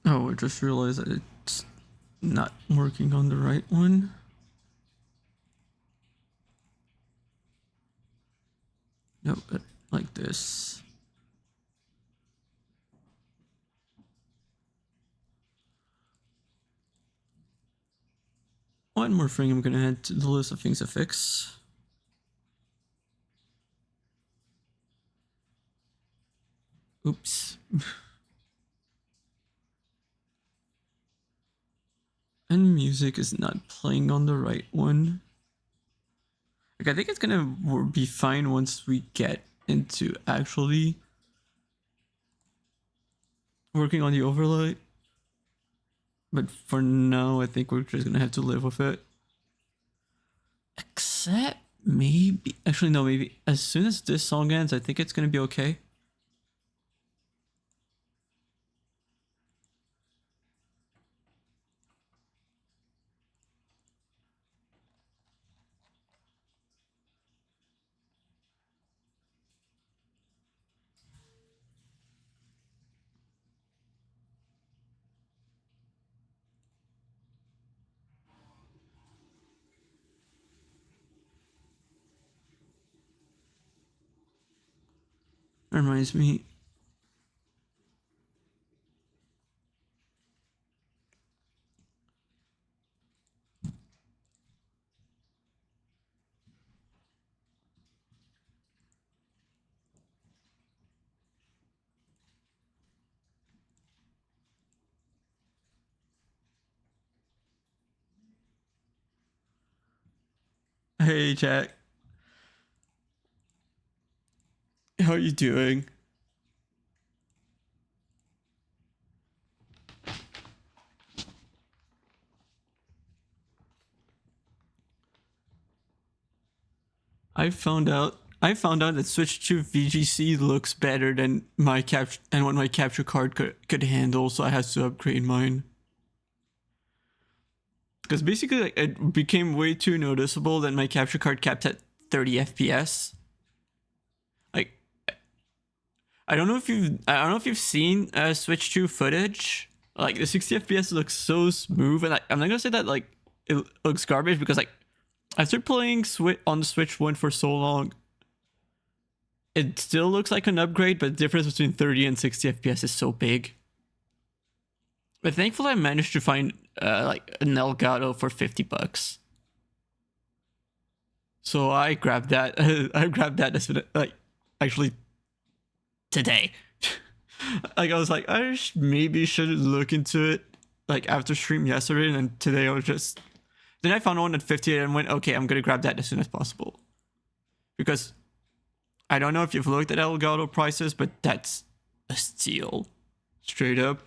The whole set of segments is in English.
Oh, I just realized that it's not working on the right one. No, like this. One more thing I'm gonna add to the list of things to fix. Oops. And music is not playing on the right one. Like, I think it's gonna be fine once we get into actually working on the overlay. But for now, I think we're just gonna have to live with it. Except maybe, actually no, maybe as soon as this song ends, I think it's gonna be okay. That reminds me. Hey Jack, how are you doing? I found out that Switch 2 VGC looks better than my capture and what my capture card could handle, so I had to upgrade mine. Because basically, like, it became way too noticeable that my capture card capped at 30 FPS. Like, I don't know if you've seen Switch 2 footage. Like, the 60 FPS looks so smooth, and I'm not gonna say that like it looks garbage, because like after playing on the Switch 1 for so long, it still looks like an upgrade, but the difference between 30 and 60 FPS is so big. But thankfully, I managed to find like an Elgato for $50. So I grabbed that. I grabbed that as like actually today. Like, I was like, I maybe should look into it like after stream yesterday, and today I was just. Then I found one at 50 and went, okay, I'm gonna grab that as soon as possible, because I don't know if you've looked at Elgato prices, but that's a steal, straight up.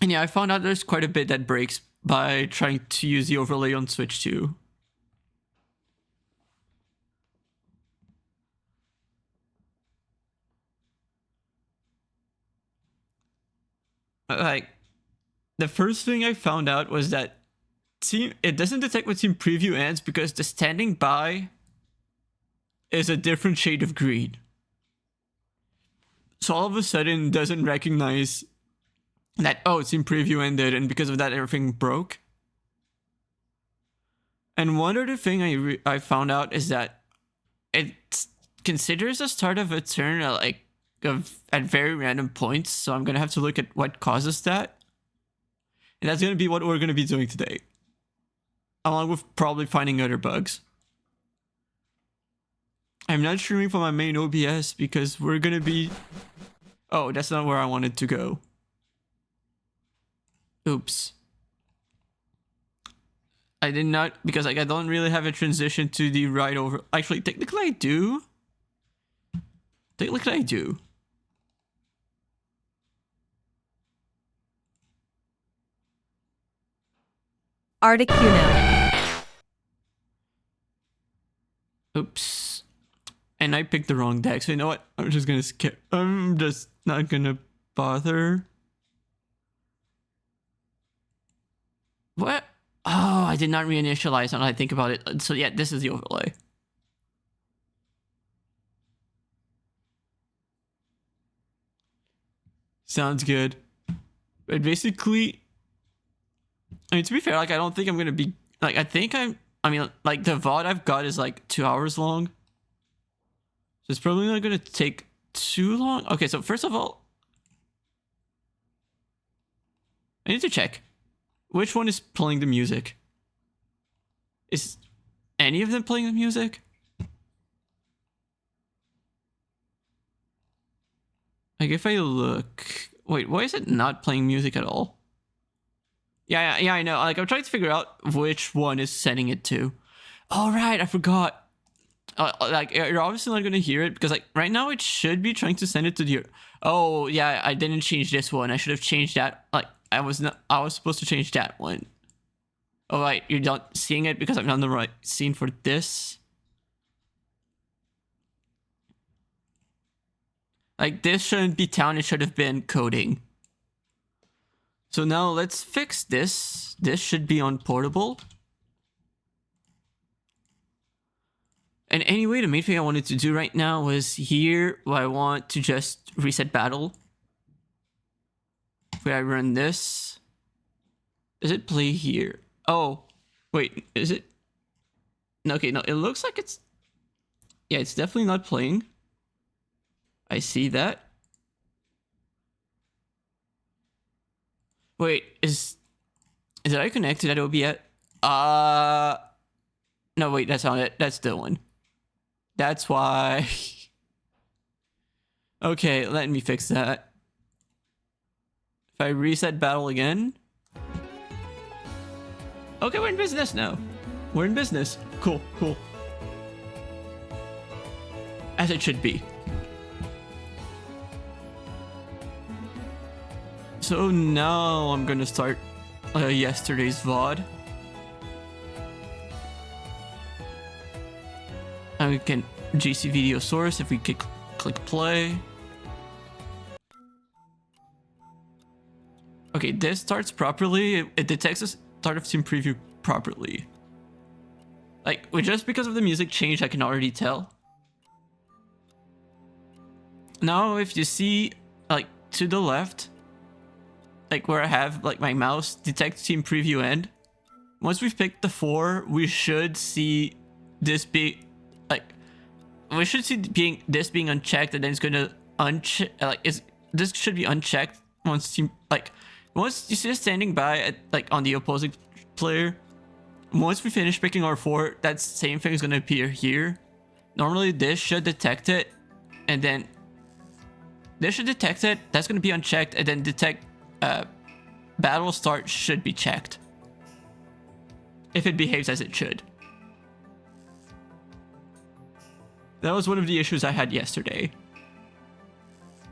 And yeah, I found out there's quite a bit that breaks by trying to use the overlay on Switch 2. Like, the first thing I found out was that it doesn't detect when Team Preview ends, because the standing by is a different shade of green. So all of a sudden doesn't recognize that, oh, Team Preview ended, and because of that everything broke. And one other thing I found out is that it considers the start of a turn at very random points, so I'm gonna have to look at what causes that. And that's gonna be what we're gonna be doing today, along with probably finding other bugs. I'm not streaming from my main OBS because we're gonna be... Oh, that's not where I wanted to go. Oops. I did not, because like I don't really have a transition to the right over. Actually, technically I do. Technically I do. Articuno. Oops. And I picked the wrong deck, so you know what? I'm just gonna skip. I'm just not gonna bother. What? Oh, I did not reinitialize when I think about it. So yeah, this is the overlay. Sounds good. But basically, I mean, to be fair, like, I don't think I'm gonna be like. I mean, like, the VOD I've got is like 2 hours long, so it's probably not gonna take too long. Okay, so first of all, I need to check which one is playing the music. Is any of them playing the music? Like, if I look, wait, why is it not playing music at all? Yeah, I know. Like, I'm trying to figure out which one is setting it to. All right, I forgot. Like, you're obviously not gonna hear it because, like, right now it should be trying to send it to the. Oh yeah, I didn't change this one. I should have changed that. Like, I was supposed to change that one. Oh right, you're not seeing it because I'm not on the right scene for this. Like, this shouldn't be town. It should have been coding. So now let's fix this. This should be on portable. And anyway, the main thing I wanted to do right now was here, where I want to just reset battle. Where I run this. Does it play here? Oh, wait, is it? Okay, no, it looks like it's... Yeah, it's definitely not playing. I see that. Wait, is it I connected at OBS? No, wait, that's not it. That's the one. That's why. Okay, let me fix that. If I reset battle again. Okay, we're in business now. We're in business. Cool, cool. As it should be. So now I'm gonna start yesterday's VOD. And we can GC video source if we click play. Okay, this starts properly. It detects the start of Steam Preview properly. Like, just because of the music change, I can already tell. Now, if you see, like, to the left, like where I have like my mouse, detect Steam Preview end. Once we've picked the 4, we should see this be like, we should see this being unchecked, and then it's gonna uncheck. Like, this should be unchecked once you once you see it standing by at, like, on the opposing player. Once we finish picking our 4, that same thing is gonna appear here. Normally this should detect it, and then this should detect it. That's gonna be unchecked, and then detect battle start should be checked if it behaves as it should. That was one of the issues I had yesterday,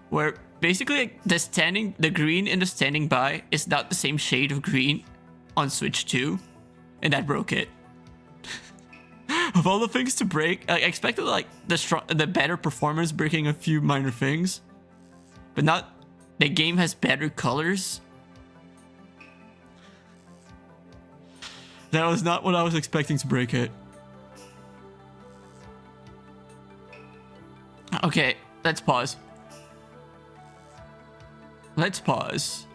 where basically the green in the standing by is not the same shade of green on Switch 2, and that broke it. Of all the things to break, I expected like the better performance breaking a few minor things, but not the game has better colors. That was not what I was expecting to break it. Okay, let's pause. Let's pause.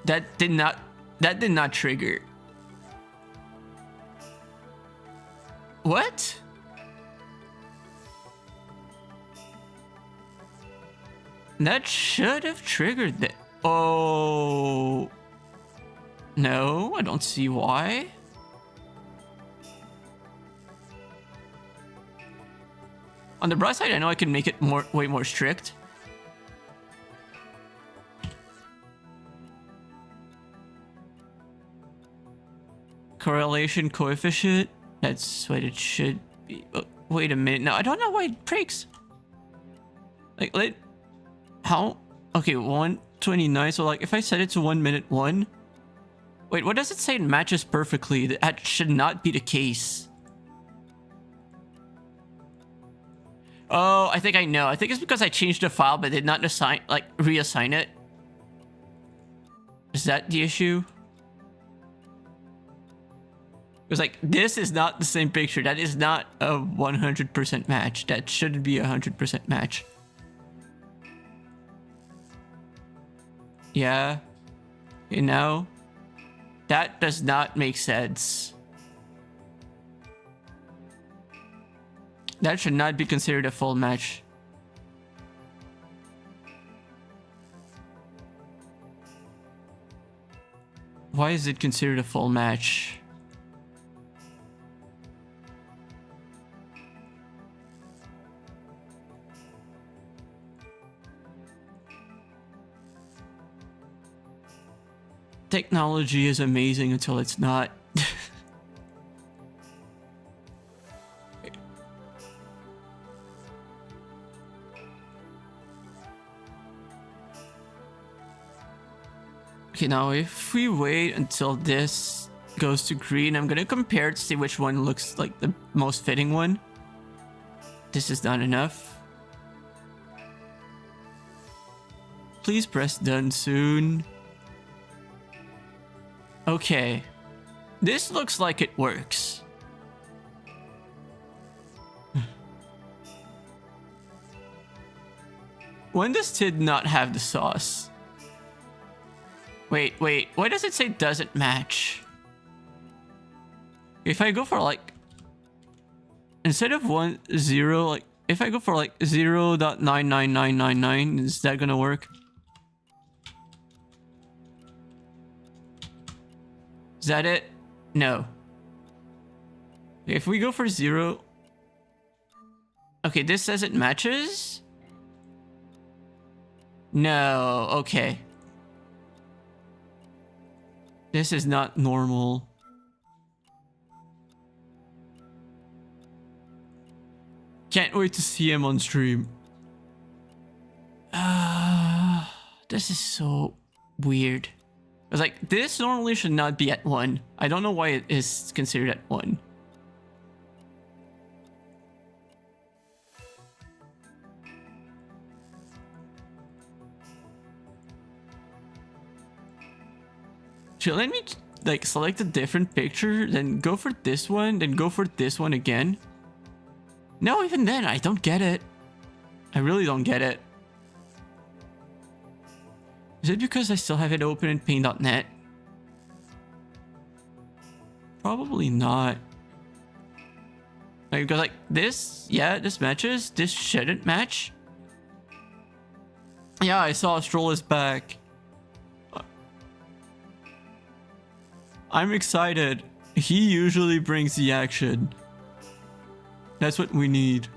That did not trigger. What? That should have triggered that. Oh. No, I don't see why. On the bright side, I know I can make it way more strict. Correlation coefficient. That's what it should be. Oh, wait a minute. No, I don't know why it breaks. Like, how? Okay, 129. So, like, if I set it to 1 minute 1. Wait, what does it say? It matches perfectly. That should not be the case. Oh, I think I know. I think it's because I changed the file but did not reassign it. Is that the issue? Because, like, this is not the same picture. That is not a 100% match. That shouldn't be a 100% match. Yeah. You know? That does not make sense. That should not be considered a full match. Why is it considered a full match? Technology is amazing until it's not. Okay, now if we wait until this goes to green, I'm gonna compare it to see which one looks like the most fitting one. This is not enough. Please press done soon. Okay. This looks like it works. When does Tid not have the sauce? Wait. Why does it say doesn't match? If I go for like... Instead of 1, 0, like... If I go for like 0.99999, is that gonna work? Is that it? No. If we go for 0... Okay, this says it matches? No, okay. This is not normal. Can't wait to see him on stream. This is so weird. It's like, this normally should not be at 1. I don't know why it is considered at 1. Let me like select a different picture, then go for this one, then go for this one again. No, even then, I don't get it. I really don't get it. Is it because I still have it open in paint.net? Probably not. Like, because like this, yeah, this matches. This shouldn't match. Yeah, I saw Stroll is back. I'm excited. He usually brings the action. That's what we need.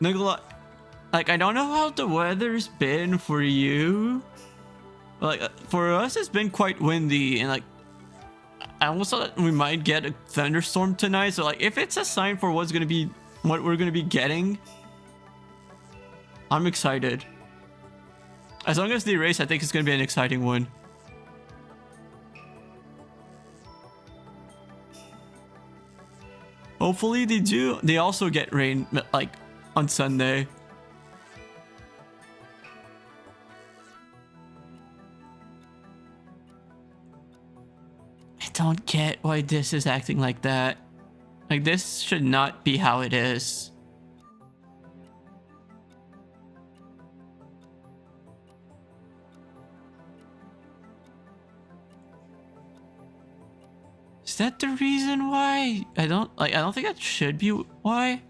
Like, I don't know how the weather's been for you. Like, for us, it's been quite windy. And, like, I almost thought we might get a thunderstorm tonight. So, like, if it's a sign for what we're gonna be getting, I'm excited. As long as they race, I think it's going to be an exciting one. Hopefully they do. They also get rain, like, on Sunday. I don't get why this is acting like that. Like, this should not be how it is. Is that the reason why? I don't think that should be why.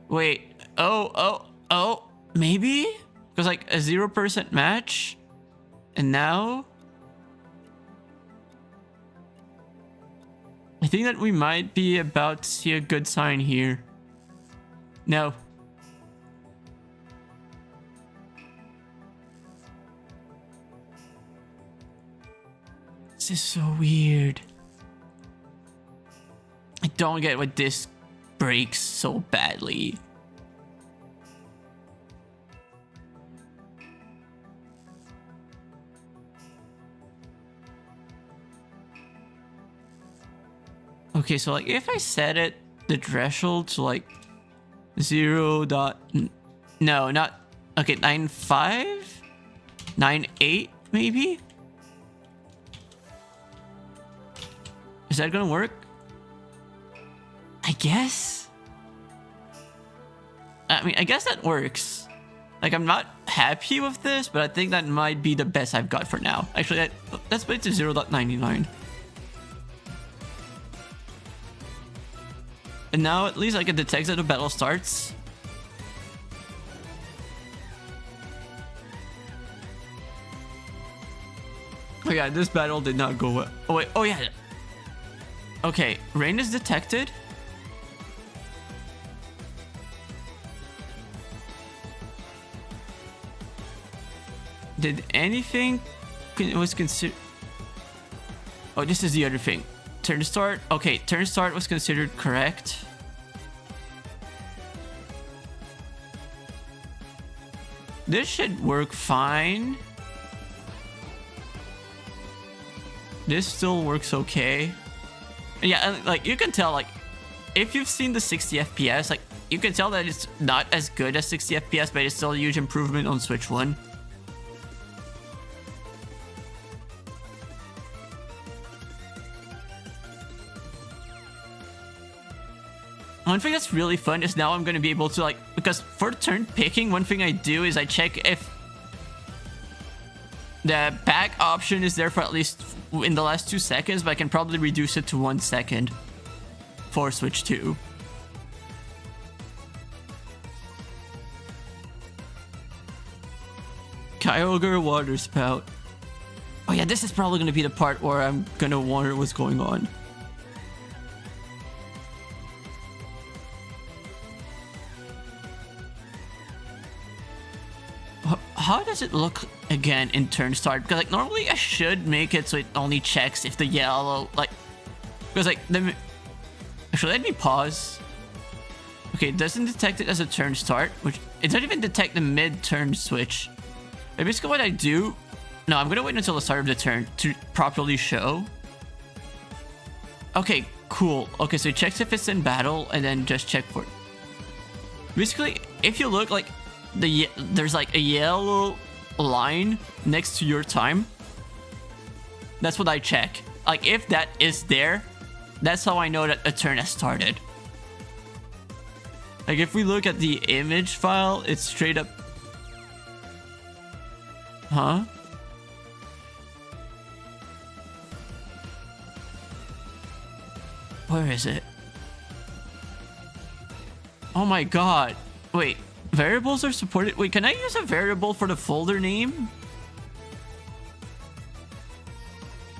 Wait. Oh, maybe? Because like a 0% match. And now I think that we might be about to see a good sign here. No. This is so weird. I don't get why this breaks so badly. Okay, so like if I set it the threshold to like 0. No, not okay, 9.5, 9.8 maybe. Is that gonna work? I guess. I mean, I guess that works. Like, I'm not happy with this, but I think that might be the best I've got for now. Actually, let's put it to 0.99. And now at least I can detect that the battle starts. Oh yeah, this battle did not go well. Oh wait, oh yeah. Okay, rain is detected. Did anything was considered? Oh, this is the other thing. Turn start. Okay, turn start was considered correct. This should work fine. This still works okay. Yeah, and like you can tell, like if you've seen the 60 FPS, like you can tell that it's not as good as 60 FPS, but it's still a huge improvement on Switch 1. One thing that's really fun is now I'm going to be able to, like, because for turn picking, one thing I do is I check if the back option is there for at least in the last 2 seconds, but I can probably reduce it to 1 second for Switch 2. Kyogre water spout. Oh yeah, this is probably going to be the part where I'm going to wonder what's going on. How does it look again in turn start? Because like normally I should make it so it only checks if the yellow, like, because like actually let me pause. Okay, it doesn't detect it as a turn start, which it doesn't even detect the mid-turn switch. And basically what I do, no, I'm gonna wait until the start of the turn to properly show. Okay, cool. Okay, so it checks if it's in battle and then just check for it. Basically, if you look, like there's like a yellow line next to your time. That's what I check. Like if that is there, that's how I know that a turn has started. Like if we look at the image file, it's straight up. Huh? Where is it? Oh my god. Wait. Variables are supported. Wait, can I use a variable for the folder name?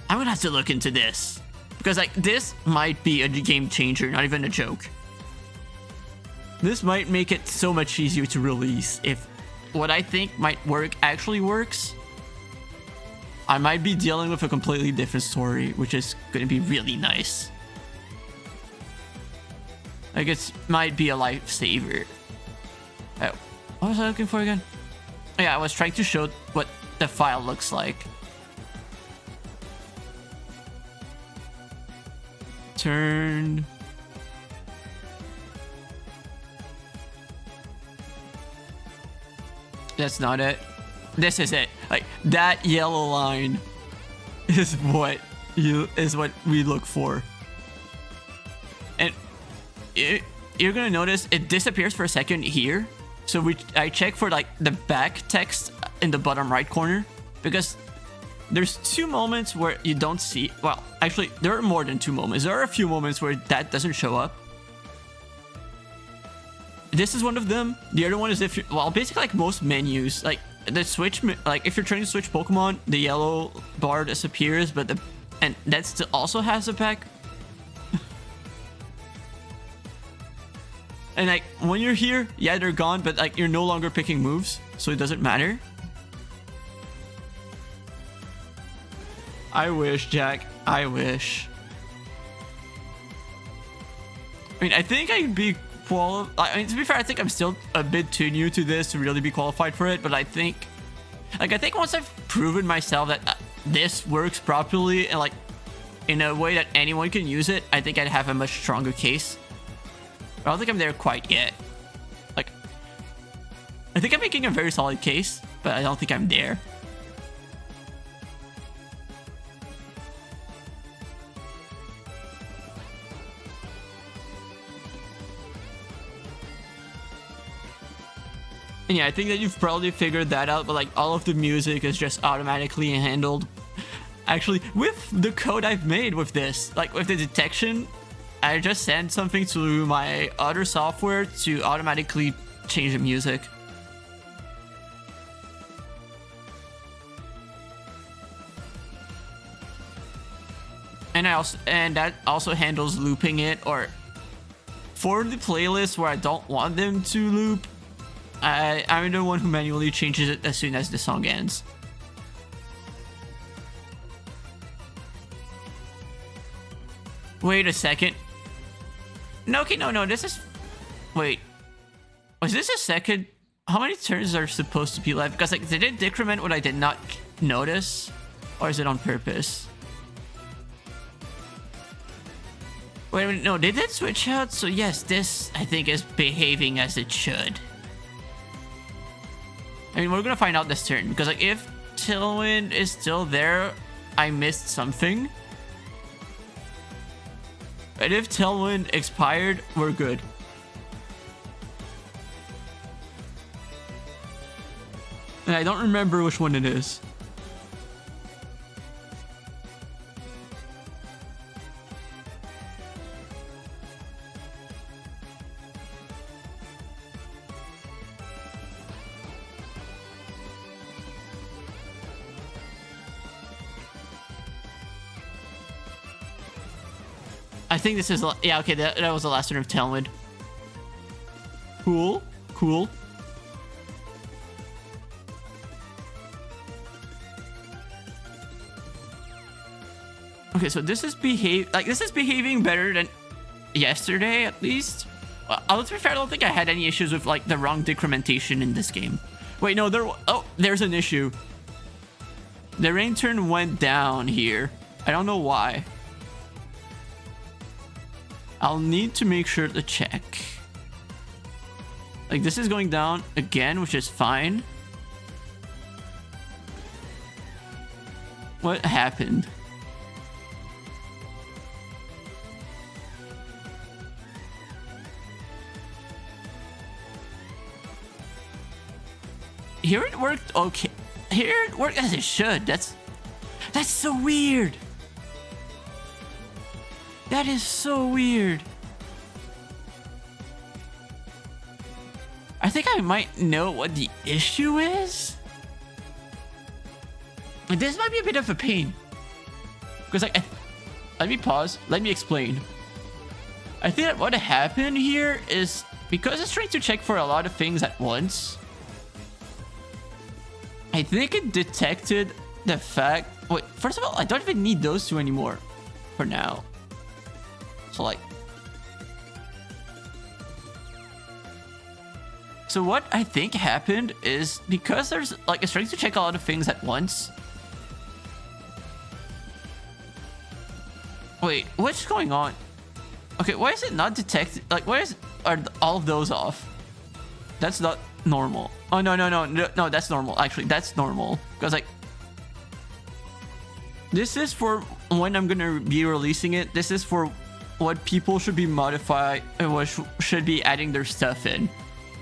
I'm gonna have to look into this. Because like this might be a game changer, not even a joke. This might make it so much easier to release if what I think might work actually works. I might be dealing with a completely different story, which is gonna be really nice. Like it might be a lifesaver. What was I looking for again? Yeah, I was trying to show what the file looks like. Turn. That's not it. This is it. Like that yellow line is what we look for. And you're gonna notice it disappears for a second here. So I check for like the back text in the bottom right corner, because there's 2 moments where you don't see. Well, actually, there are more than 2 moments. There are a few moments where that doesn't show up. This is one of them. The other one is if you, well, basically like most menus, like the Switch, like if you're trying to switch Pokemon, the yellow bar disappears, but and that still also has a back. And like when you're here, yeah, they're gone, but like you're no longer picking moves, so it doesn't matter. I wish, Jack. I wish. I mean, I think I'd be I mean, to be fair, I think I'm still a bit too new to this to really be qualified for it, but I think once I've proven myself that this works properly and like in a way that anyone can use it, I think I'd have a much stronger case. I don't think I'm there quite yet. Like, I think I'm making a very solid case, but I don't think I'm there. Yeah, I think that you've probably figured that out, but like all of the music is just automatically handled. Actually, with the code I've made with this, like with the detection, I just sent something to my other software to automatically change the music. And that also handles looping it, or for the playlist where I don't want them to loop, I'm the one who manually changes it as soon as the song ends. Wait a second. No, okay, no, this is... Wait. Was this a second? How many turns are supposed to be left? Because, like, did it decrement what I did not notice? Or is it on purpose? Wait a minute, no, did it switch out? So yes, this, I think, is behaving as it should. I mean, we're gonna find out this turn, because like if Tailwind is still there, I missed something. And if Tailwind expired, we're good. And I don't remember which one it is. I think this is... Yeah, okay, that was the last turn of Tailwind. Cool. Cool. Okay, so this is behaving better than yesterday, at least. Well, to be fair, I don't think I had any issues with, like, the wrong decrementation in this game. Wait, no, there's an issue. The rain turn went down here. I don't know why. I'll need to make sure to check. Like, this is going down again, which is fine. What happened? Here it worked okay. Here it worked as it should. That's so weird. That is so weird. I think I might know what the issue is. This might be a bit of a pain. Because like, let me pause. Let me explain. I think that what happened here is because it's trying to check for a lot of things at once. I think it detected the fact... Wait, first of all, I don't even need those two anymore for now. So like... So what I think happened is because there's like it's trying to check a lot of things at once. Wait, what's going on? Okay, why is it not detected? Like, are all of those off? That's not normal. Oh, no, that's normal. Actually, that's normal. Because, like, this is for when I'm gonna be releasing it. This is for what people should be modifying, what should be adding their stuff in.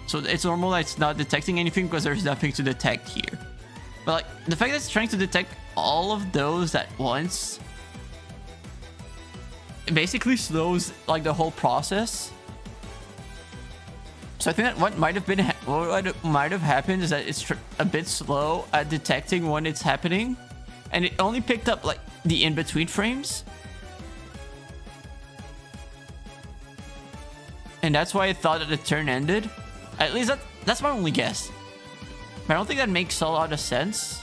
So it's normal that it's not detecting anything because there's nothing to detect here. But, like, the fact that it's trying to detect all of those at once, it basically slows, like, the whole process. So I think that what might have happened is that it's a bit slow at detecting when it's happening, and it only picked up like the in-between frames, and that's why I thought that the turn ended. At least that's my only guess. But I don't think that makes a lot of sense.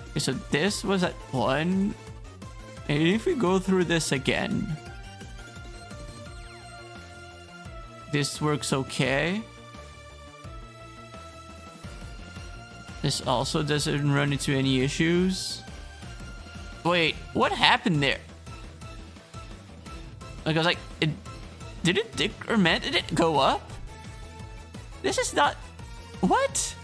Okay, so this was at 1. And if we go through this again, this works okay. This also doesn't run into any issues. Wait, what happened there? Like, I was like, did it decrement? Did it go up? This is not... What?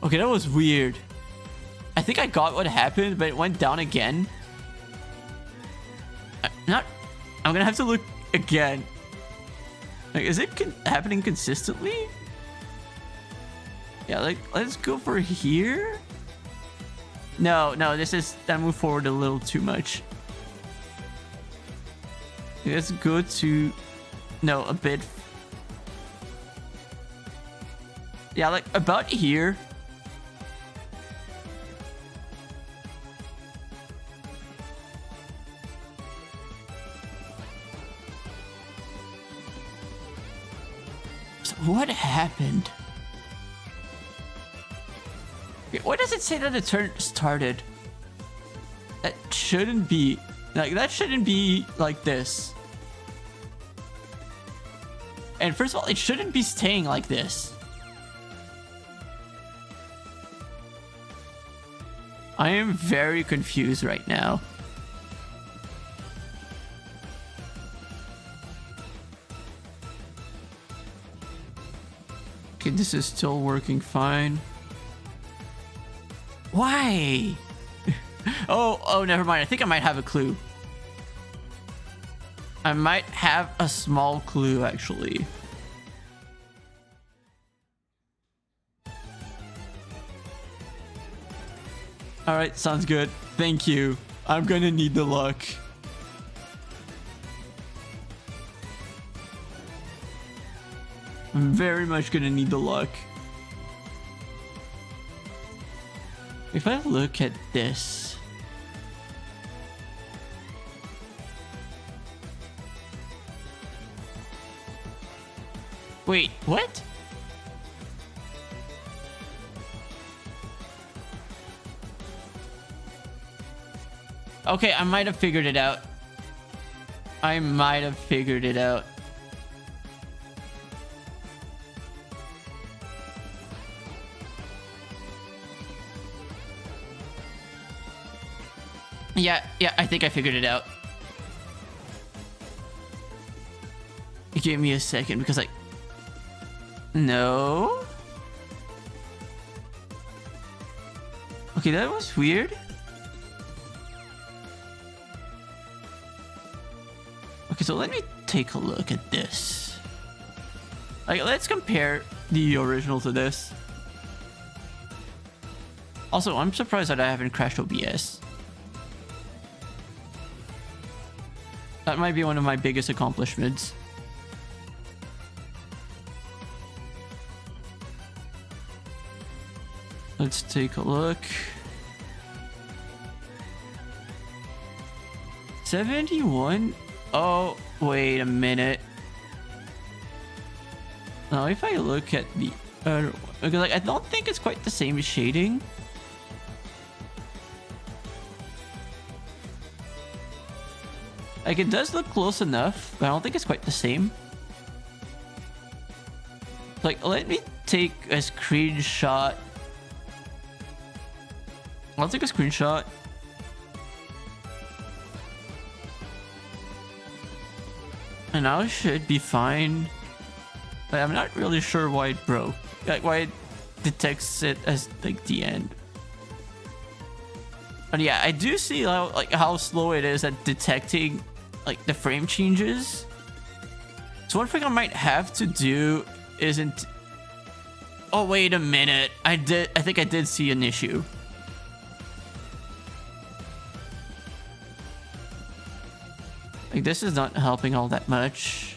Okay, that was weird. I think I got what happened, but it went down again. I'm gonna have to look again. Like, is it happening consistently? Yeah, like, let's go for here. No, that moved forward a little too much. Let's go to, no, a bit. Yeah, like about here. So what happened? Why does it say that the turn started? That shouldn't be like this. And first of all, it shouldn't be staying like this. I am very confused right now. Okay, this is still working fine. Why? Oh, never mind. I think I might have a clue. I might have a small clue, actually. Alright, sounds good. Thank you. I'm gonna need the luck. I'm very much gonna need the luck. If I look at this, wait, what? Okay, I might have figured it out. Yeah, I think I figured it out. Give me a second because no. Okay, that was weird. Okay, so let me take a look at this. Like, let's compare the original to this. Also, I'm surprised that I haven't crashed OBS. That might be one of my biggest accomplishments. Let's take a look. 71? Oh, wait a minute. Now, if I look at the other one, because like, I don't think it's quite the same shading. Like, it does look close enough, but I don't think it's quite the same. Like, let me take a screenshot. I'll take a screenshot. And I should be fine. But I'm not really sure why it broke. Like, why it detects it as, like, the end. But yeah, I do see how slow it is at detecting like the frame changes. So one thing I might have to do isn't. Oh, wait a minute. I think I did see an issue. Like, this is not helping all that much.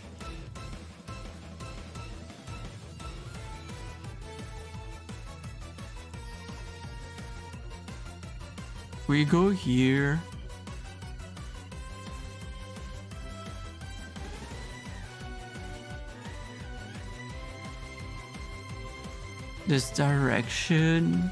We go here. This direction.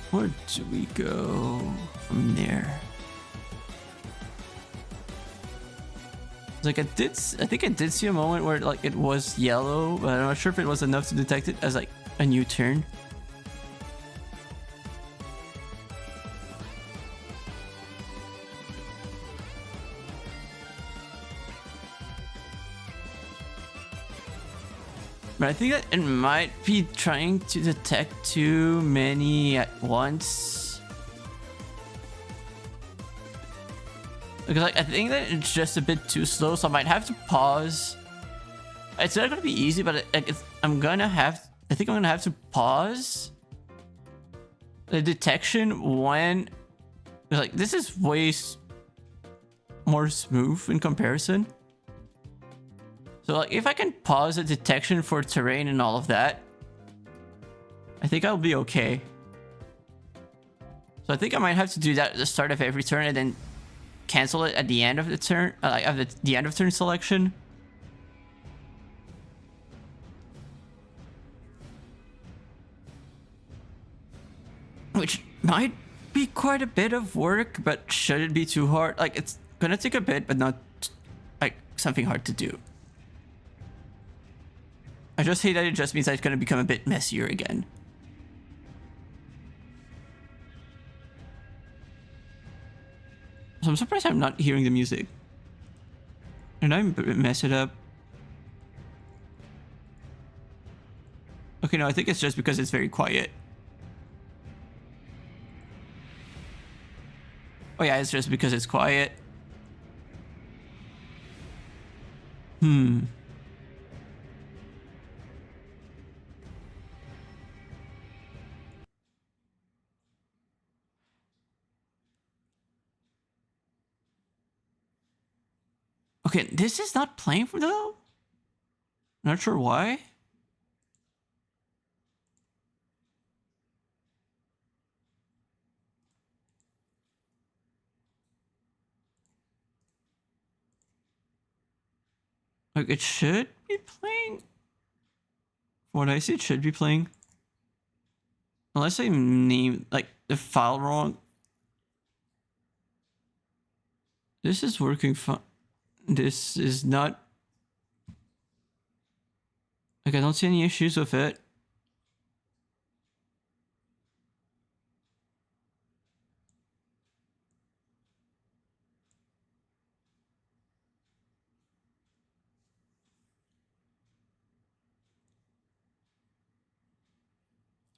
Where do we go from there? Like, I think I did see a moment where like it was yellow, but I'm not sure if it was enough to detect it as like a new turn. But I think that it might be trying to detect too many at once. Because like, I think that it's just a bit too slow, so I might have to pause. It's not gonna be easy, but I think I'm gonna have to pause the detection when, like, this is way more smooth in comparison. So like, if I can pause the detection for terrain and all of that, I think I'll be okay. So I think I might have to do that at the start of every turn and then cancel it at the end of the turn, like at the end of turn selection. Which might be quite a bit of work, but shouldn't be too hard. Like, it's gonna take a bit, but not like something hard to do. I just hate that it just means that it's gonna become a bit messier again. So I'm surprised I'm not hearing the music. And I mess it up. Okay, no, I think it's just because it's very quiet. Oh yeah, it's just because it's quiet. Okay, this is not playing for though? Not sure why. Like, it should be playing. What I see, it should be playing. Unless I named, like, the file wrong. This is working fine. This is not... Like, I don't see any issues with it.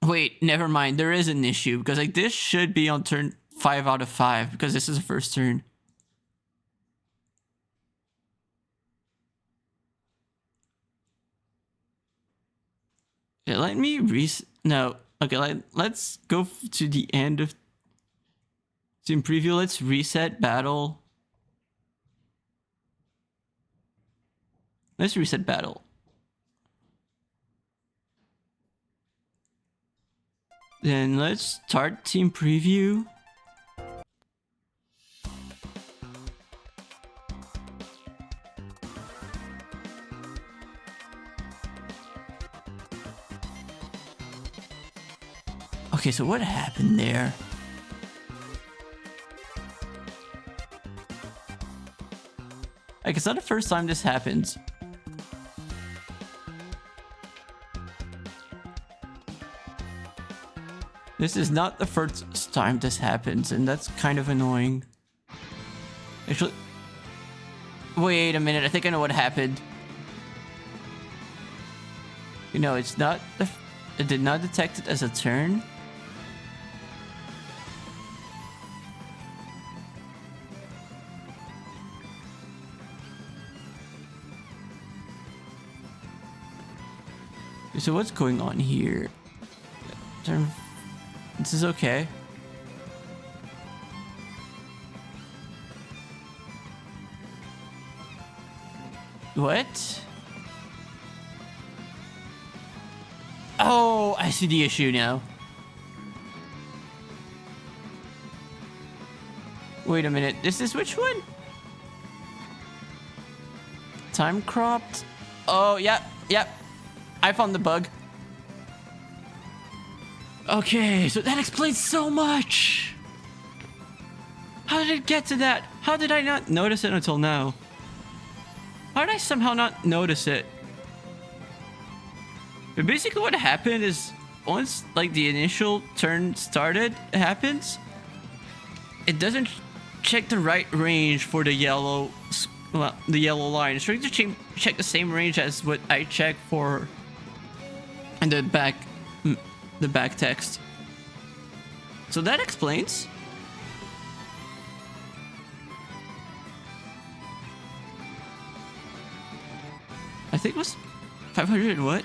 Wait, never mind. There is an issue because like this should be on turn 5 out of 5 because this is the first turn. Yeah, let me no. Okay, let's go to the end of team preview. Let's reset battle. Let's reset battle. Then let's start team preview. Okay, so what happened there? Like, it's not the first time this happens. This is not the first time this happens, and that's kind of annoying. Actually, wait a minute, I think I know what happened. You know, it's not it did not detect it as a turn. So what's going on here? This is okay. What? Oh, I see the issue now. Wait a minute, this is which one? Time cropped? Oh, yep. I found the bug. Okay, so that explains so much. How did it get to that? How did I not notice it until now? How did I somehow not notice it? But basically what happened is once like the initial turn started happens, it doesn't check the right range for the yellow line. It's trying to check the same range as what I checked for And the back text. So that explains. I think it was 500 and what?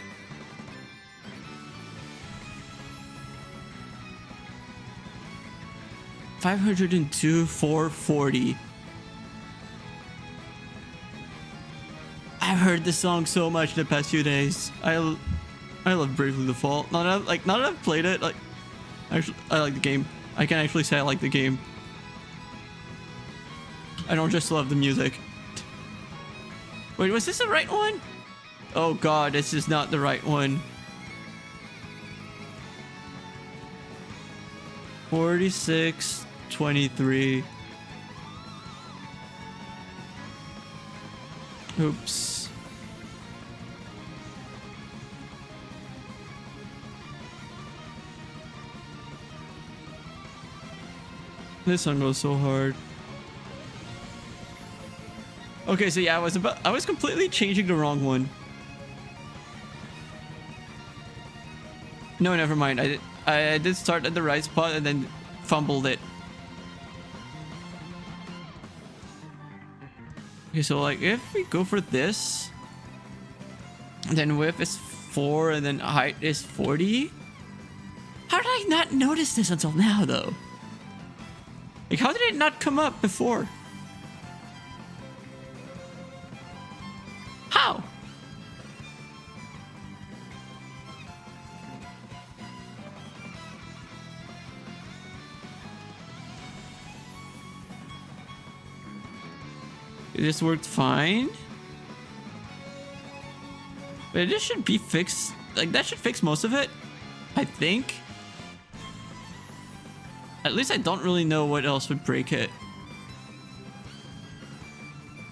$502, $440. I've heard this song so much the past few days. I love Bravely Default. Now that I've played it, like, actually, I like the game. I can actually say I like the game. I don't just love the music. Wait, was this the right one? Oh god, this is not the right one. 4623. Oops. This song goes so hard. Okay, so yeah, I was completely changing the wrong one. No, never mind. I did start at the right spot and then fumbled it. Okay, so like if we go for this, then width is 4 and then height is 40. How did I not notice this until now though? Like how did it not come up before? How? This worked fine. But this should be fixed. Like that should fix most of it, I think. At least I don't really know what else would break it.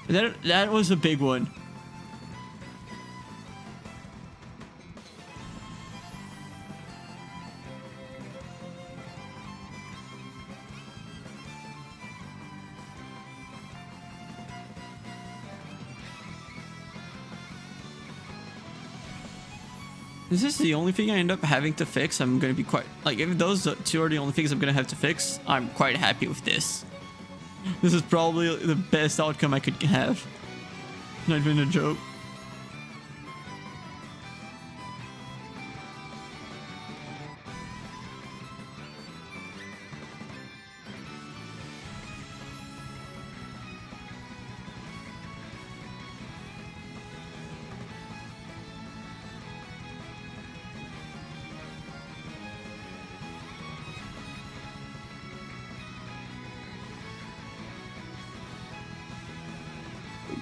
That was a big one. This is the only thing I end up having to fix. I'm gonna be quite like if those two are the only things I'm gonna have to fix, I'm quite happy with this. This is probably the best outcome I could have. Not even a joke.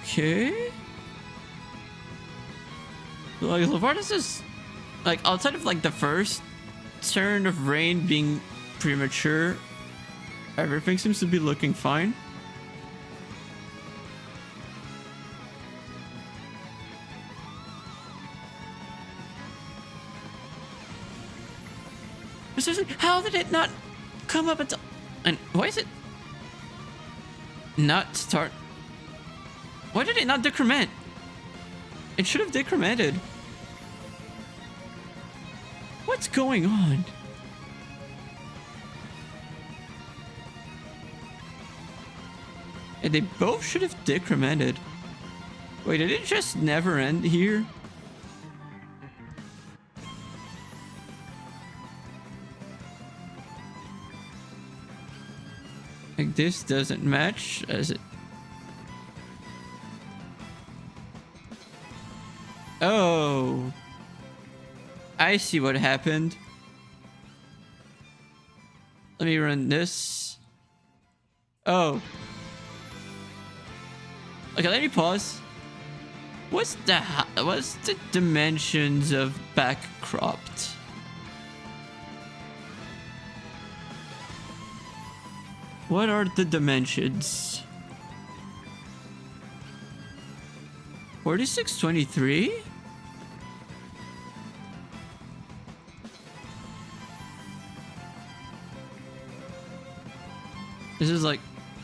Okay. Like so far this is like outside of like the first turn of rain being premature, everything seems to be looking fine. How did it not come up until and why is it not start? Why did it not decrement? It should have decremented. What's going on? And they both should have decremented. Wait, did it just never end here? Like this doesn't match as it. Oh, I see what happened. Let me run this. Oh. Okay, let me pause. What's the dimensions of back cropped? What are the dimensions? 4623? This is like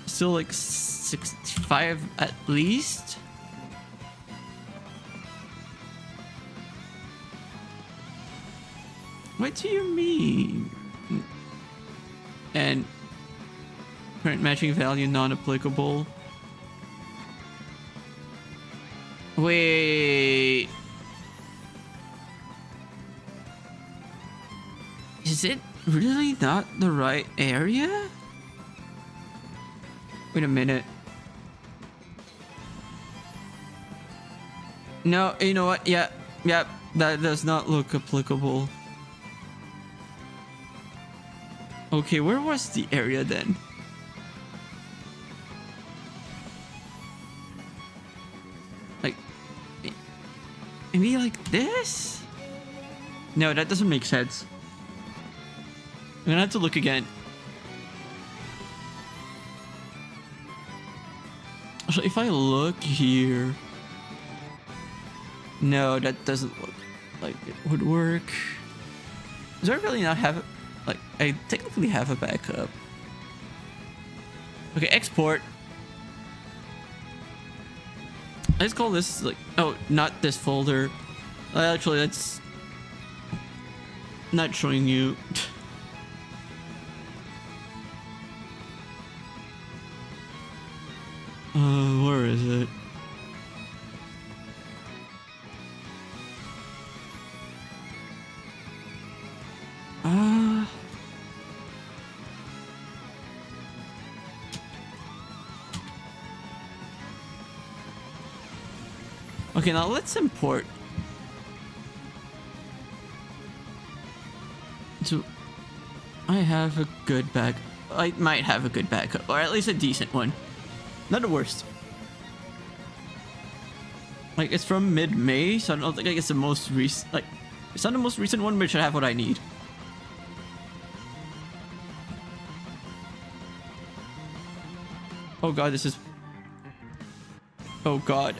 still like 65 at least. What do you mean? And current matching value non-applicable. Wait. Is it really not the right area? Wait a minute. No, you know what? Yeah, that does not look applicable. Okay, where was the area then? Like, maybe like this? No, that doesn't make sense. I'm gonna have to look again. So if I look here... No, that doesn't look like it would work. Does I really not have... Like, I technically have a backup. Okay, export. Let's call this like... Oh, not this folder. Actually, that's... Not showing you... Where is it? Okay, now let's import. So, I have a good back. I might have a good backup, or at least a decent one. Not the worst. Like, it's from mid-May, so I don't think it's the most recent. Like, it's not the most recent one, but it should have what I need. Oh god, this is... Oh god.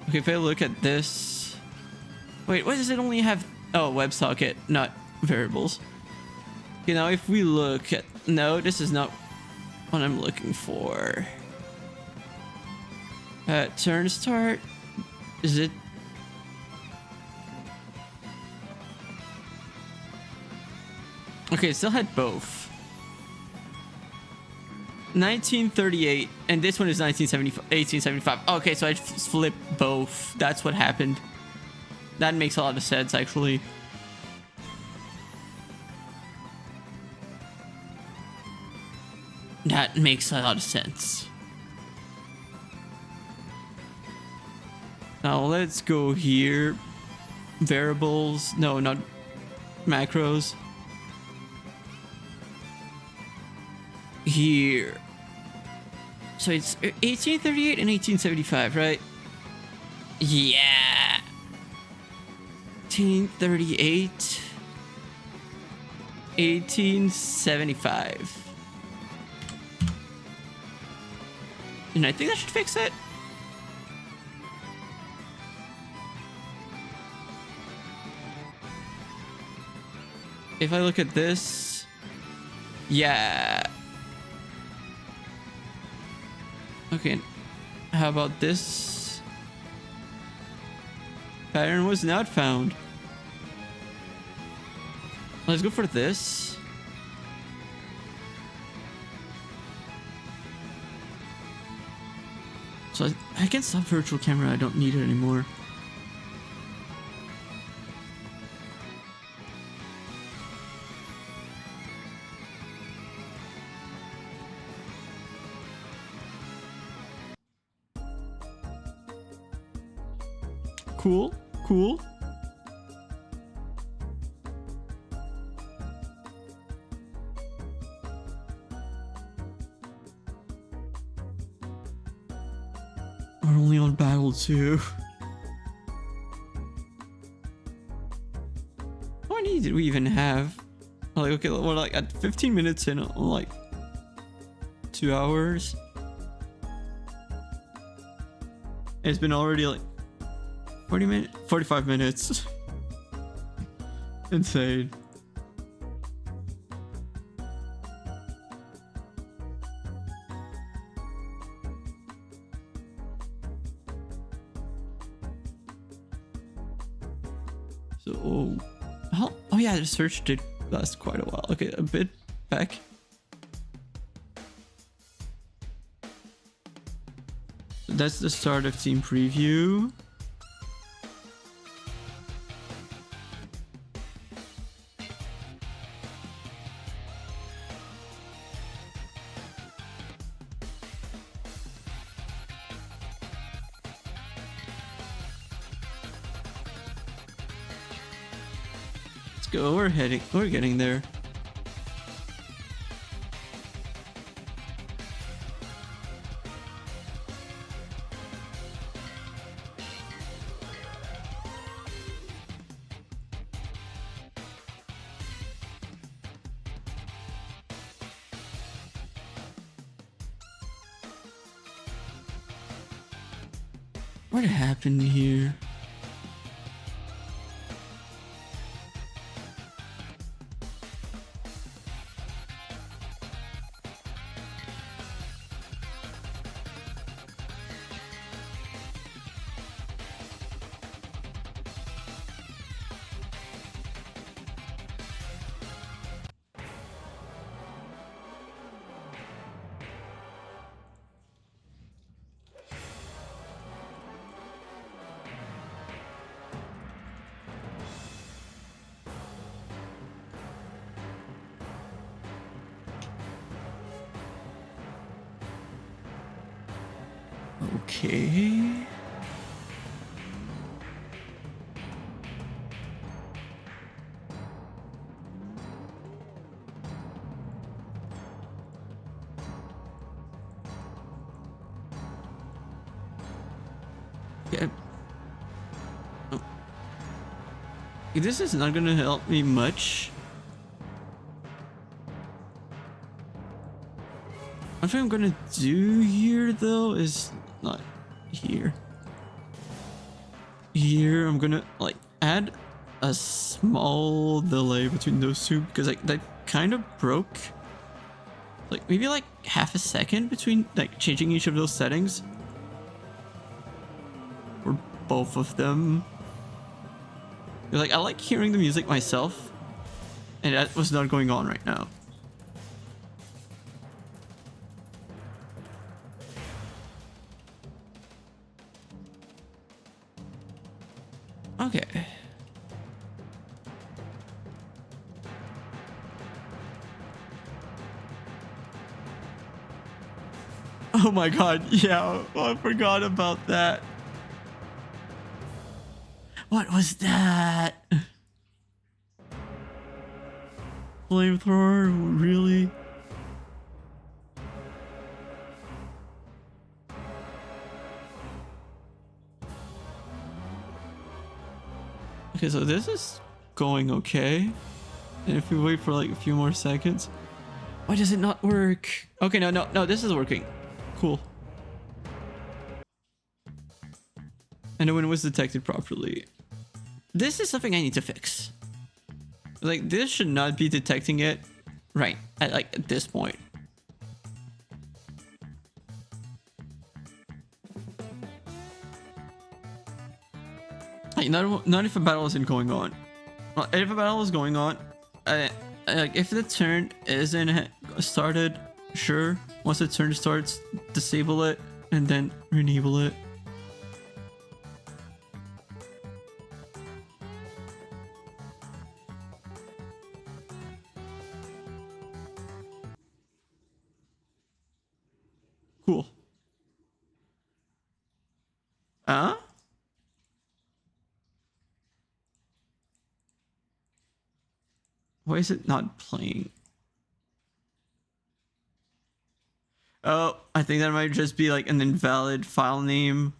Okay, if I look at this... Wait, why does it only have... Oh, WebSocket, not variables. Okay, now if we look at... No, this is not what I'm looking for. Turn start? Is it... Okay, it still had both. 1938, and this one is 1875. Okay, so I flipped both. That's what happened. That makes a lot of sense, actually. That makes a lot of sense. Now let's go here. Variables. No, not macros. Here. So it's 1838 and 1875, right? Yeah. 1838. 1875. And I think that should fix it. If I look at this, yeah. Okay, how about this? Pattern was not found. Let's go for this. So I can stop virtual camera. I don't need it anymore. Cool, cool. We're only on battle 2. How many did we even have? Like, okay, we're like at 15 minutes in, like 2 hours. It's been already like 45 minutes. Insane. So, oh Oh yeah, the search did last quite a while. Okay, a bit back. That's the start of team preview. Let's go. We're getting there. What happened here? Okay. Yeah. Oh. This is not gonna help me much. What I'm gonna do here though is not here. Here I'm gonna like add a small delay between those two because like that kind of broke. Like maybe like half a second between like changing each of those settings. Or both of them. Like I like hearing the music myself. And that was not going on right now. Okay. Oh my god, yeah, I forgot about that. What was that? Flamethrower, really? Okay, so this is going okay. And if we wait for like a few more seconds. Why does it not work? Okay, no, this is working. Cool. And when it was detected properly. This is something I need to fix. Like, this should not be detecting it right at this point. Like, not if a battle isn't going on. Well, if a battle is going on, like if the turn isn't started, sure. Once the turn starts, disable it and then enable it. Cool. Why is it not playing? Oh, I think that might just be like an invalid file name.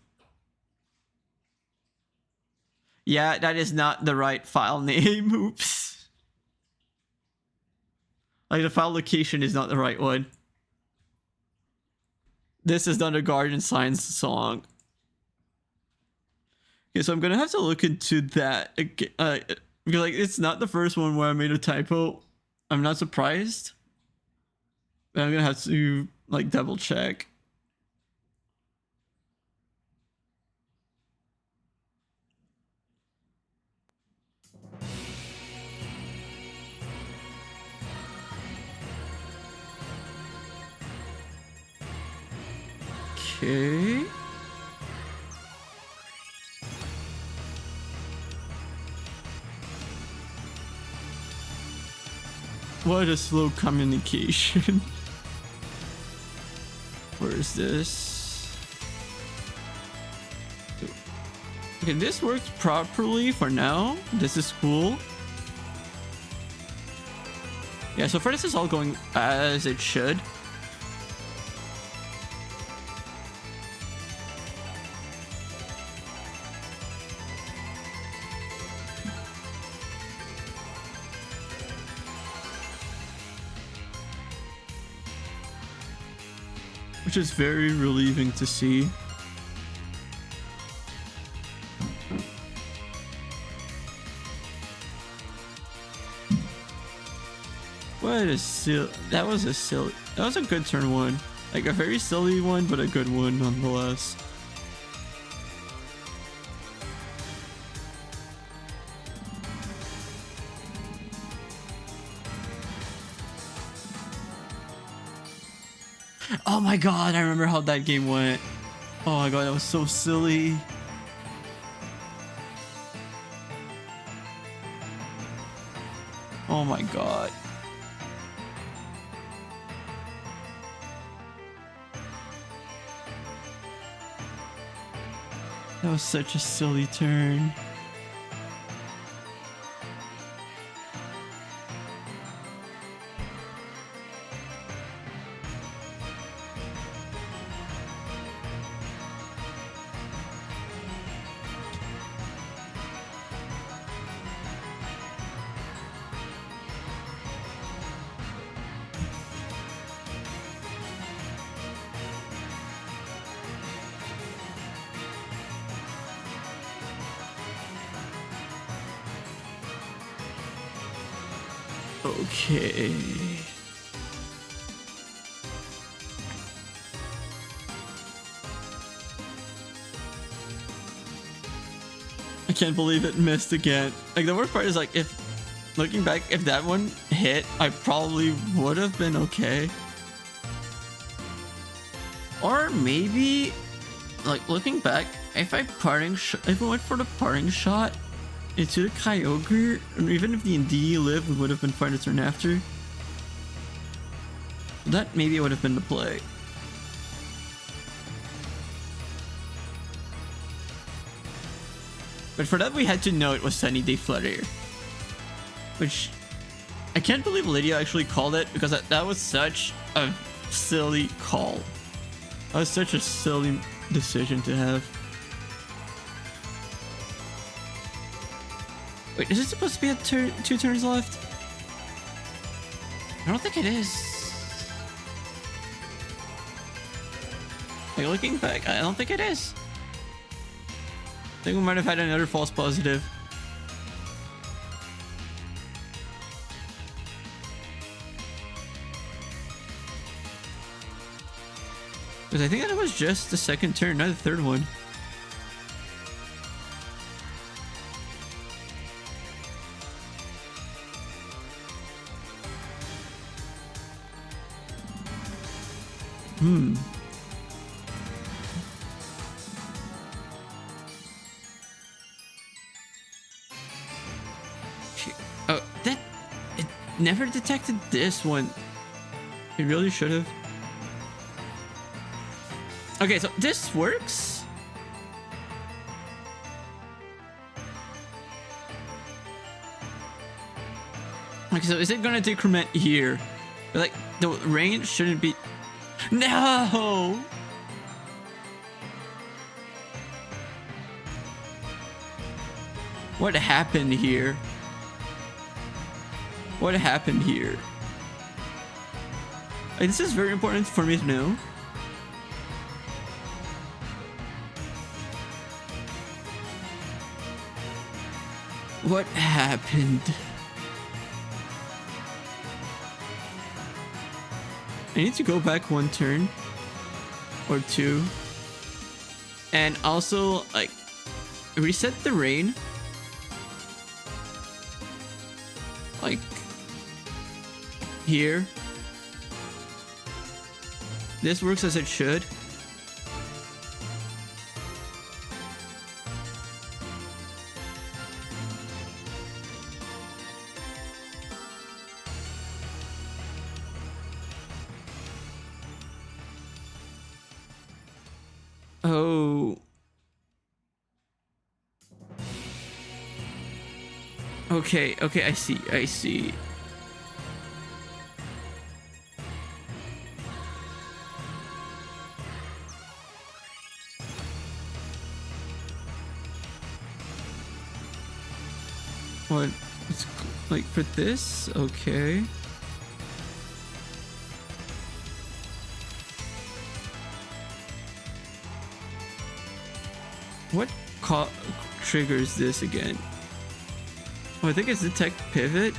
Yeah, that is not the right file name. Oops. Like the file location is not the right one. This is not a Guardian Science song. Okay, so I'm gonna have to look into that. Because like it's not the first one where I made a typo. I'm not surprised. But I'm gonna have to like double check. Okay. What a slow communication. Where is this? Okay, this works properly for now. This is cool. Yeah, so far this is all going as it should. Which is very relieving to see. What a silly... That was a good turn one. Like a very silly one, but a good one nonetheless. Oh my god, I remember how that game went. Oh my god, that was so silly. Oh my god. That was such a silly turn. Okay. I can't believe it missed again. Like the worst part is like if looking back, if that one hit, I probably would have been okay. Or maybe like looking back, if I went for the parting shot into the Kyogre, or even if the Indeedee lived, we would have been fine to turn after. That maybe would have been the play. But for that, we had to know it was Sunny Day Flutter. Which, I can't believe Lydia actually called it, because that was such a silly call. That was such a silly decision to have. Wait, is it supposed to be a 2 turns left? I don't think it is. Like looking back, I don't think it is. I think we might have had another false positive. Because I think that was just the second turn, not the third one. Oh, it never detected this one. It really should have. Okay, so this works. Okay, so is it gonna decrement here? Like the range shouldn't be. No. What happened here? What happened here? Like, this is very important for me to know. What happened? I need to go back 1 turn or 2 and also like reset the rain, like here. This works as it should. Oh. Okay, okay, I see, I see. What? It's like for this? Okay. What triggers this again? Oh, I think it's detect pivot.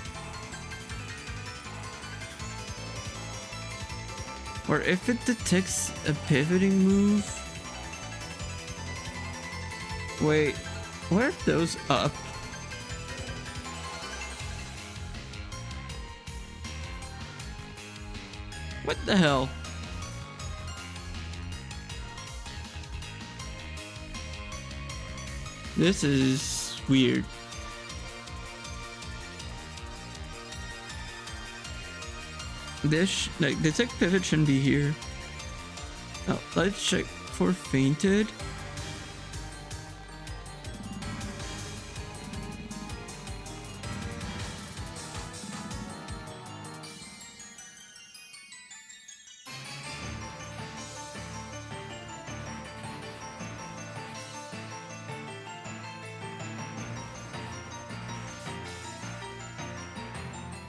Or if it detects a pivoting move. Wait, what are those up? What the hell? This is weird. This, like, detect pivot shouldn't be here. Oh, let's check for fainted.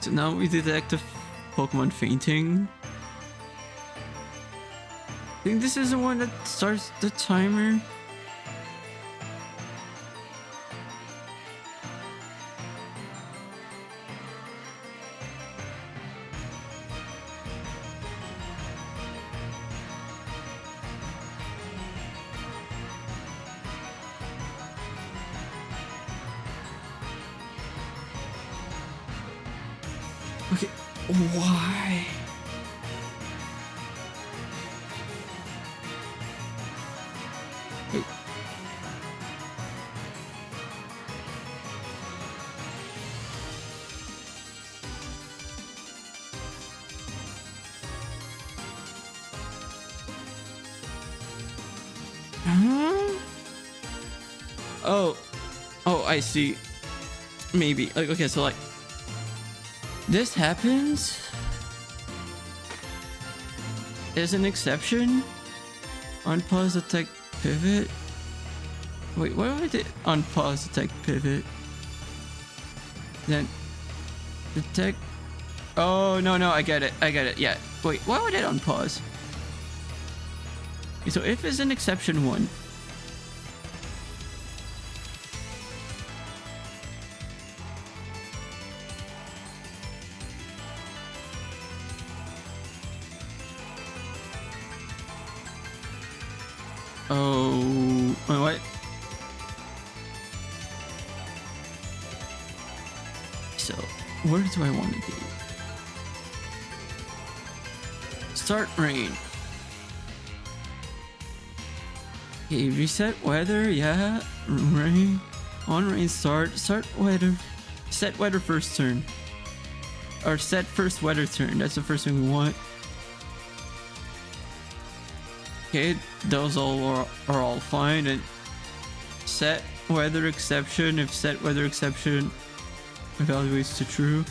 So now we detect a Pokemon fainting. I think this is the one that starts the timer. Okay, why? Wait. Huh? Oh, I see. Maybe. Like, okay, so like this happens as an exception on pause detect pivot. Wait, why would it on pause detect pivot? Then detect. Oh no, I get it. Yeah. Wait, why would it on pause? Okay, so if it's an exception one. Oh, wait, what? So, where do I want to be? Start rain. Okay, reset weather, yeah. Rain. On rain start. Start weather. Set weather first turn. Or set first weather turn. That's the first thing we want. Okay, those all are all fine. And set weather exception. If set weather exception evaluates to true,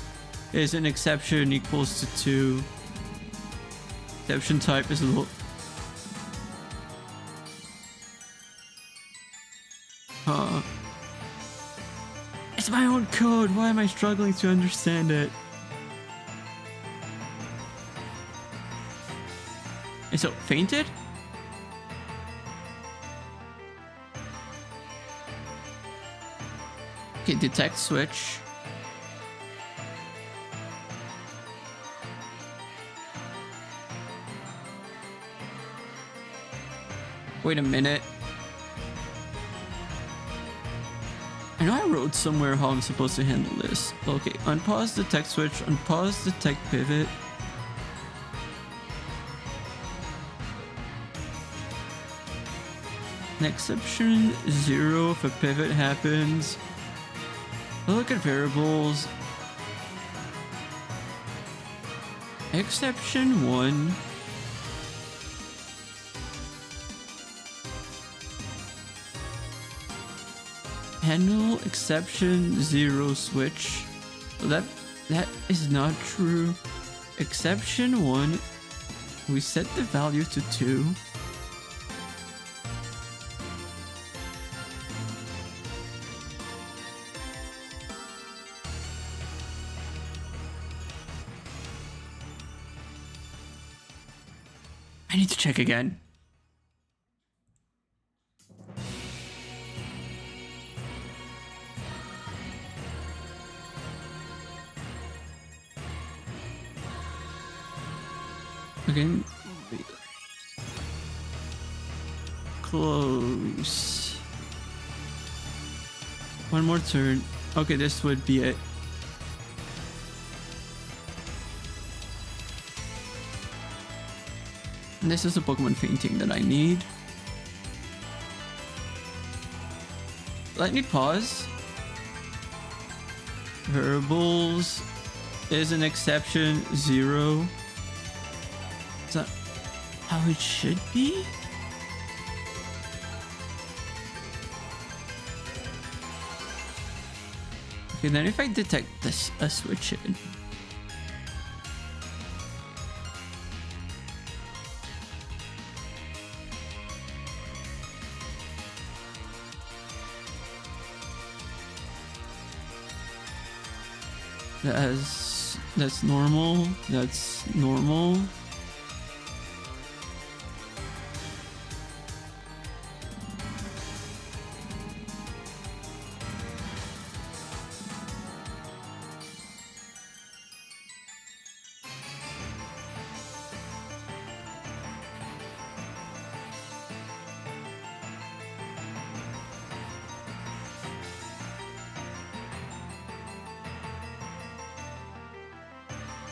is an exception equals to 2. Exception type is a little. It's my own code. Why am I struggling to understand it? And so fainted? Okay, detect switch. Wait a minute. I know I wrote somewhere how I'm supposed to handle this. Okay, unpause detect switch, unpause detect pivot. An exception 0 if a pivot happens. I'll look at variables. Exception 1. handle exception 0 switch. So that is not true. Exception 1, we set the value to 2. I need to check again. Again, close. One more turn. Okay, this would be it. And this is a Pokemon fainting that I need. Let me pause. Verbals is an exception 0. Is that how it should be? Okay, then if I detect this, a switch in. That's normal. That's normal.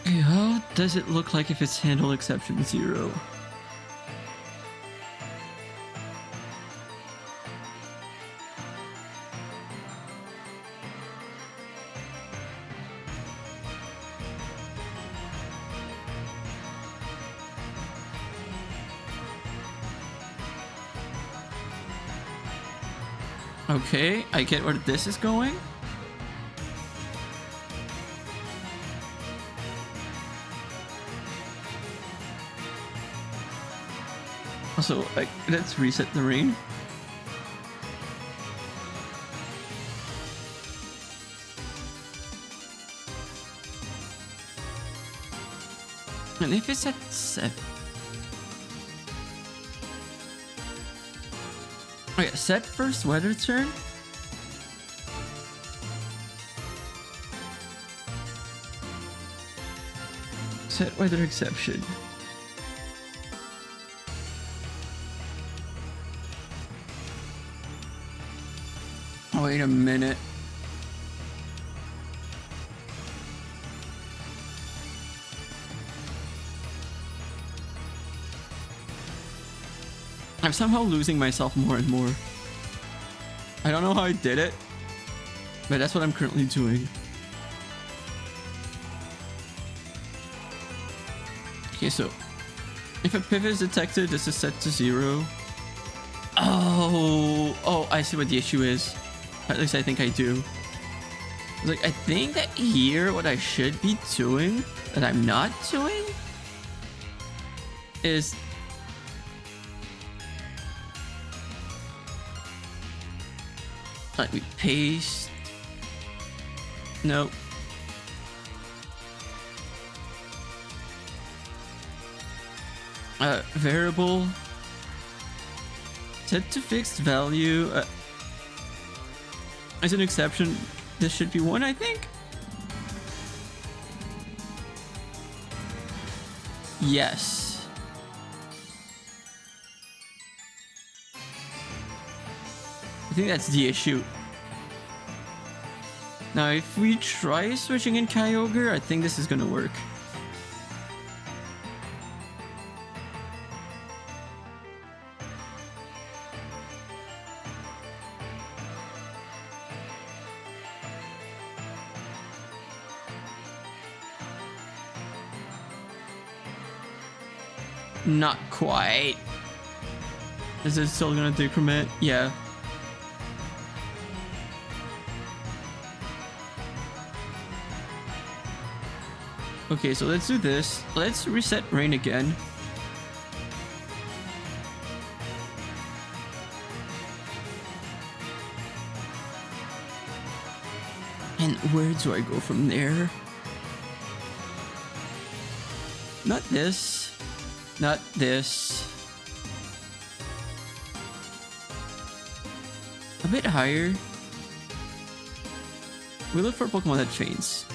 Okay, how does it look like if it's handle exception 0? Okay, I get where this is going. Also, like, let's reset the rain. And if it's at 7. Okay, set first weather turn. Set weather exception. Wait a minute. I'm somehow losing myself more and more. I don't know how I did it, but that's what I'm currently doing. Okay, so if a pivot is detected, this is set to 0. Oh, I see what the issue is. At least I think I do. Like, I think that here, what I should be doing, that I'm not doing, is... Let me paste. Nope. Variable. Set to fixed value. As an exception, this should be 1, I think. Yes. I think that's the issue. Now, if we try switching in Kyogre, I think this is gonna work. Not quite. Is it still gonna decrement? Yeah. Okay, so let's do this. Let's reset rain again. And where do I go from there? Not this. Not this. A bit higher. We look for Pokemon that faints.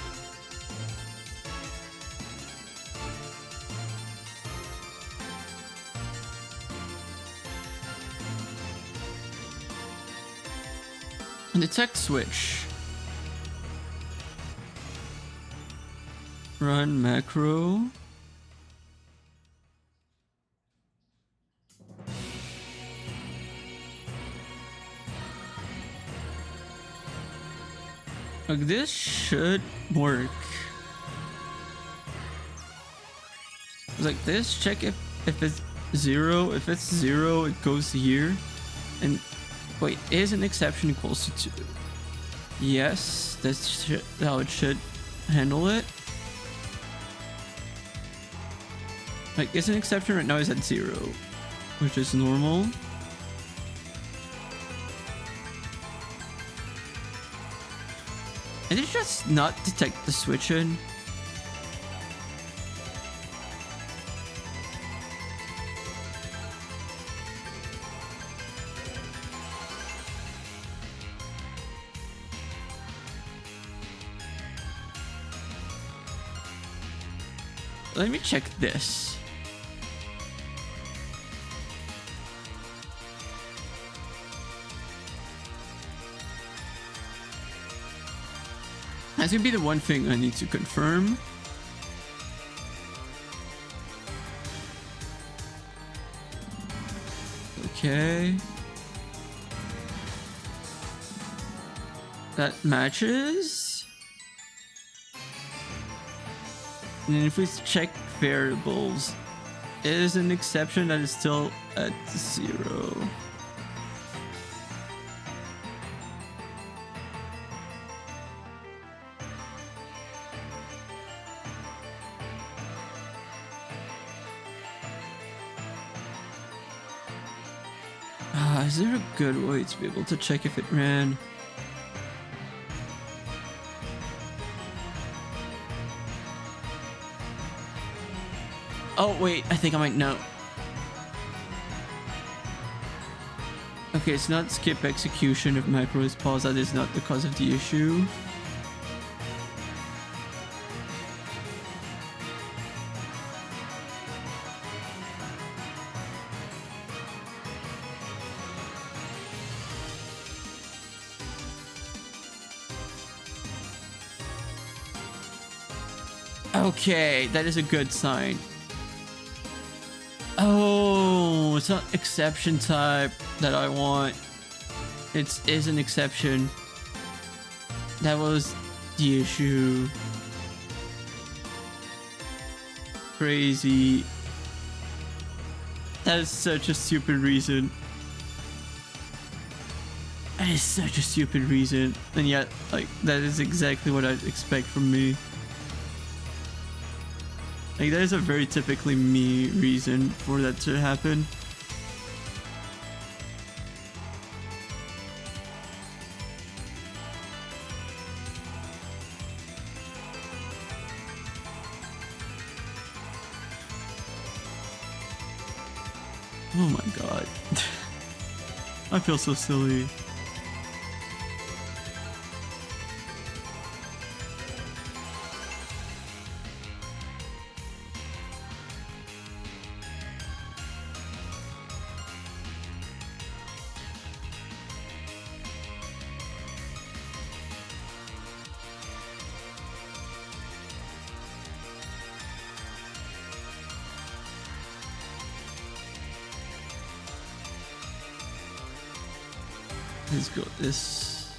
And detect switch. Run macro. Like this should work. Like this, check if it's 0. If it's 0, it goes here. And wait, is an exception equals to 2? Yes, that's how it should handle it. Like, is an exception right now is at 0, which is normal. And it's just not detect the switch in. Let me check this. That's gonna be the one thing I need to confirm. Okay. That matches. And if we check variables, it is an exception that is still at 0. Is there a good way to be able to check if it ran? Oh wait, I think I might know. Okay, it's not skip execution if macro is paused. That is not the cause of the issue. Okay, that is a good sign. Oh, it's not exception type that I want. It is an exception. That was the issue. Crazy. That is such a stupid reason. That is such a stupid reason. And yet, like, that is exactly what I'd expect from me. Like, that is a very typically me reason for that to happen. Oh my god. I feel so silly. Let's go this.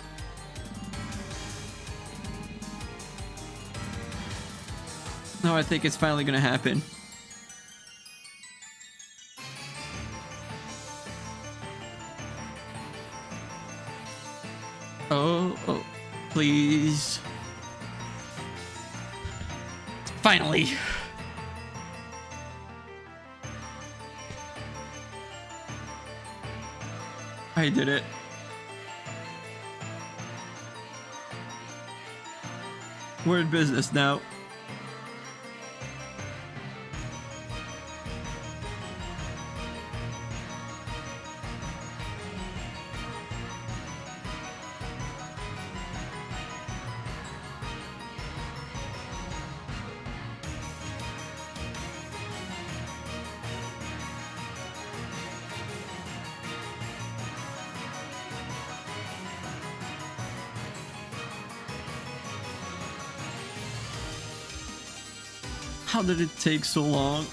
No, I think it's finally gonna happen. Oh, please. Finally. I did it. We're in business now. How did it take so long?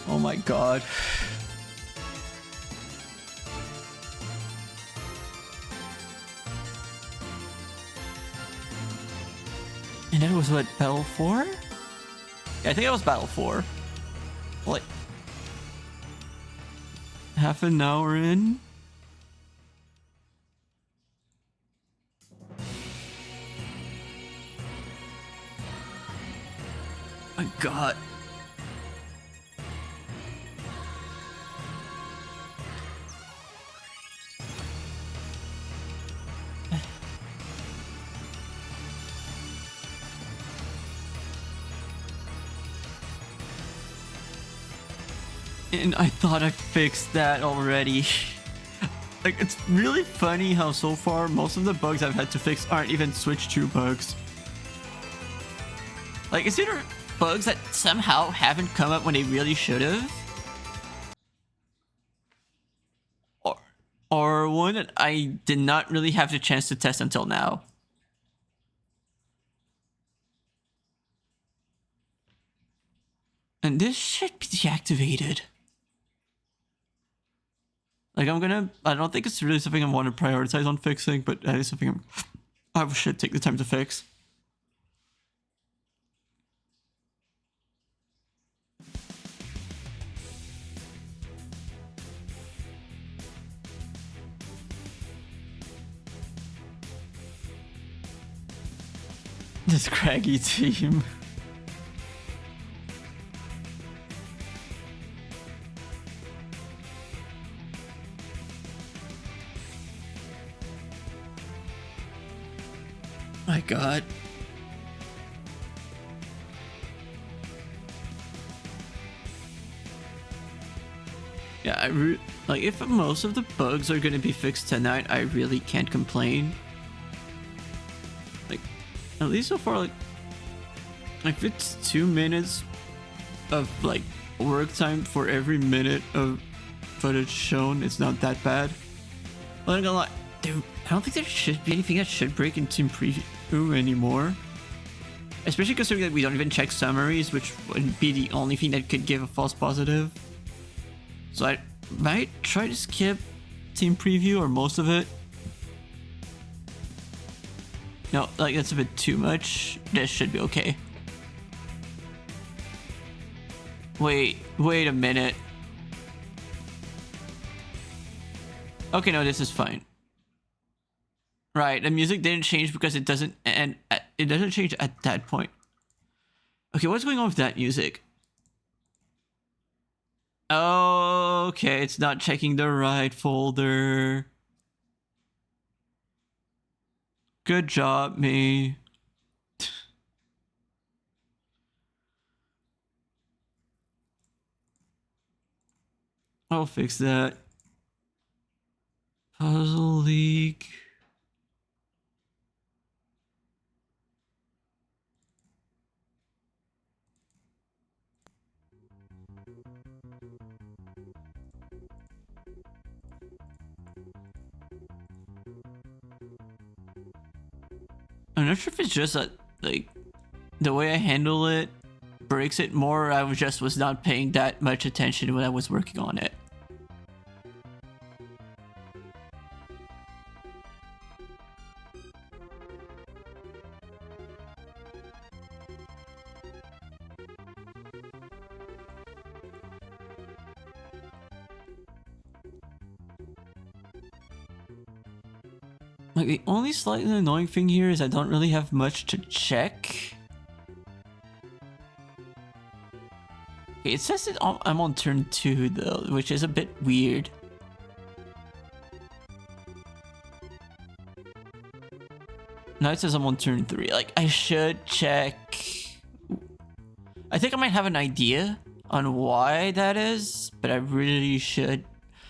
Oh my god. And that was what, Battle 4? Yeah, I think it was Battle 4. Like, half an hour in? My god. And I thought I fixed that already. Like, it's really funny how so far most of the bugs I've had to fix aren't even Switch 2 bugs. Like, it's either bugs that somehow haven't come up when they really should have, or one that I did not really have the chance to test until now. And this should be deactivated. Like, I don't think it's really something I want to prioritize on fixing, but that is something I should take the time to fix. This craggy team. My god. Yeah, like, if most of the bugs are gonna be fixed tonight, I really can't complain. Like, at least so far, like if it's 2 minutes of like work time for every minute of footage shown, it's not that bad. But I'm gonna lie, dude, I don't think there should be anything that should break in Team Preview anymore. Especially considering that we don't even check summaries, which would be the only thing that could give a false positive. So I might try to skip Team Preview or most of it. No, like, that's a bit too much. This should be okay. Wait a minute. Okay, no, this is fine. Right, the music didn't change because it doesn't, and it doesn't change at that point. Okay, what's going on with that music? Oh, okay, it's not checking the right folder. Good job, me. I'll fix that. Puzzle League. I'm not sure if it's just that, like, the way I handle it breaks it more. I was not paying that much attention when I was working on it. Like, the only slightly annoying thing here is I don't really have much to check. Okay, it says I'm on turn 2 though, which is a bit weird. Now it says I'm on turn 3. Like, I should check. I think I might have an idea on why that is, but I really should.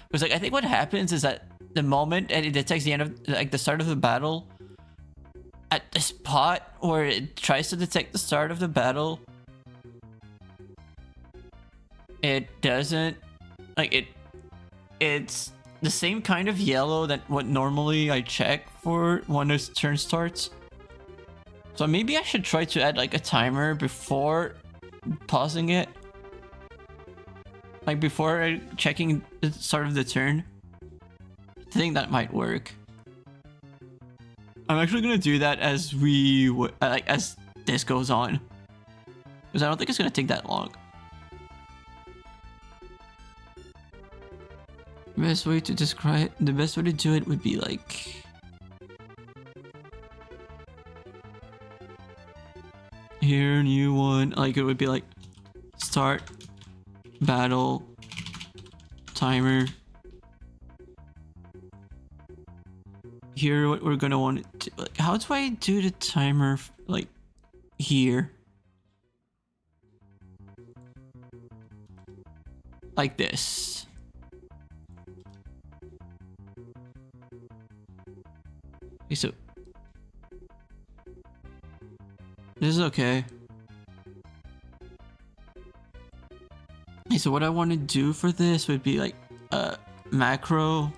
Because, like, I think what happens is that the moment it detects the end of, like, the start of the battle, at the spot where it tries to detect the start of the battle, it doesn't, like, it's the same kind of yellow that what normally I check for when the turn starts. So maybe I should try to add, like, a timer before pausing it. Like, before checking the start of the turn. I think that might work. I'm actually gonna do that as like, as this goes on. Because I don't think it's gonna take that long. The best way to do it would be like... Here, new one. Like, it would be like start battle timer. Here, what we're gonna want to do, like, how do I do the timer, like, here? Like this. Okay, so this is okay. Okay, so what I want to do for this would be like macro.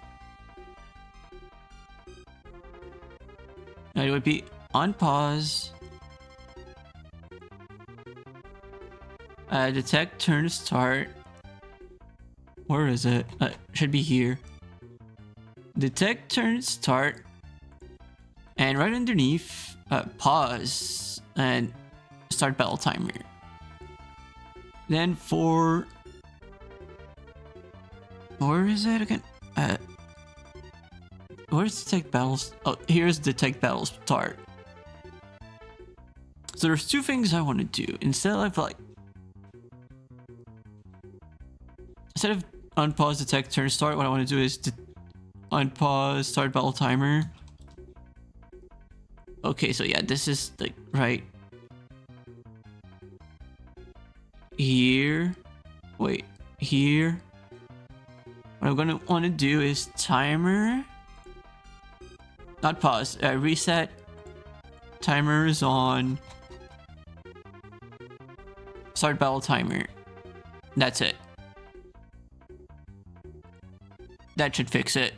It would be on pause. Detect turn start. Where is it? Should be here. Detect turn start. And right underneath, pause and start battle timer. Then for... Where is it again? Where's detect battles? Oh, here's detect battle start. So there's two things I want to do. Instead of unpause, detect, turn, start, what I want to do is unpause, start battle timer. Okay, so yeah, this is like right here. Wait, here. What I'm gonna want to do is timer, not pause, reset. Timer is on. Start battle timer. That's it. That should fix it.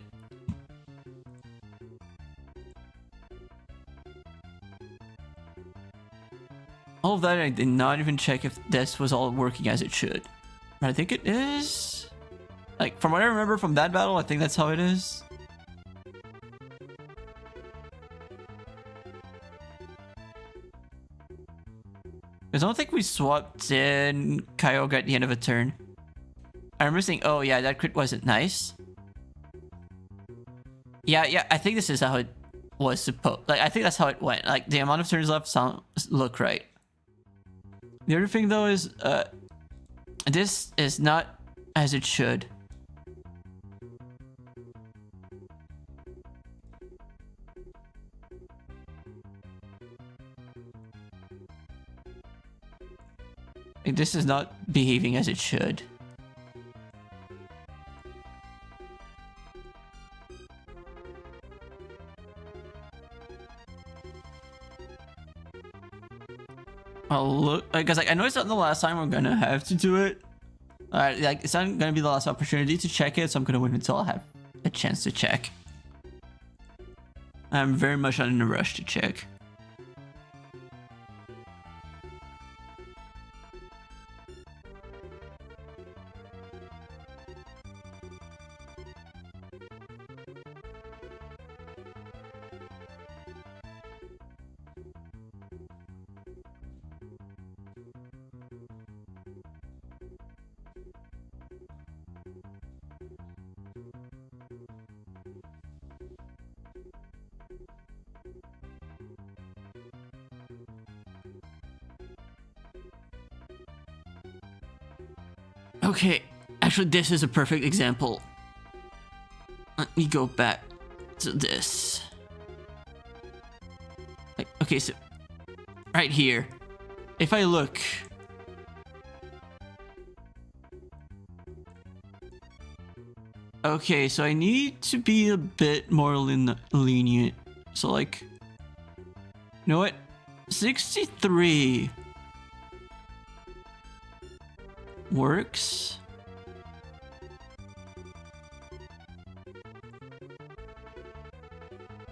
All of that, I did not even check if this was all working as it should. But I think it is. Like, from what I remember from that battle, I think that's how it is. Because I don't think we swapped in Kyogre at the end of a turn. I remember saying, oh yeah, that crit wasn't nice. Yeah, I think this is how it was supposed. Like, I think that's how it went. Like, the amount of turns left look right. The other thing though is, this is not as it should. Like, this is not behaving as it should. I'll look, because like I know it's not the last time we're gonna have to do it. Like, it's not gonna be the last opportunity to check it, so I'm gonna wait until I have a chance to check. I'm very much not in a rush to check. Okay, actually, this is a perfect example. Let me go back to this. Like, okay, so right here, if I look, okay, so I need to be a bit more lenient. So like, you know what? 63 works.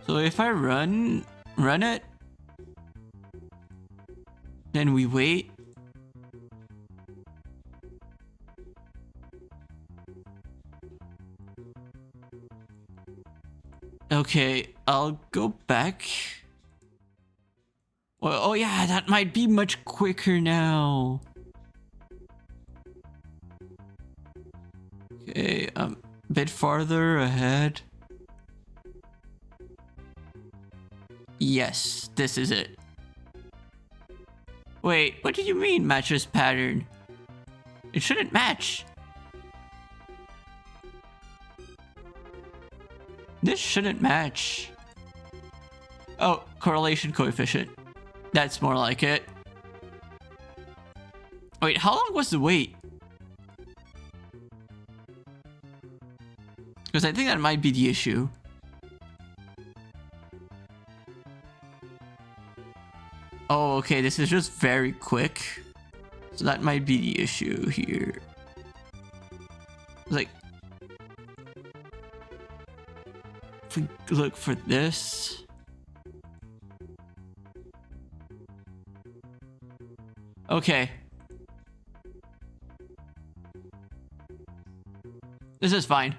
So if I run it, then we wait. Okay, I'll go back. Well, oh yeah, that might be much quicker now. Okay, a bit farther ahead. Yes, this is it. Wait, what do you mean matches pattern? It shouldn't match. This shouldn't match. Oh, correlation coefficient. That's more like it. Wait, how long was the wait? Because I think that might be the issue. Oh, okay, this is just very quick. So that might be the issue here. Like, if we look for this. Okay. This is fine.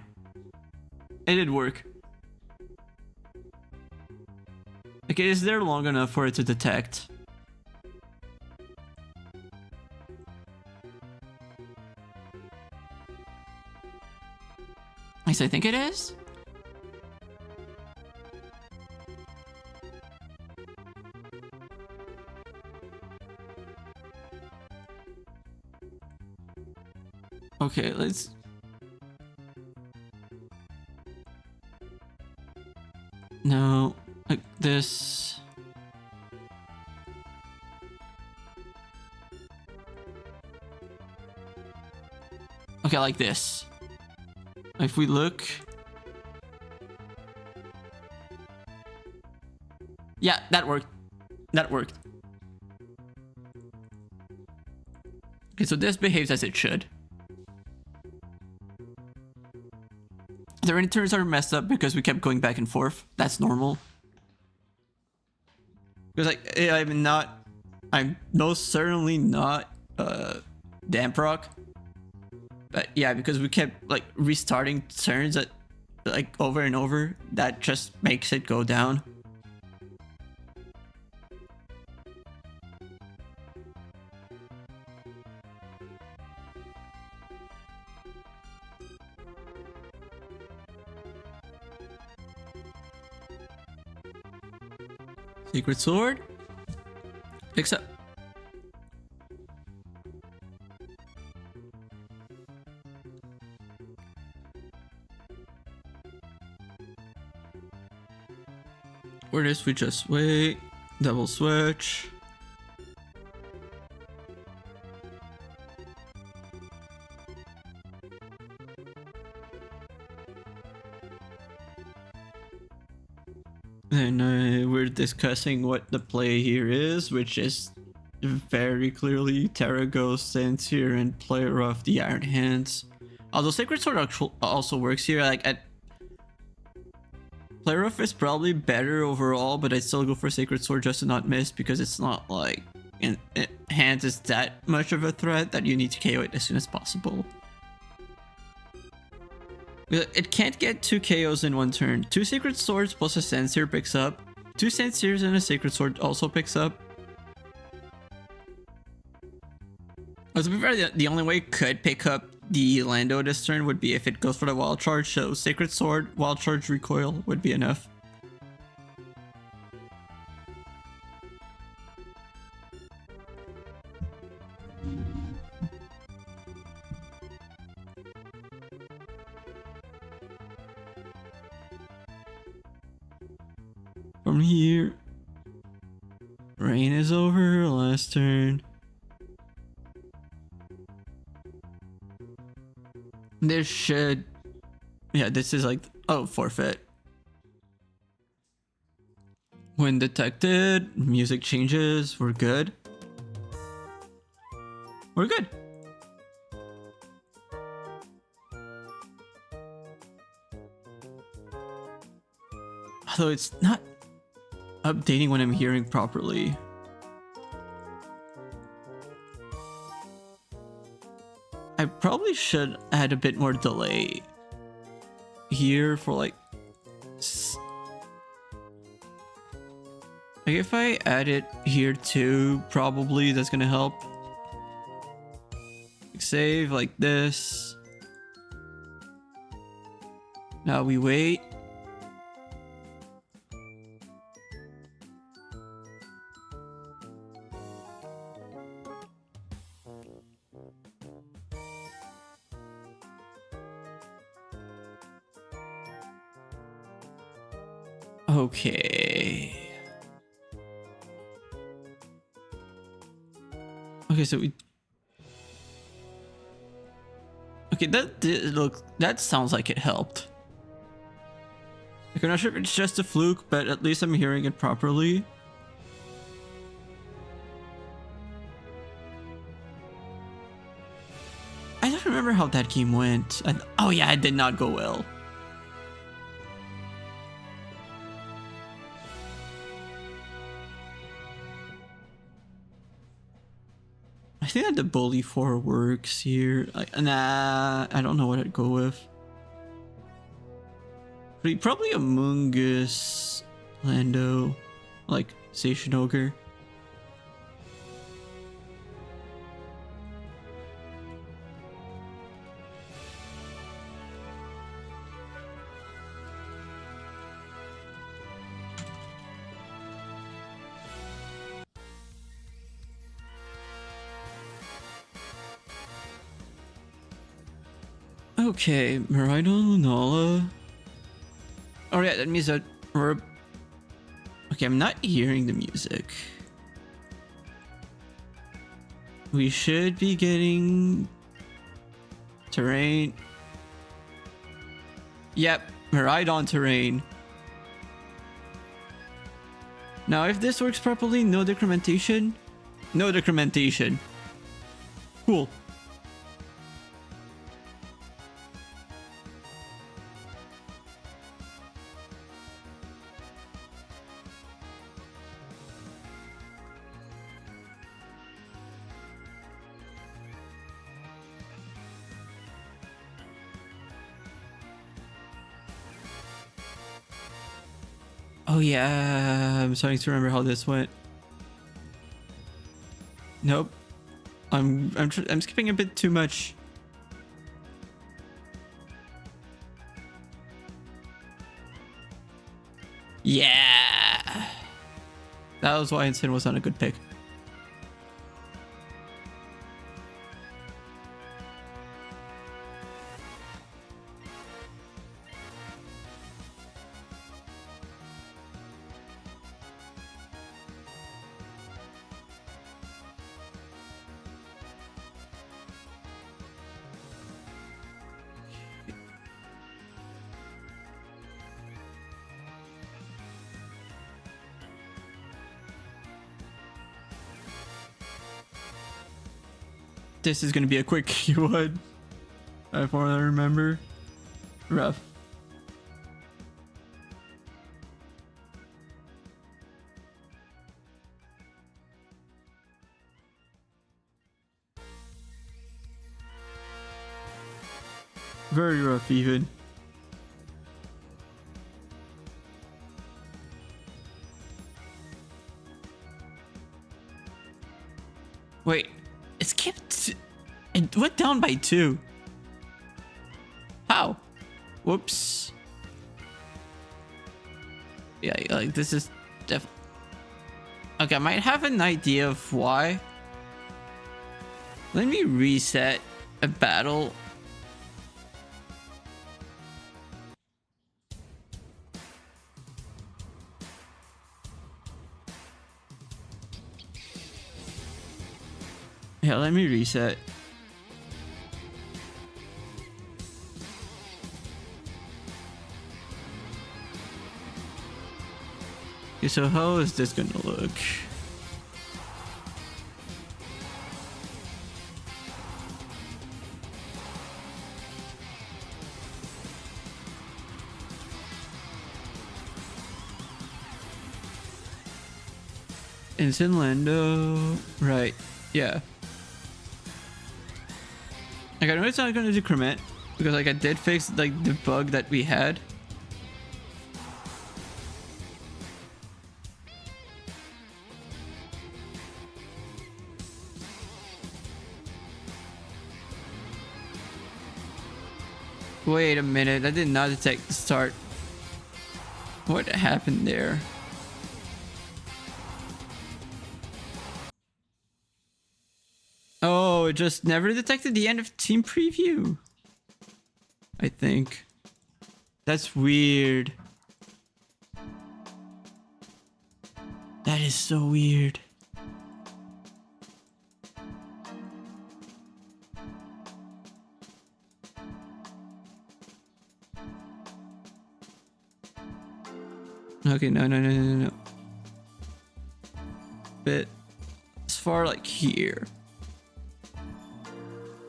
It did work. Okay, is there long enough for it to detect? Yes, I think it is. Okay, let's... No, like this. Okay, like this. If we look... Yeah, that worked. That worked. Okay, so this behaves as it should. The returns are messed up because we kept going back and forth. That's normal. Because like, I'm most certainly not Damprock. But yeah, because we kept like restarting turns at like over and over, that just makes it go down. Secret sword. Picks up. Or this we just wait. Double switch. And we're discussing what the play here is, which is very clearly Terragos, Sansir, and Player of the Iron Hands. Although Sacred Sword also works here, like Player of is probably better overall, but I'd still go for Sacred Sword just to not miss because it's not like Hands is that much of a threat that you need to KO it as soon as possible. It can't get 2 KOs in one turn. 2 Sacred Swords plus a Sansir picks up. 2 Sansirs and a Sacred Sword also picks up. To be fair, the only way it could pick up the Lando this turn would be if it goes for the Wild Charge, so Sacred Sword, Wild Charge, Recoil would be enough. From here. Rain is over. Last turn. This should... Yeah, this is like... Oh, forfeit. When detected, music changes. We're good. We're good. Although it's not updating when I'm hearing properly. I probably should add a bit more delay here for like if I add it here too, probably that's gonna help. Save like this. Now we wait. Okay. Okay, so we... Okay, that sounds like it helped. Like, I'm not sure if it's just a fluke, but at least I'm hearing it properly. I don't remember how that game went. Oh yeah, it did not go well. I think that the Bully 4 works here. Nah, I don't know what I'd go with. Probably Among Us, Lando, like Station Ogre. Okay, Miraidon Lunala. Oh yeah, that means that we're... Okay, I'm not hearing the music. We should be getting... Terrain. Yep, Miraidon Terrain. Now if this works properly, no decrementation. No decrementation. Cool. Oh yeah, I'm starting to remember how this went. Nope, I'm skipping a bit too much. Yeah, that was why Instant was not a good pick. This is gonna be a quick one. If I remember. Rough. Very rough even. Wait, it skipped. It went down by 2. How? Whoops. Yeah, like this is definitely... Okay, I might have an idea of why. Let me reset a battle. Yeah, let me reset. Okay, so how is this gonna look? Instant Lando, right? Yeah. Like I know it's not gonna decrement because like I did fix like the bug that we had. Wait a minute, I did not detect the start. What happened there? Oh, it just never detected the end of team preview. I think. That's weird. That is so weird. Okay, no. Bit as far like here.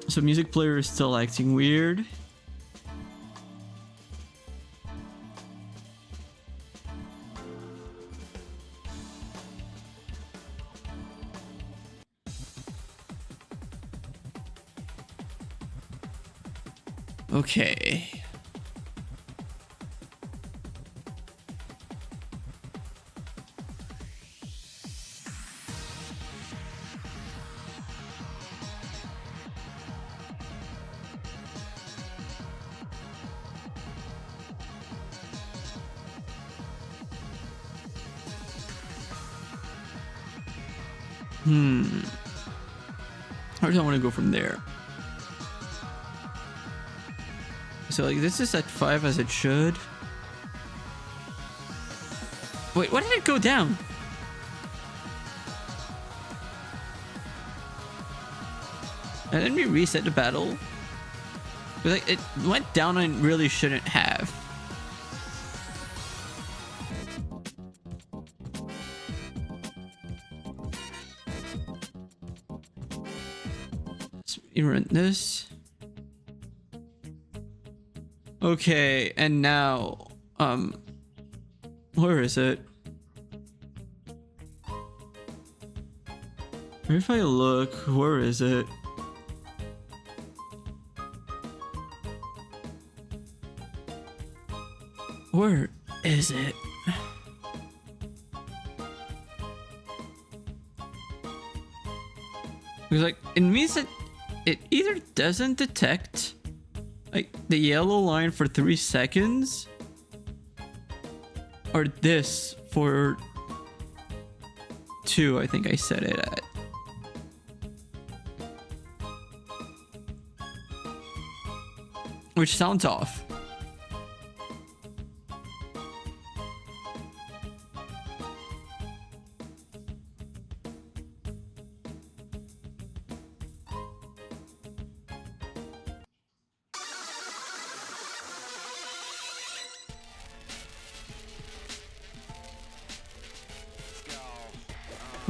So music player is still acting weird. Okay. Where do I want to go from there? So like this is at 5 as it should. Wait, why did it go down? And then we reset the battle. Like it went down and really shouldn't have. Let's run this. Okay, and now, where is it? If I look, where is it? Where is it? Because like, it means that it either doesn't detect like the yellow line for 3 seconds or this for 2, I think I set it at. Which sounds off.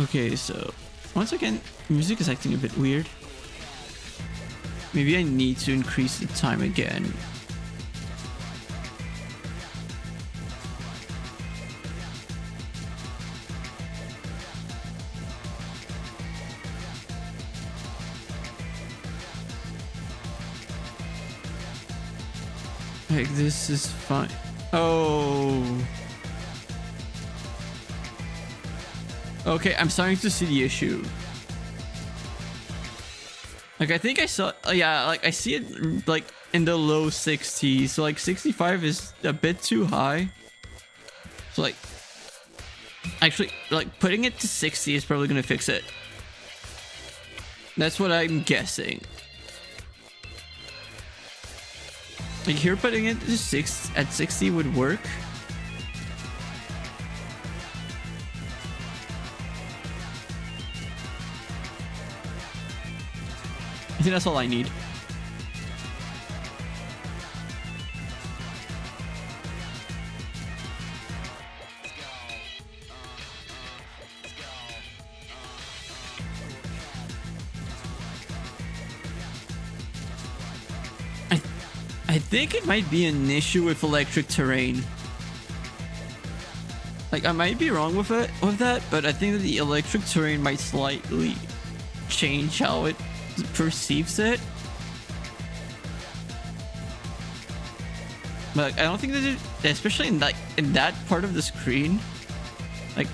Okay, so once again, music is acting a bit weird. Maybe I need to increase the time again. Like, this is fine. Oh. Okay, I'm starting to see the issue. Like, I think I saw, yeah, like, I see it, like, in the low 60s. So, like, 65 is a bit too high. So, like, actually, like, putting it to 60 is probably gonna fix it. That's what I'm guessing. Like, here, putting it to 60 would work. I think that's all I need. I think it might be an issue with electric terrain. Like, I might be wrong with that, but I think that the electric terrain might slightly change how it perceives it. But like, I don't think that it, especially in that part of the screen, like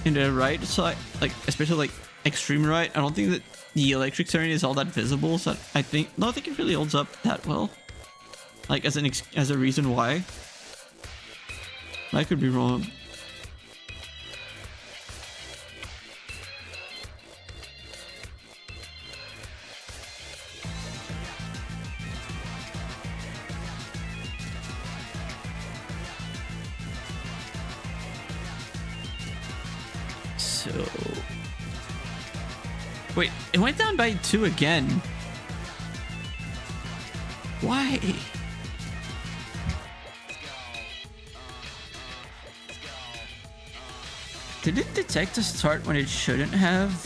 in the right side, like especially like extreme right, I don't think that the electric terrain is all that visible. So I think it really holds up that well. Like as a reason why. I could be wrong. So wait, it went down by 2 again. Why? Did it detect a start when it shouldn't have?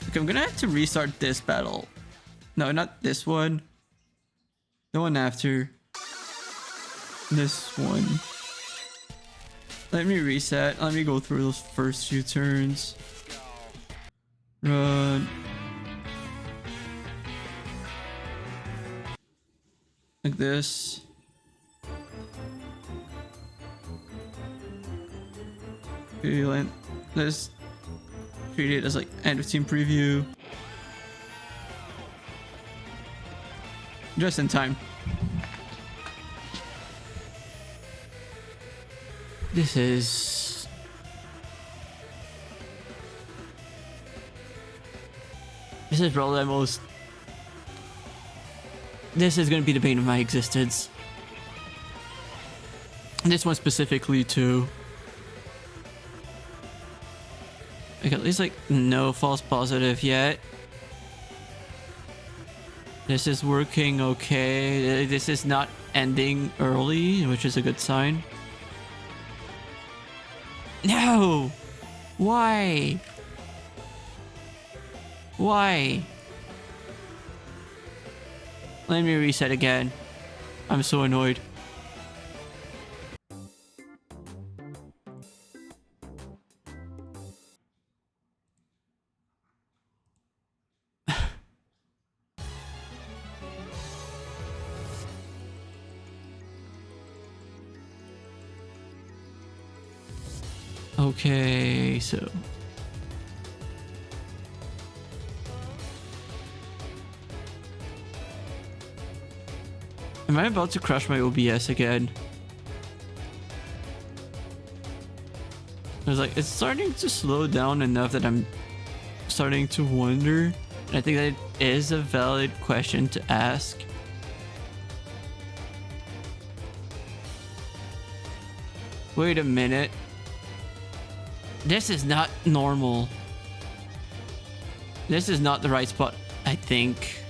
Okay, I'm gonna have to restart this battle. No, not this one. The one after. This one. Let me reset. Let me go through those first few turns. Run. Like this. Okay, let's treat it as like end of team preview. Just in time. This is probably the most. This is gonna be the bane of my existence. This one specifically too. Like at least like no false positive yet. This is working okay. This is not ending early, which is a good sign. No! Why? Why? Let me reset again. I'm so annoyed. Okay, so am I about to crash my OBS again? I was like, it's starting to slow down enough that I'm starting to wonder. And I think that it is a valid question to ask. Wait a minute. This is not normal. This is not the right spot, I think.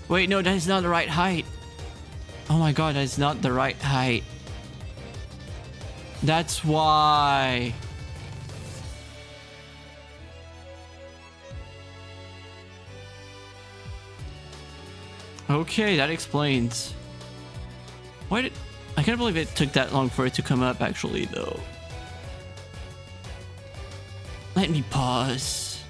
Wait, no, that is not the right height. Oh my god, that is not the right height. That's why. Okay, that explains. Why did... I can't believe it took that long for it to come up actually though. Let me pause.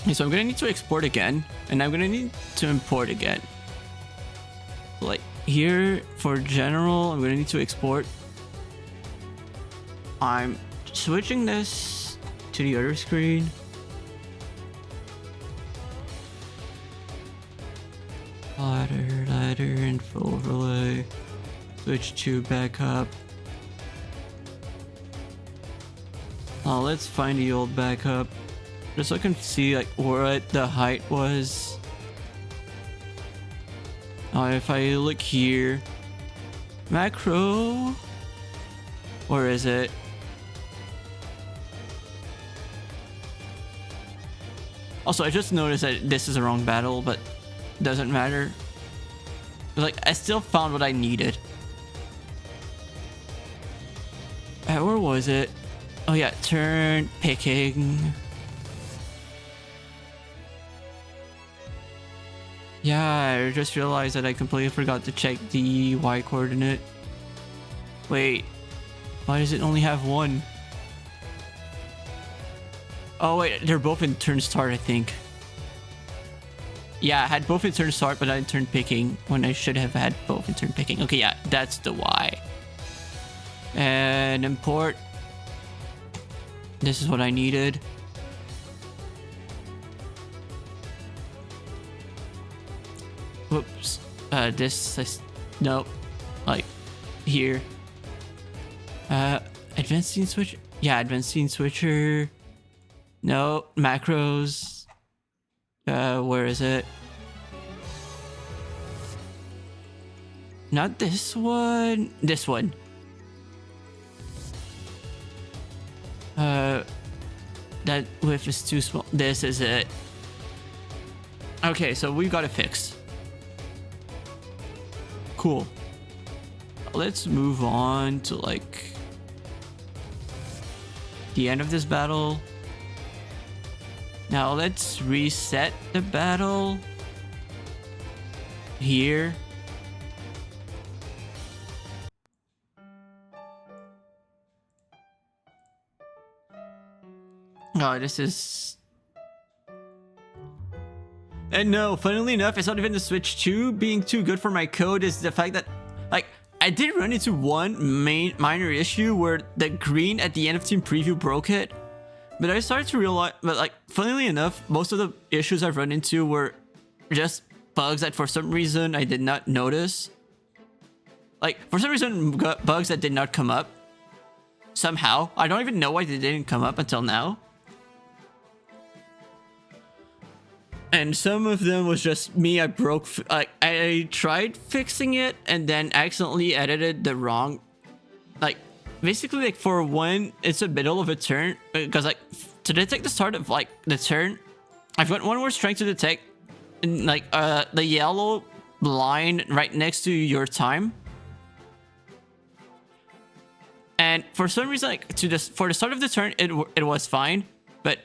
Okay, so I'm gonna need to export again, and I'm gonna need to import again. Like here for general, I'm gonna need to export. I'm switching this to the other screen. Ladder, info overlay. Switch to backup. Oh, let's find the old backup. Just so I can see like what the height was. If I look here, macro, where is it? Also, I just noticed that this is the wrong battle, but doesn't matter. Like, I still found what I needed. Where was it? Oh yeah, turn picking. Yeah, I just realized that I completely forgot to check the Y coordinate. Wait, why does it only have one? Oh wait, they're both in turn start, I think. Yeah, I had both in turn start, but I didn't turn picking when I should have had both in turn picking. Okay, yeah, that's the Y. And import. This is what I needed. Whoops. Nope. Like, here. Advanced scene switcher? Yeah, advanced scene switcher. No, macros. Where is it? Not this one. This one. That width is too small. This is it. Okay, so we got it fixed. Cool. Let's move on to like the end of this battle. Now let's reset the battle here. Oh, this is... And no, funnily enough, it's not even the Switch 2 being too good for my code. It's the fact that, like, I did run into one minor issue where the green at the end of Team Preview broke it. But I started to realize, but like, funnily enough, most of the issues I've run into were just bugs that for some reason I did not notice. Like, for some reason, bugs that did not come up. Somehow. I don't even know why they didn't come up until now. And some of them was just me. I tried fixing it and then accidentally edited the wrong, like, basically, like, for when it's the middle of a turn, because like to detect the start of like the turn, I've got one more strength to detect, and like the yellow line right next to your time. And for some reason, like for the start of the turn, it was fine, but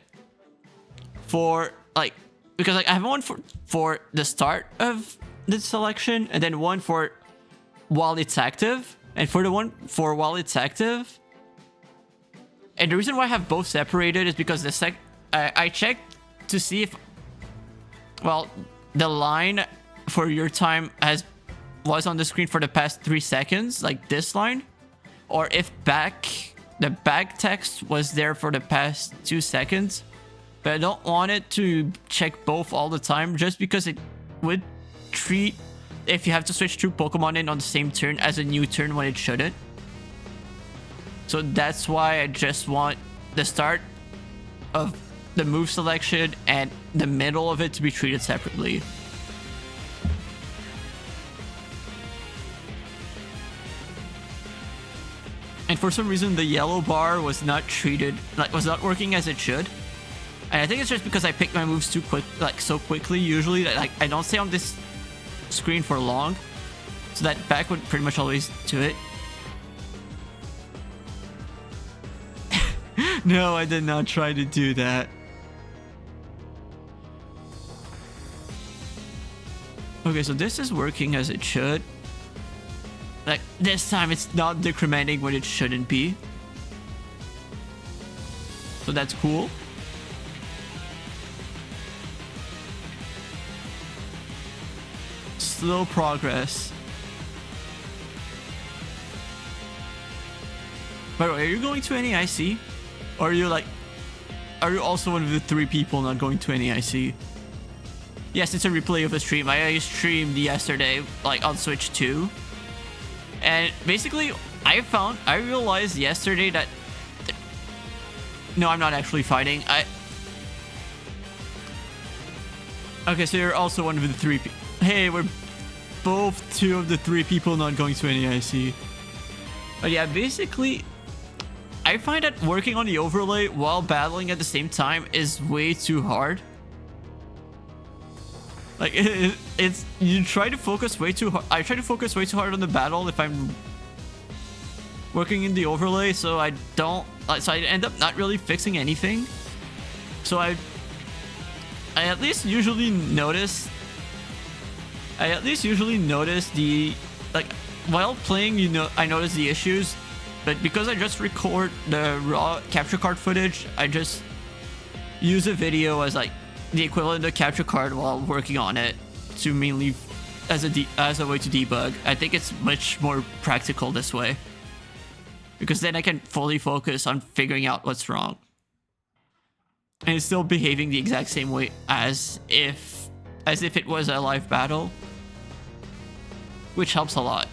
for like, because like I have one for the start of the selection, and then one for while it's active, and for the one for while it's active. And the reason why I have both separated is because I checked to see if, well, the line for your time was on the screen for the past 3 seconds, like this line, or if the back text was there for the past 2 seconds. But I don't want it to check both all the time, just because it would treat if you have to switch 2 Pokemon in on the same turn as a new turn when it shouldn't. So that's why I just want the start of the move selection and the middle of it to be treated separately. And for some reason, the yellow bar was not treated, like, was not working as it should. And I think it's just because I picked my moves too quick, like so quickly. Usually, like, I don't stay on this screen for long, so that back would pretty much always do it. No, I did not try to do that. Okay, so this is working as it should. Like, this time it's not decrementing when it shouldn't be. So that's cool. Slow progress. By the way, are you going to any IC? Or are you also one of the 3 people not going to any IC? Yes, it's a replay of a stream. I streamed yesterday, like, on Switch 2. And basically, I realized yesterday that... No, I'm not actually fighting. Okay, so you're also one of the 3 people. Hey, we're both 2 of the 3 people not going to any IC. But yeah, basically, I find that working on the overlay while battling at the same time is way too hard. Like it's you try to focus way too hard. I try to focus way too hard on the battle if I'm working in the overlay, so I don't. So I end up not really fixing anything. So I at least usually notice. I at least usually notice the like while playing. You know, I notice the issues, but because I just record the raw capture card footage, I just use a video as like the equivalent of capture card while working on it to mainly as a way to debug. I think it's much more practical this way because then I can fully focus on figuring out what's wrong and it's still behaving the exact same way as if it was a live battle, which helps a lot.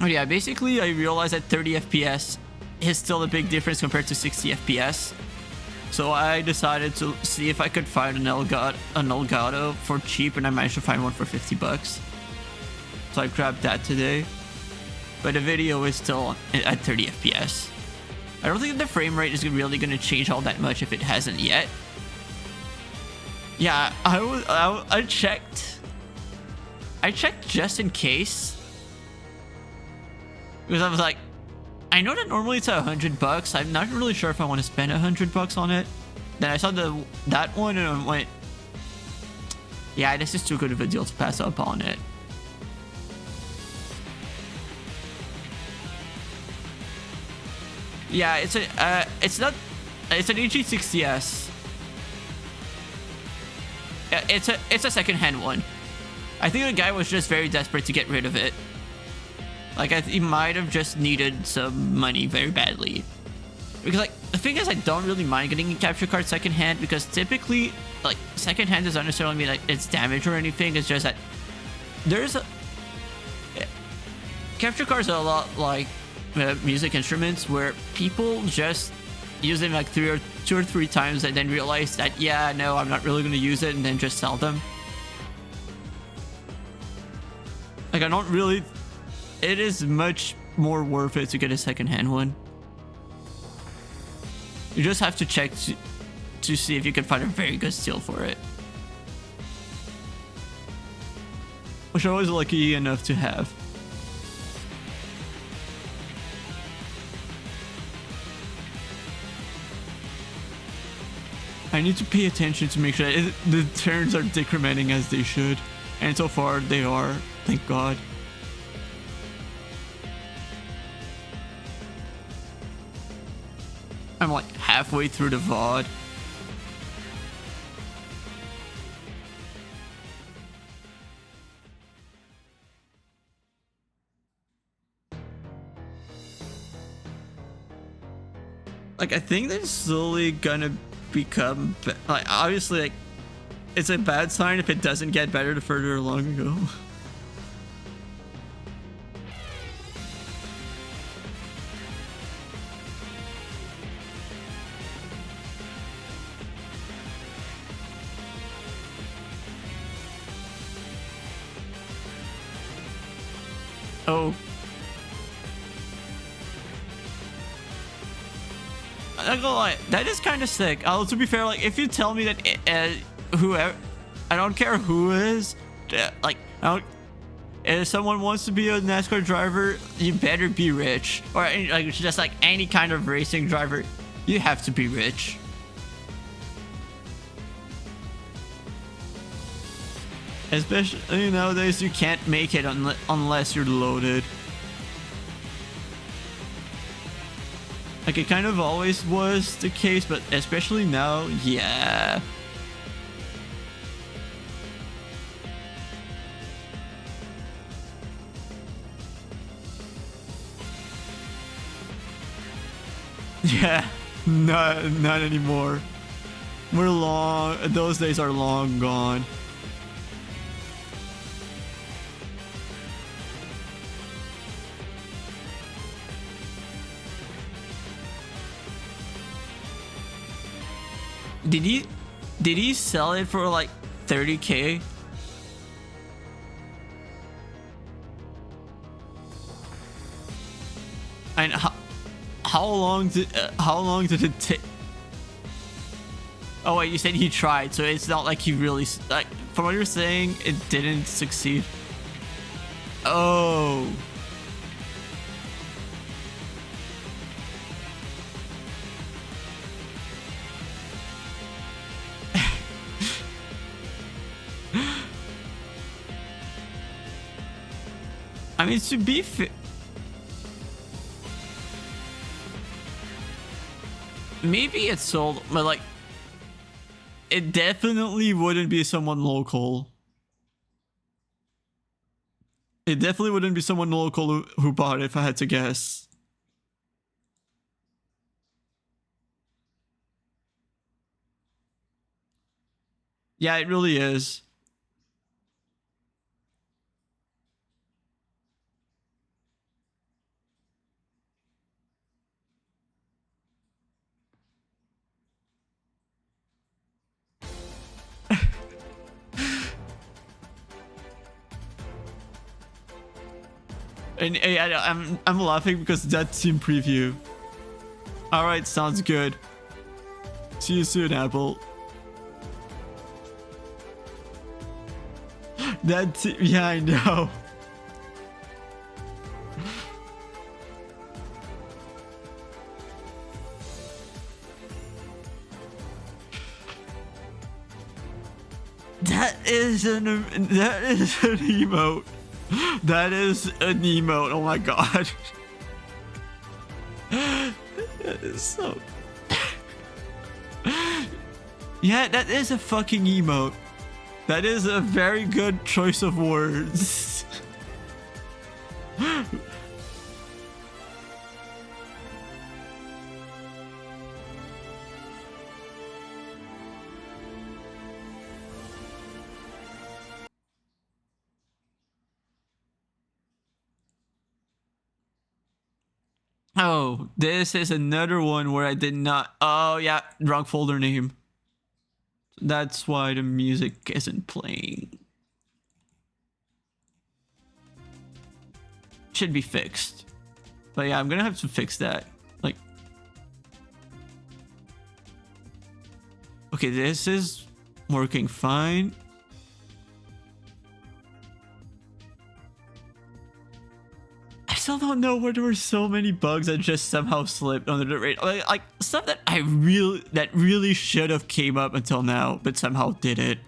Oh yeah, basically I realized that 30 FPS is still a big difference compared to 60 FPS. So I decided to see if I could find an Elgato for cheap, and I managed to find one for 50 bucks. So I grabbed that today. But the video is still at 30 FPS. I don't think the frame rate is really going to change all that much if it hasn't yet. Yeah, I checked. I checked just in case. Because I was like, I know that normally it's $100. I'm not really sure if I want to spend $100 on it. Then I saw that one and I went, yeah, this is too good of a deal to pass up on it. Yeah, it's an AG60S. It's a second-hand one. I think the guy was just very desperate to get rid of it. Like, he might have just needed some money very badly. Because, like, the thing is, I don't really mind getting a capture card secondhand because typically, like, secondhand doesn't necessarily mean, like, it's damaged or anything. It's just that there's a... Capture cards are a lot like music instruments where people just use them, like, two or three times and then realize that, yeah, no, I'm not really going to use it and then just sell them. Like, I don't really... It is much more worth it to get a secondhand one. You just have to check to see if you can find a very good steal for it. Which I was lucky enough to have. I need to pay attention to make sure the turns are decrementing as they should. And so far they are, thank God. I'm like halfway through the VOD. Like, I think they're slowly gonna become, like, obviously, like, it's a bad sign if it doesn't get better the further along you go. Oh. I'm not gonna lie, that is kind of sick. To be fair, like, if you tell me that whoever, I don't care who is, like, if someone wants to be a NASCAR driver, you better be rich. Or, like, just like any kind of racing driver, you have to be rich. Especially nowadays, you can't make it unless you're loaded. Like, it kind of always was the case, but especially now, yeah. Yeah, not anymore. We're long, those days are long gone. Did he sell it for like 30K? And how long did it take? Oh wait, you said he tried, so it's not like he really like. From what you're saying, it didn't succeed. Oh. I mean, to be fair, maybe it's sold, but like, it definitely wouldn't be someone local. It definitely wouldn't be someone local who bought it, if I had to guess. Yeah, it really is. And I'm laughing because that team preview. All right, sounds good. See you soon, Apple. Yeah, I know. That is an emote. That is an emote. Oh my god. That is so. Yeah, that is a fucking emote. That is a very good choice of words. Oh, this is another one where I did not. Oh, yeah, wrong folder name. That's why the music isn't playing. Should be fixed. But yeah, I'm gonna have to fix that. Like, okay, this is working fine. I still don't know where there were so many bugs that just somehow slipped under the radar. Like stuff that really should have came up until now, but somehow didn't.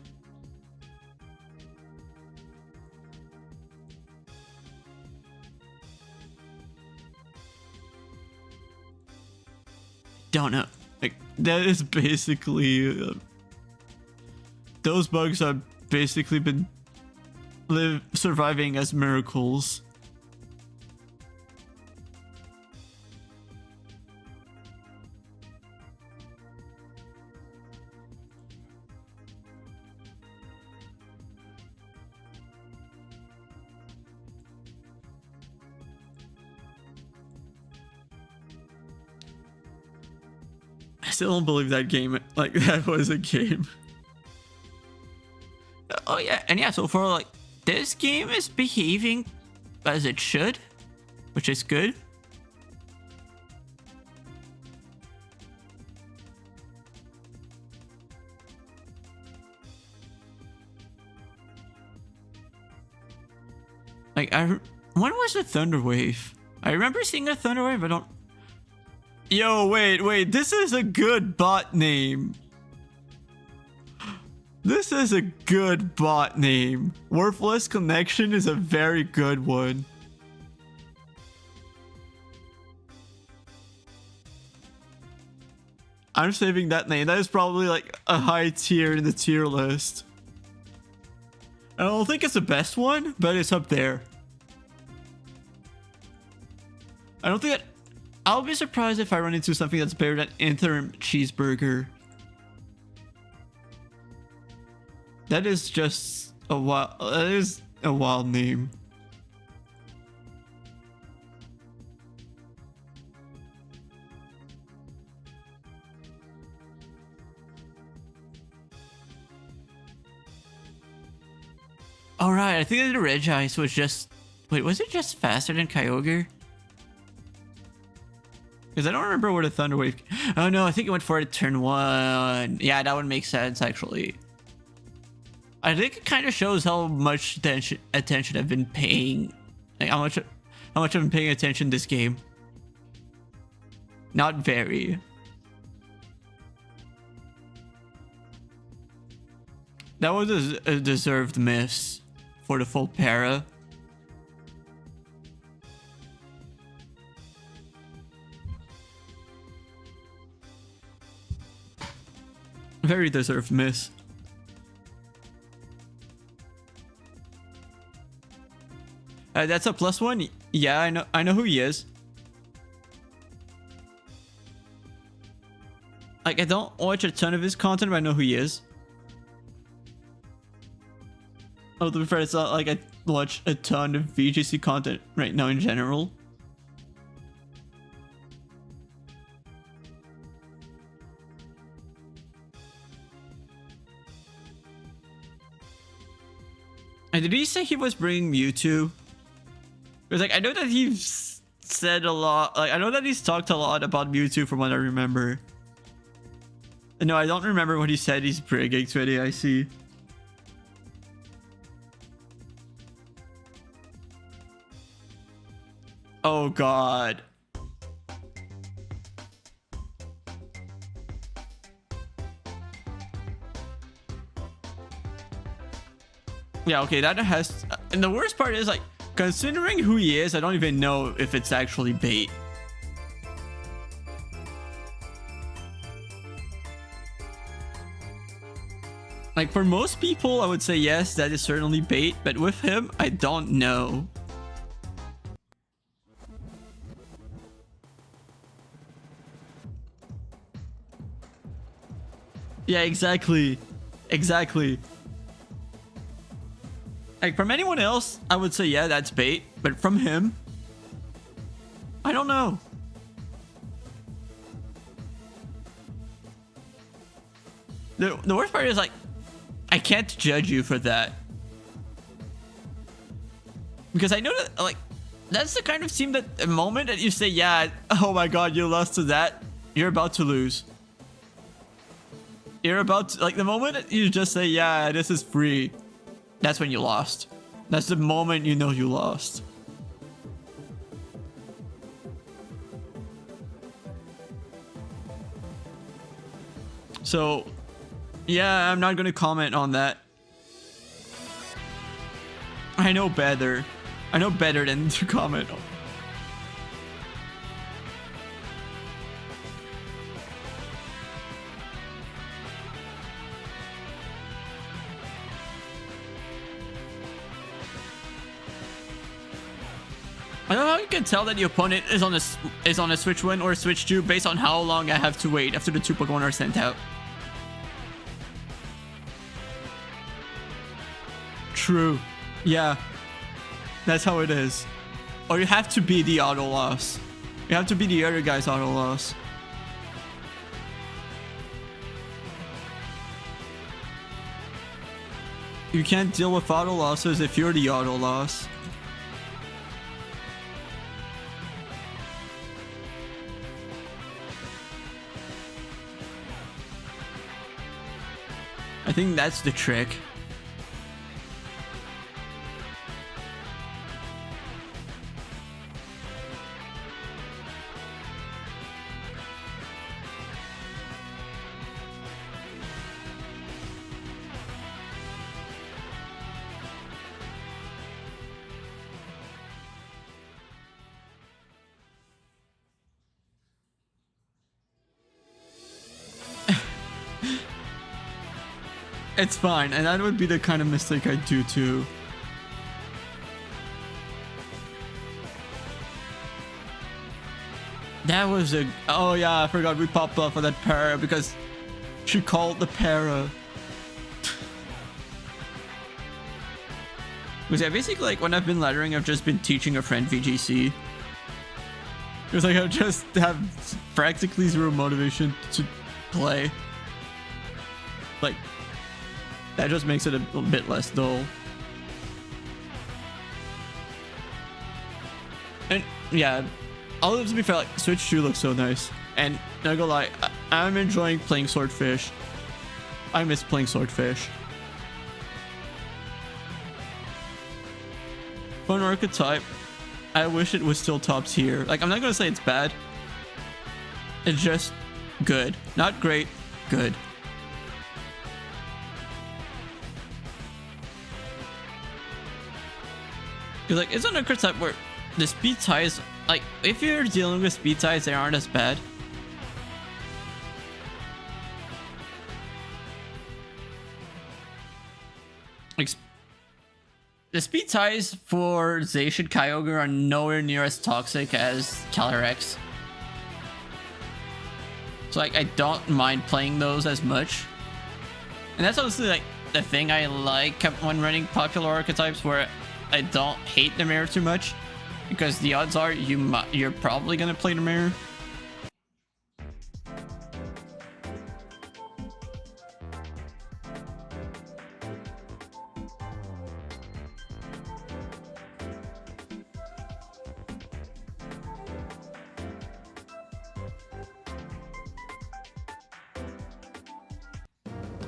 Don't know. Like that is basically those bugs have basically been surviving as miracles. I still don't believe that game, like that was a game. Oh yeah, and yeah, so far like this game is behaving as it should, which is good. Like when was the Thunder Wave? I remember seeing a Thunder Wave, I don't. Yo, wait, this is a good bot name. This is a good bot name. Worthless Connection is a very good one. I'm saving that name. That is probably like a high tier in the tier list. I don't think it's the best one, but it's up there. I don't think that... I'll be surprised if I run into something that's better than Interim Cheeseburger. That is just a wild... That is a wild name. Alright, I think that the Regice was just... Wait, was it just faster than Kyogre? Because I don't remember what a Thunder Wave... Oh no, I think it went for it turn 1. Yeah, that would make sense actually. I think it kind of shows how much attention I've been paying. Like how much I've been paying attention this game. Not very. That was a deserved miss for the full para. Very deserved miss. That's a +1. Yeah, I know who he is. Like, I don't watch a ton of his content, but I know who he is. Oh, to be fair, it's not like I watch a ton of VGC content right now in general. And did he say he was bringing Mewtwo? Because like I know that he's said a lot. Like I know that he's talked a lot about Mewtwo from what I remember. No, I don't remember what he said he's bringing to the IC. Oh god. Yeah, okay, that has... And the worst part is, like, considering who he is, I don't even know if it's actually bait. Like, for most people, I would say yes, that is certainly bait. But with him, I don't know. Yeah, exactly. Exactly. Like, from anyone else, I would say, yeah, that's bait. But from him, I don't know. The worst part is, like, I can't judge you for that. Because I know that, like, that's the kind of team that the moment that you say, yeah, oh my god, you lost to that, you're about to lose. You're about to, like, the moment that you just say, yeah, this is free, that's when you lost. That's the moment you know you lost. So, yeah, I'm not gonna comment on that. I know better. I know better than to comment on. I don't know how you can tell that the opponent is on a Switch 1 or Switch 2 based on how long I have to wait after the 2 Pokemon are sent out. True. Yeah. That's how it is. Or you have to be the auto loss. You have to be the other guy's auto loss. You can't deal with auto losses if you're the auto loss. I think that's the trick. It's fine, and that would be the kind of mistake I do too. That was a... Oh yeah, I forgot we popped off for that para because she called the para. Because yeah, basically like when I've been lettering, I've just been teaching a friend VGC. Because like I just have practically zero motivation to play. Like... That just makes it a bit less dull. And yeah, Although to be fair, like Switch 2 looks so nice, and not gonna lie, I'm enjoying playing Swordfish. I miss playing Swordfish. Fun archetype. I wish it was still top tier. Like, I'm not gonna say it's bad. It's just good. Not great, good. Because, like, it's an archetype where the speed ties, like, if you're dealing with speed ties, they aren't as bad. Like, the speed ties for Zacian Kyogre are nowhere near as toxic as Calyrex. So, like, I don't mind playing those as much. And that's honestly, like, the thing I like when running popular archetypes, where I don't hate the mirror too much, because the odds are you're probably gonna play the mirror.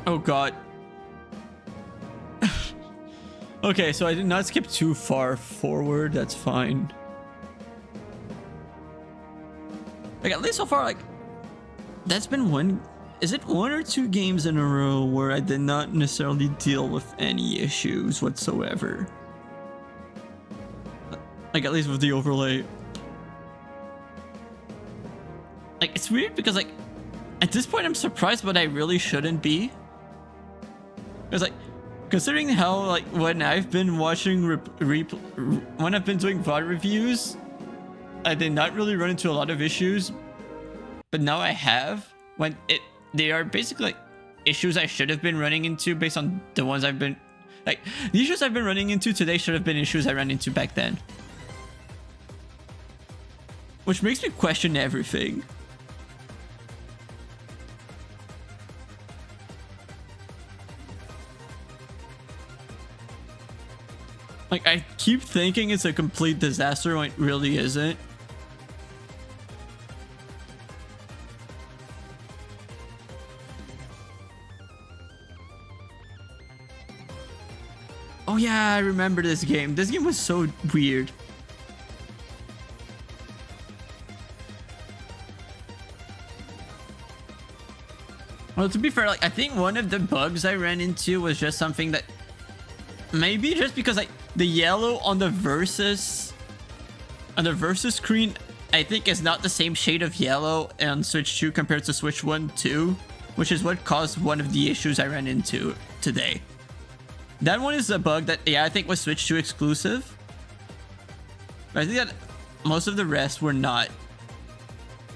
Oh god. Okay, so I did not skip too far forward. That's fine. Like, at least so far, like, that's been one... Is it 1 or 2 games in a row where I did not necessarily deal with any issues whatsoever? Like, at least with the overlay. Like, it's weird because, like, at this point I'm surprised, but I really shouldn't be. Because, like, considering how, like, when I've been watching when I've been doing VOD reviews, I did not really run into a lot of issues, but now I have. When they are basically like issues I should have been running into based on the ones I've been, like, the issues I've been running into today should have been issues I ran into back then, which makes me question everything. Like, I keep thinking it's a complete disaster when it really isn't. Oh yeah, I remember this game. This game was so weird. Well, to be fair, like, I think one of the bugs I ran into was just something that maybe just because, like, the yellow on the versus screen, I think, is not the same shade of yellow on Switch 2 compared to Switch 1 2, which is what caused one of the issues I ran into today. That one is a bug that, yeah, I think was Switch 2 exclusive. But I think that most of the rest were not,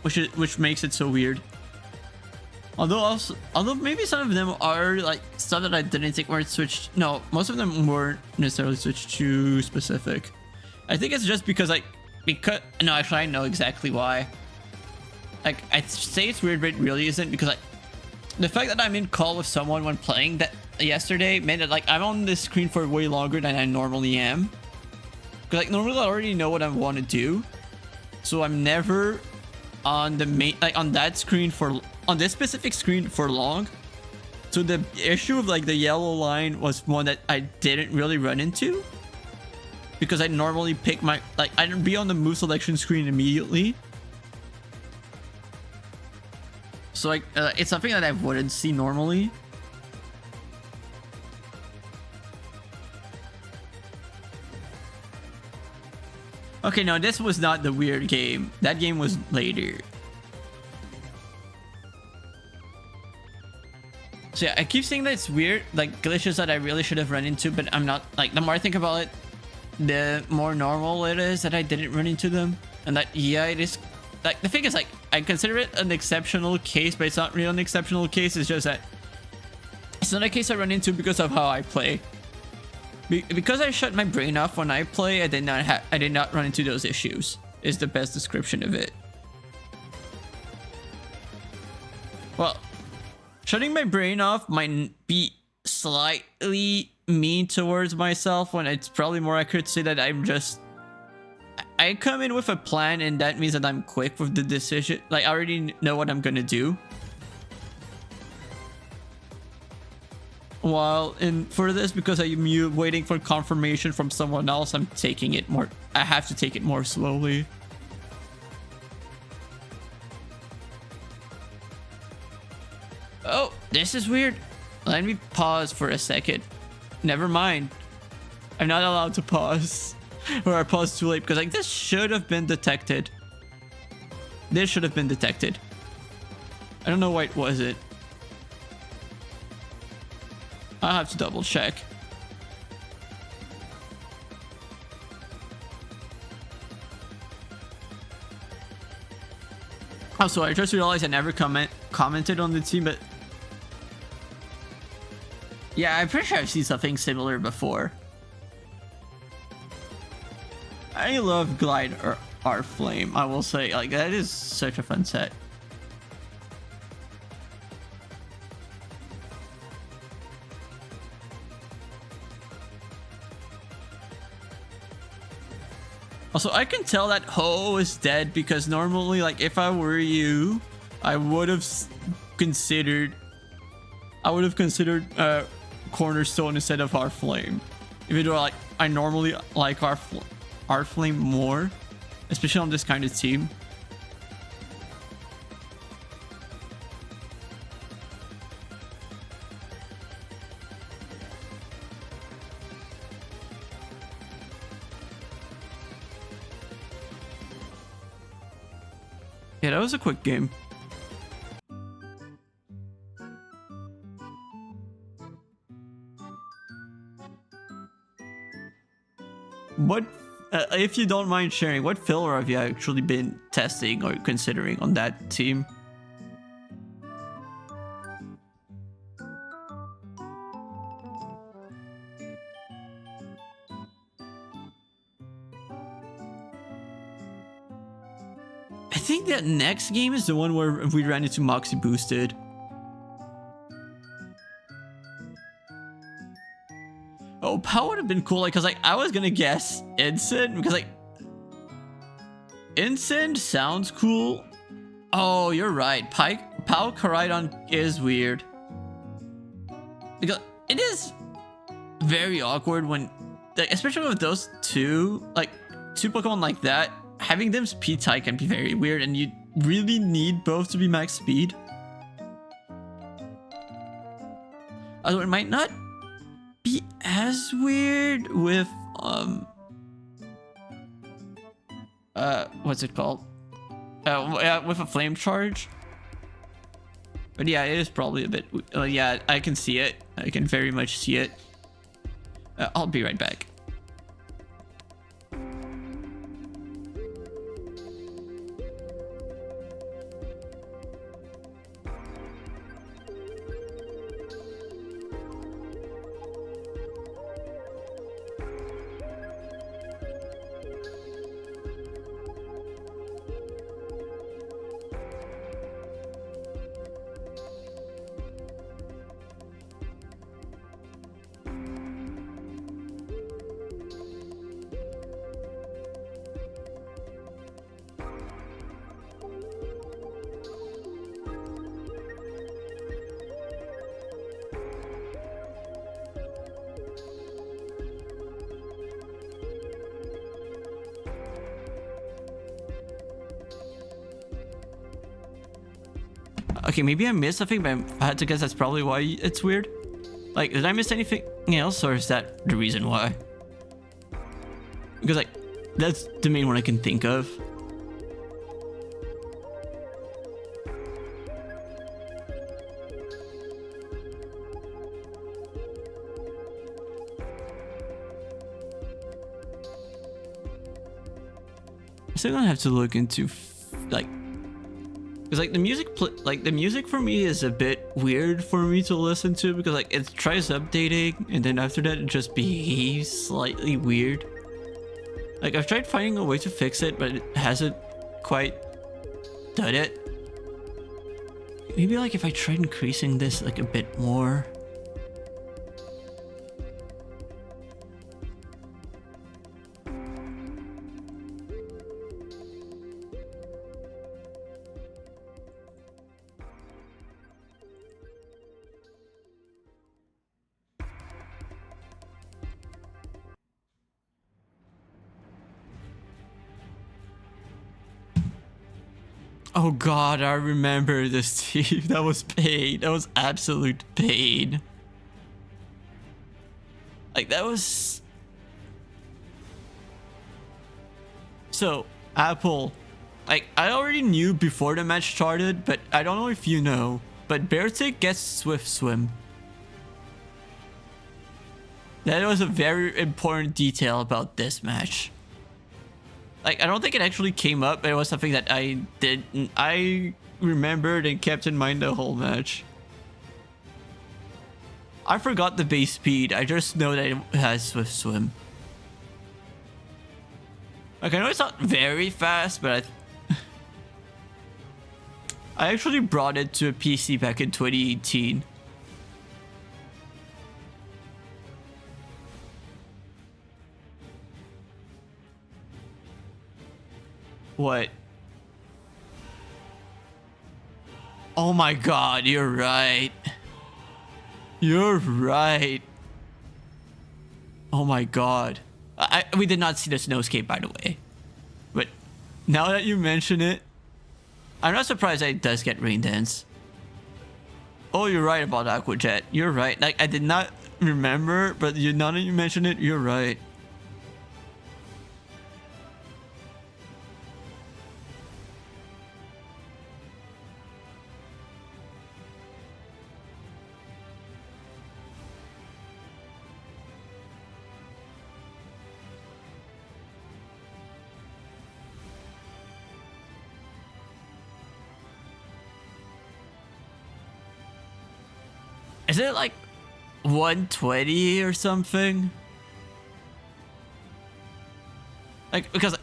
which makes it so weird. Although maybe some of them are, like, stuff that I didn't think were Switch. No, most of them weren't necessarily Switch 2 specific. I think it's just because, like, no, actually I know exactly why. Like, I say it's weird, but it really isn't, because, like, the fact that I'm in call with someone when playing that yesterday meant that, like, I'm on this screen for way longer than I normally am. Because, like, normally I already know what I want to do, so I'm never on the main, like, on that screen on this specific screen for long. So the issue of, like, the yellow line was one that I didn't really run into, because I normally pick my, like, I'd be on the move selection screen immediately. So, like, it's something that I wouldn't see normally. Okay, no, this was not the weird game. That game was later. So yeah, I keep saying that it's weird, like, glitches that I really should have run into, but I'm not, like, the more I think about it, the more normal it is that I didn't run into them. And that, yeah, it is, like, the thing is, like, I consider it an exceptional case, but it's not really an exceptional case. It's just that it's not a case I run into because of how I play. Because I shut my brain off when I play, I did not run into those issues, is the best description of it. Well, shutting my brain off might be slightly mean towards myself, when it's probably more accurate to say that I come in with a plan, and that means that I'm quick with the decision. Like, I already know what I'm gonna do. While for this, because I'm waiting for confirmation from someone else, I'm taking it more. I have to take it more slowly. Oh, this is weird. Let me pause for a second. Never mind. I'm not allowed to pause. Or I paused too late because like this should have been detected. This should have been detected. I don't know why it wasn't. I'll have to double check. Also, I just realized I never commented on the team, but yeah, I'm pretty sure I've seen something similar before. I love Glide or our Flame. I will say, like, that is such a fun set. Also, I can tell that Ho is dead because normally, like, if I were you, I would have considered Cornerstone instead of our Flame. Even though, like, I normally like our Flame more, especially on this kind of team. Yeah, that was a quick game. What, if you don't mind sharing, what filler have you actually been testing or considering on that team? I think that next game is the one where we ran into Moxie Boosted. Oh, Pow would have been cool, like, cause like I was gonna guess Ensign because like Ensign sounds cool. Oh, you're right. Pow Koraidon is weird because it is very awkward when, like, especially with those two, like two Pokemon like that, having them speed type can be very weird, and you really need both to be max speed. Although it might not be as weird with what's it called? With a flame charge. But yeah, it is probably a bit. Yeah, I can see it. I can very much see it. I'll be right back. Okay, maybe I missed something, but I had to guess that's probably why it's weird. Like, did I miss anything else, or is that the reason why? Because, like, that's the main one I can think of. I'm still gonna have to look into, like, because like the music for me is a bit weird for me to listen to, because like it tries updating and then after that it just behaves slightly weird. Like I've tried finding a way to fix it, but it hasn't quite done it. Maybe like if I tried increasing this like a bit more. Oh god, I remember this team. That was pain. That was absolute pain. Like, that was... So, Apple. Like, I already knew before the match started, but I don't know if you know. But Beartic gets Swift Swim. That was a very important detail about this match. Like, I don't think it actually came up, but it was something that I remembered and kept in mind the whole match. I forgot the base speed. I just know that it has Swift Swim. Like, I know it's not very fast, but I actually brought it to a PC back in 2018. What? Oh my god, you're right. You're right. Oh my god. We did not see the snowscape, by the way. But now that you mention it, I'm not surprised that it does get Rain Dance. Oh, you're right about Aqua Jet. You're right. Like, I did not remember, but now that you mention it, you're right. Is it like 120 or something? Like, because...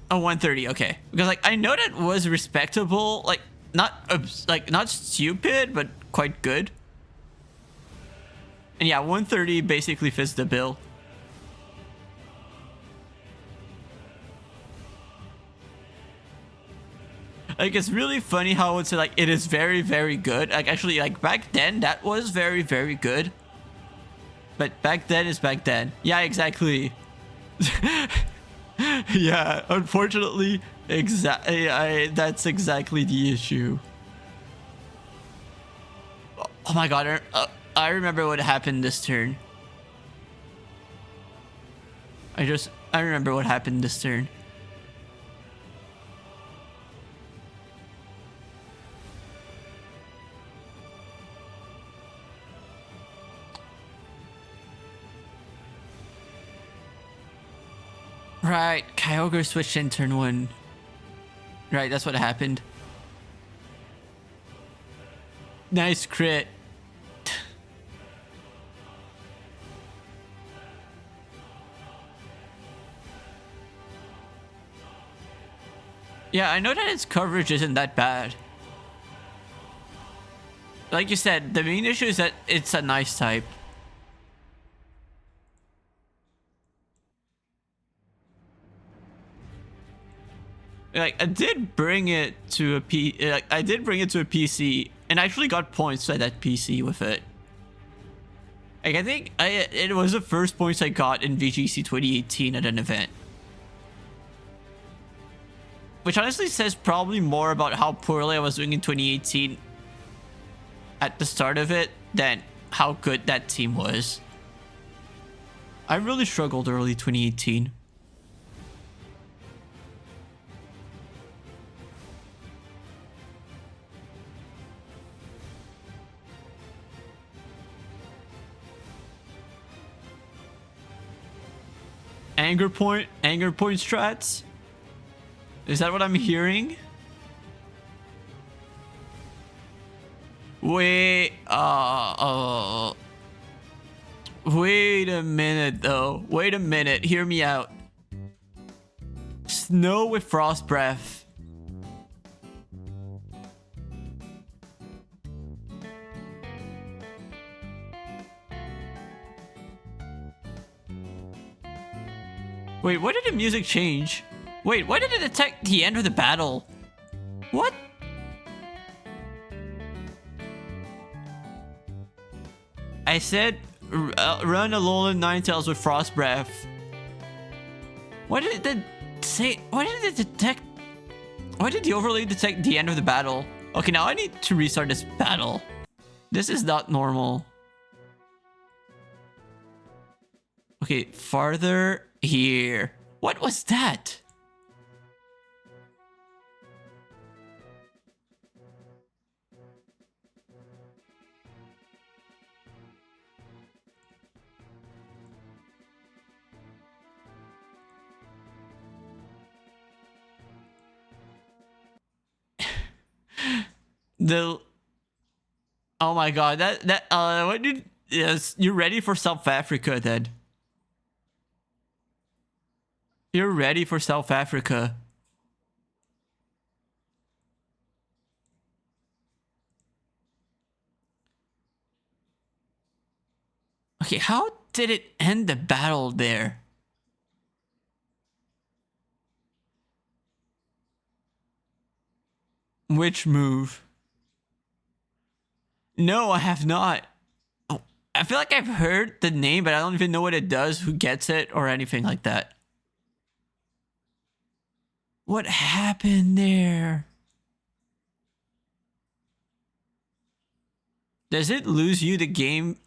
Oh, 130, okay. Because, like, I know that was respectable. Like, not stupid, but quite good. And yeah, 130 basically fits the bill. Like, it's really funny how it's like, it is very, very good. Like, actually, like, back then, that was very, very good. But back then is back then. Yeah, exactly. Yeah, unfortunately, that's exactly the issue. Oh my god, I remember what happened this turn. I remember what happened this turn. Right, Kyogre switched in turn 1. Right, that's what happened. Nice crit. Yeah, I know that its coverage isn't that bad. Like you said, the main issue is that it's a nice type. Like, I did bring it to a PC, and I actually got points at that PC with it. Like, I think it was the first points I got in VGC 2018 at an event. Which honestly says probably more about how poorly I was doing in 2018 at the start of it than how good that team was. I really struggled early 2018. Anger point strats? Is that what I'm hearing? Wait, wait a minute though. Wait a minute, hear me out. Snow with Frost Breath. Wait, why did the music change? Wait, why did it attack the end of the battle? What? I said run Alolan Ninetales with Frost Breath. Why did it say? Why did it detect? Why did the overlay detect the end of the battle? Okay, now I need to restart this battle. This is not normal. Okay, farther here. What was that? Oh my god, what did... Yes, you're ready for South Africa then. You're ready for South Africa. Okay, how did it end the battle there? Which move? No, I have not. Oh, I feel like I've heard the name, but I don't even know what it does, who gets it, or anything like that. What happened there? Does it lose you the game?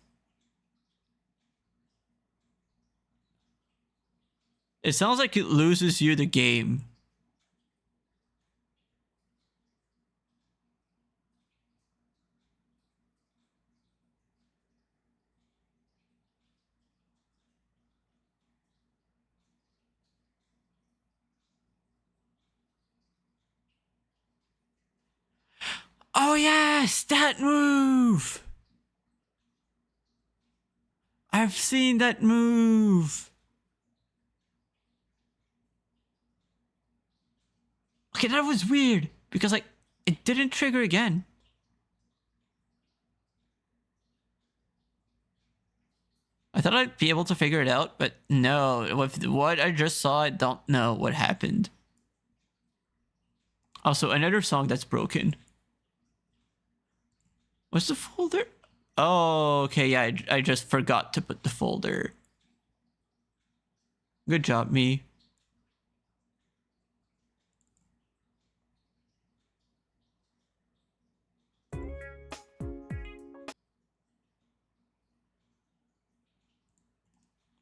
It sounds like it loses you the game. Oh yes, that move! I've seen that move! Okay, that was weird, because like, it didn't trigger again. I thought I'd be able to figure it out, but no, with what I just saw, I don't know what happened. Also, another song that's broken. What's the folder? Oh, okay, yeah, I just forgot to put the folder. Good job, me.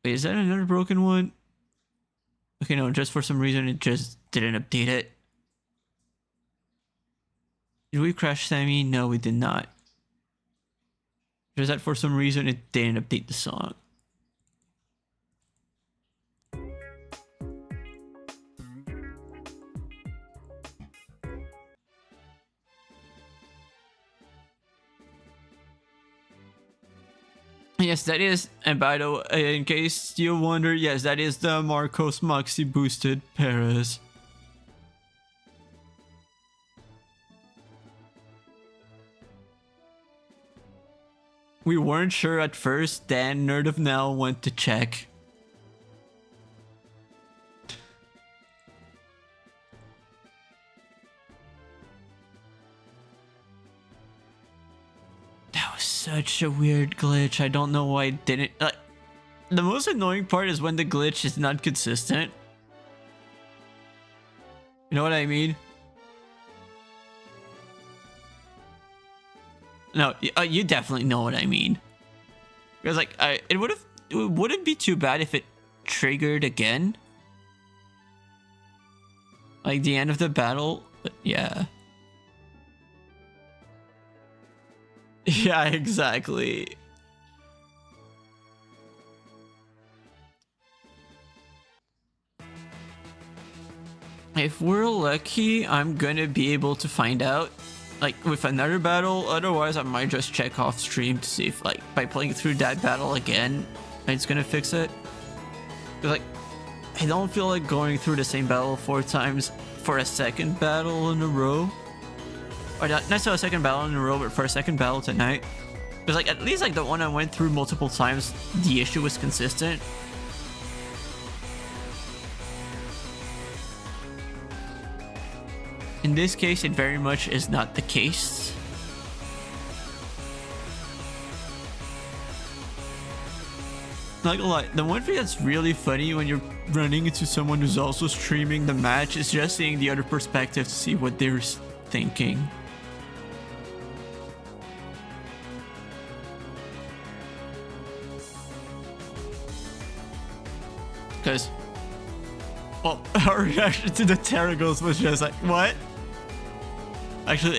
Wait, is that another broken one? Okay, no, just for some reason it just didn't update it. Did we crash Sammy? No, we did not. Just that for some reason it didn't update the song. Yes, that is, and by the way, in case you wonder, yes, that is the Marcos Maxi boosted Paris. We weren't sure at first, then Nerd of Now went to check. That was such a weird glitch. I don't know why it didn't... Like, the most annoying part is when the glitch is not consistent. You know what I mean? No, you definitely know what I mean. Because like, it wouldn't be too bad if it triggered again. Like the end of the battle, but yeah. Yeah, exactly. If we're lucky, I'm gonna be able to find out, like, with another battle. Otherwise, I might just check off stream to see if, like, by playing through that battle again, it's gonna fix it. Because, like, I don't feel like going through the same battle 4 times for a second battle in a row. Or not necessarily a second battle in a row, but for a second battle tonight. Because, like, at least, like, the one I went through multiple times, the issue was consistent. In this case, it very much is not the case. Not gonna lie, the one thing that's really funny when you're running into someone who's also streaming the match is just seeing the other perspective to see what they're thinking. Because, well, our reaction to the Terragos was just like, what? Actually,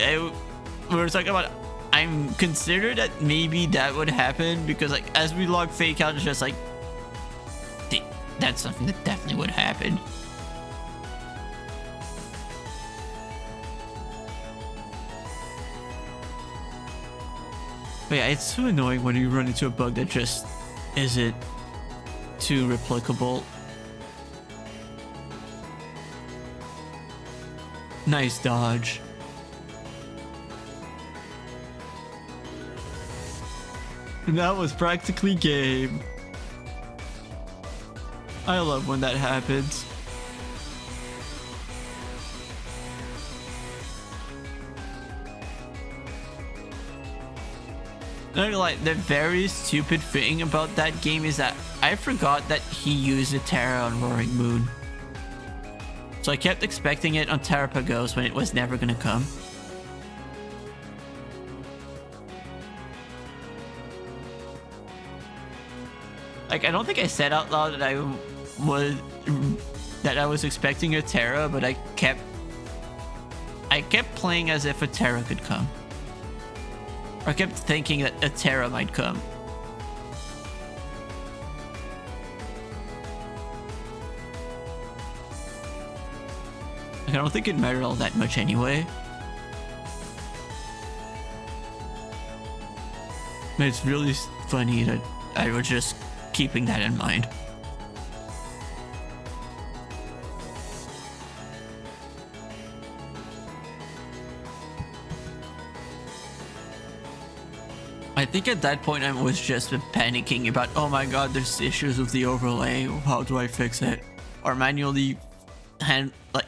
we were talking about, I'm considered that maybe that would happen because, like, as we log fake out, it's just like, that's something that definitely would happen. But yeah, it's so annoying when you run into a bug that just isn't too replicable. Nice dodge. And that was practically game. I love when that happens. Like, the very stupid thing about that game is that I forgot that he used a Terra on Roaring Moon. So I kept expecting it on Terrapagos when it was never gonna come. Like, I don't think I said out loud that I was expecting a Terra, but I kept playing as if a Terra could come. Or I kept thinking that a Terra might come. Like, I don't think it mattered all that much anyway. But it's really funny that I was just keeping that in mind. I think at that point I was just panicking about, oh my god, there's issues with the overlay, how do I fix it? Or manually like,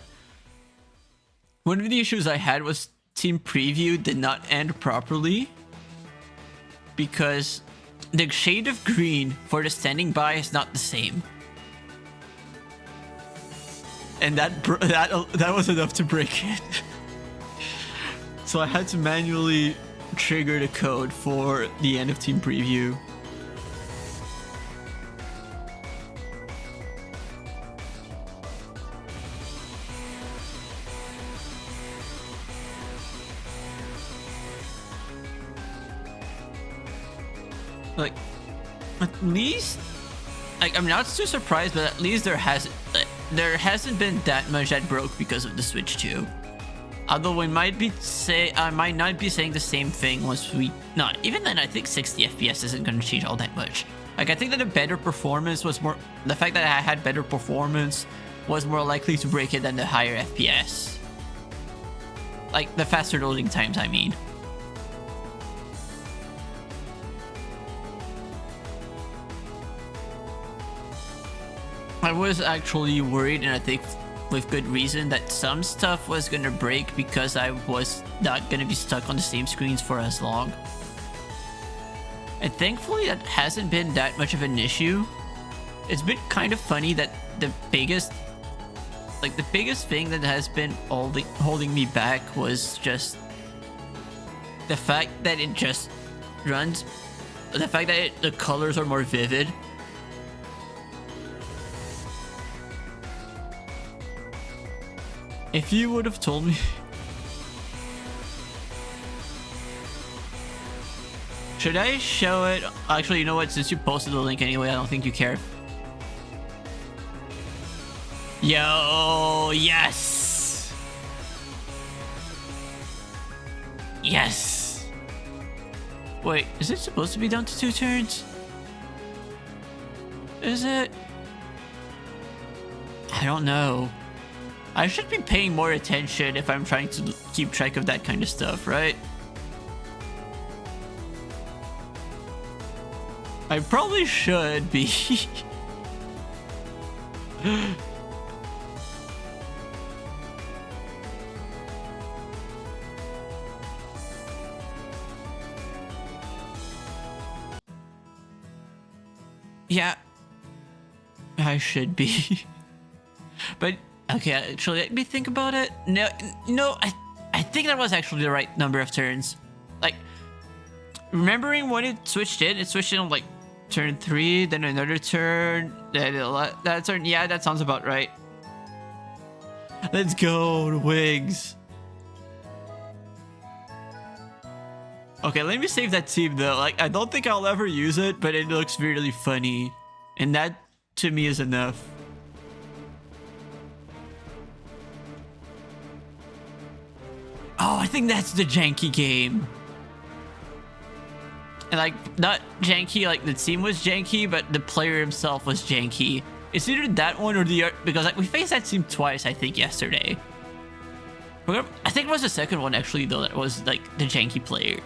one of the issues I had was Team Preview did not end properly because the shade of green for the standing by is not the same. And that was enough to break it. So I had to manually trigger the code for the end of Team Preview. Like, at least, like, I'm not too surprised, but at least there hasn't been that much that broke because of the Switch 2. Although I might not be saying the same thing once not even then. I think 60 FPS isn't going to change all that much. Like, I think that a better performance was more, the fact that I had better performance was more likely to break it than the higher FPS. Like, the faster loading times, I mean. I was actually worried, and I think with good reason, that some stuff was gonna break because I was not gonna be stuck on the same screens for as long. And thankfully that hasn't been that much of an issue. It's been kind of funny that the biggest thing that has been holding me back was just the fact that it just runs, the fact that the colors are more vivid. If you would have told me... Should I show it? Actually, you know what? Since you posted the link anyway, I don't think you care. Yo, yes! Yes! Wait, is it supposed to be down to 2 turns? Is it? I don't know. I should be paying more attention if I'm trying to keep track of that kind of stuff, right? I probably should be. Yeah, I should be. But okay, actually, let me think about it. No, no, I think that was actually the right number of turns. Like, remembering when it switched in on like turn 3, then another turn, then that turn. Yeah, that sounds about right. Let's go, the Wigs. Okay, let me save that team though. Like, I don't think I'll ever use it, but it looks really funny. And that, to me, is enough. Oh, I think that's the janky game. And like, not janky, like the team was janky, but the player himself was janky. It's either that one or the other, because like we faced that team twice, I think, yesterday. I think it was the second one actually, though, that was like the janky player.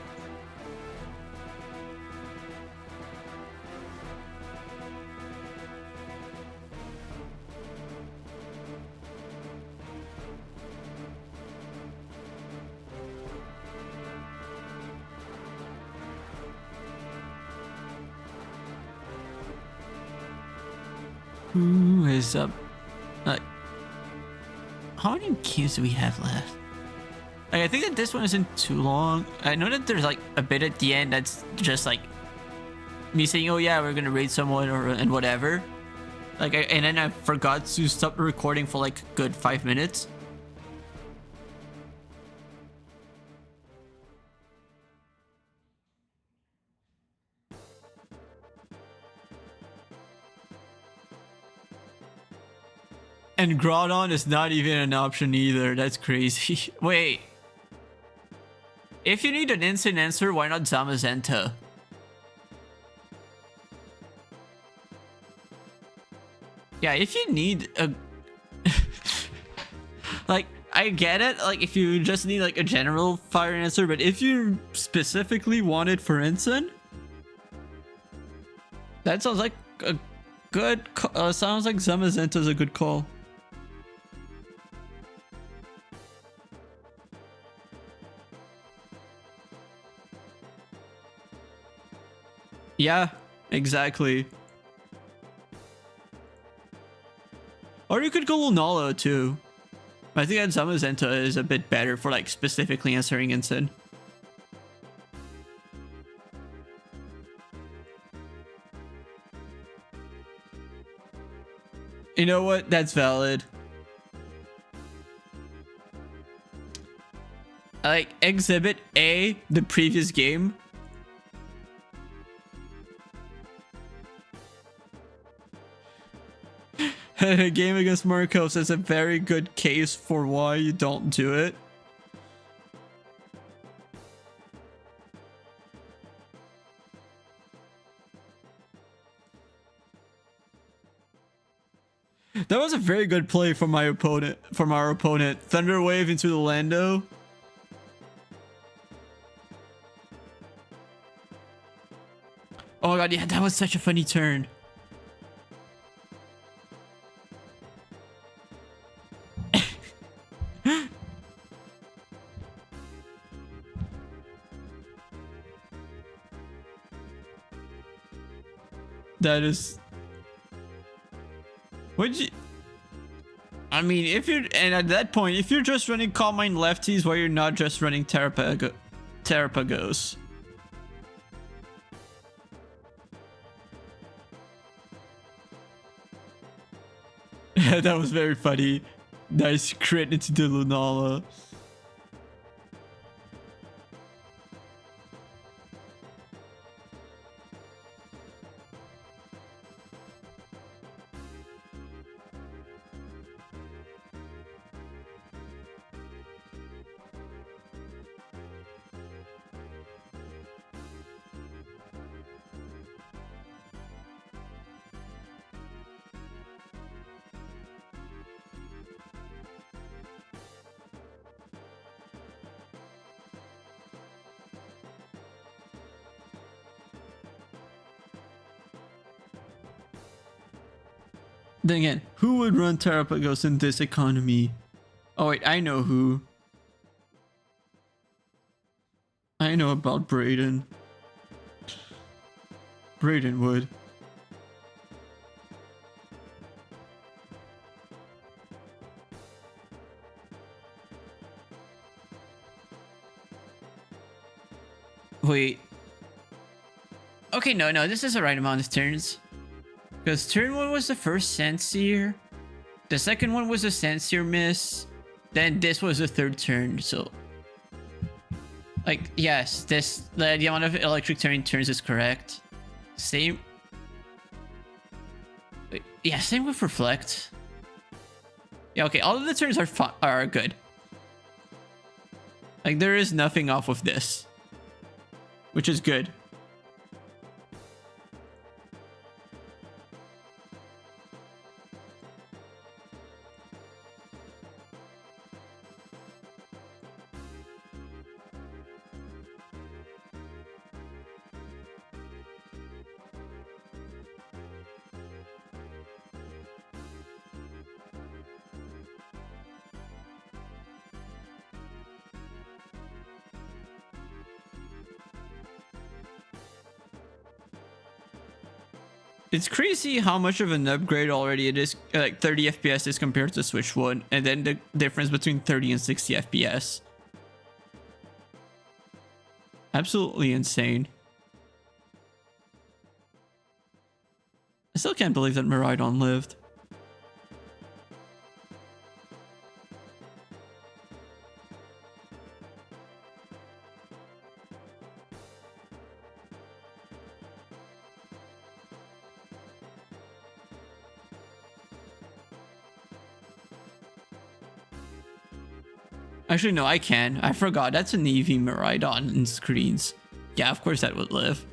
Who is up? How many games do we have left? Like, I think that this one isn't too long. I know that there's like a bit at the end that's just like me saying, "Oh yeah, we're gonna raid someone," and whatever. Like, and then I forgot to stop the recording for like a good 5 minutes. And Groudon is not even an option either. That's crazy. Wait. If you need an instant answer, why not Zamazenta? Yeah, if you need a... like, I get it. Like, if you just need like a general fire answer, but if you specifically want it for instant, that sounds like a good... sounds like Zamazenta's a good call. Yeah, exactly. Or you could go Lunala too. I think that Zamazenta is a bit better for like specifically answering instant. You know what? That's valid. Like Exhibit A, the previous game. A game against Marcos is a very good case for why you don't do it. That was a very good play from our opponent. Thunder Wave into the Lando. Oh my god, yeah, that was such a funny turn. That is... Would you... I mean, if you're... And at that point, if you're just running Calm Mind lefties, why you're not just running Terrapagos? That was very funny. Nice crit into the Lunala. Then again, who would run Terrapagos in this economy? Oh wait, I know who. I know about Brayden. Brayden would. Wait. Okay, no, this is the right amount of turns. Because turn 1 was the first Sandsear. The second one was a Sandsear miss. Then this was the third turn, so... Like, yes, the amount of electric terrain turns is correct. Same... Wait, yeah, same with Reflect. Yeah, okay, all of the turns are good. Like, there is nothing off of this. Which is good. It's crazy how much of an upgrade already it is, like 30 FPS is compared to Switch 1, and then the difference between 30 and 60 FPS. Absolutely insane. I still can't believe that Miraidon lived. Actually, no, I can. I forgot. That's an EV Miraidon in screens. Yeah, of course that would live.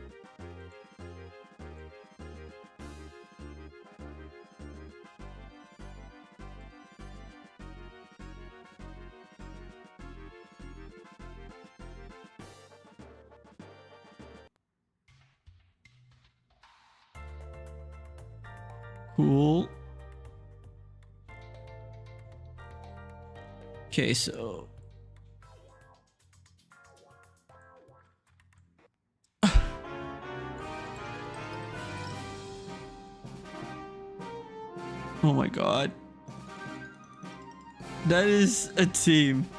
Cool. Okay, so... Oh my god. That is a team.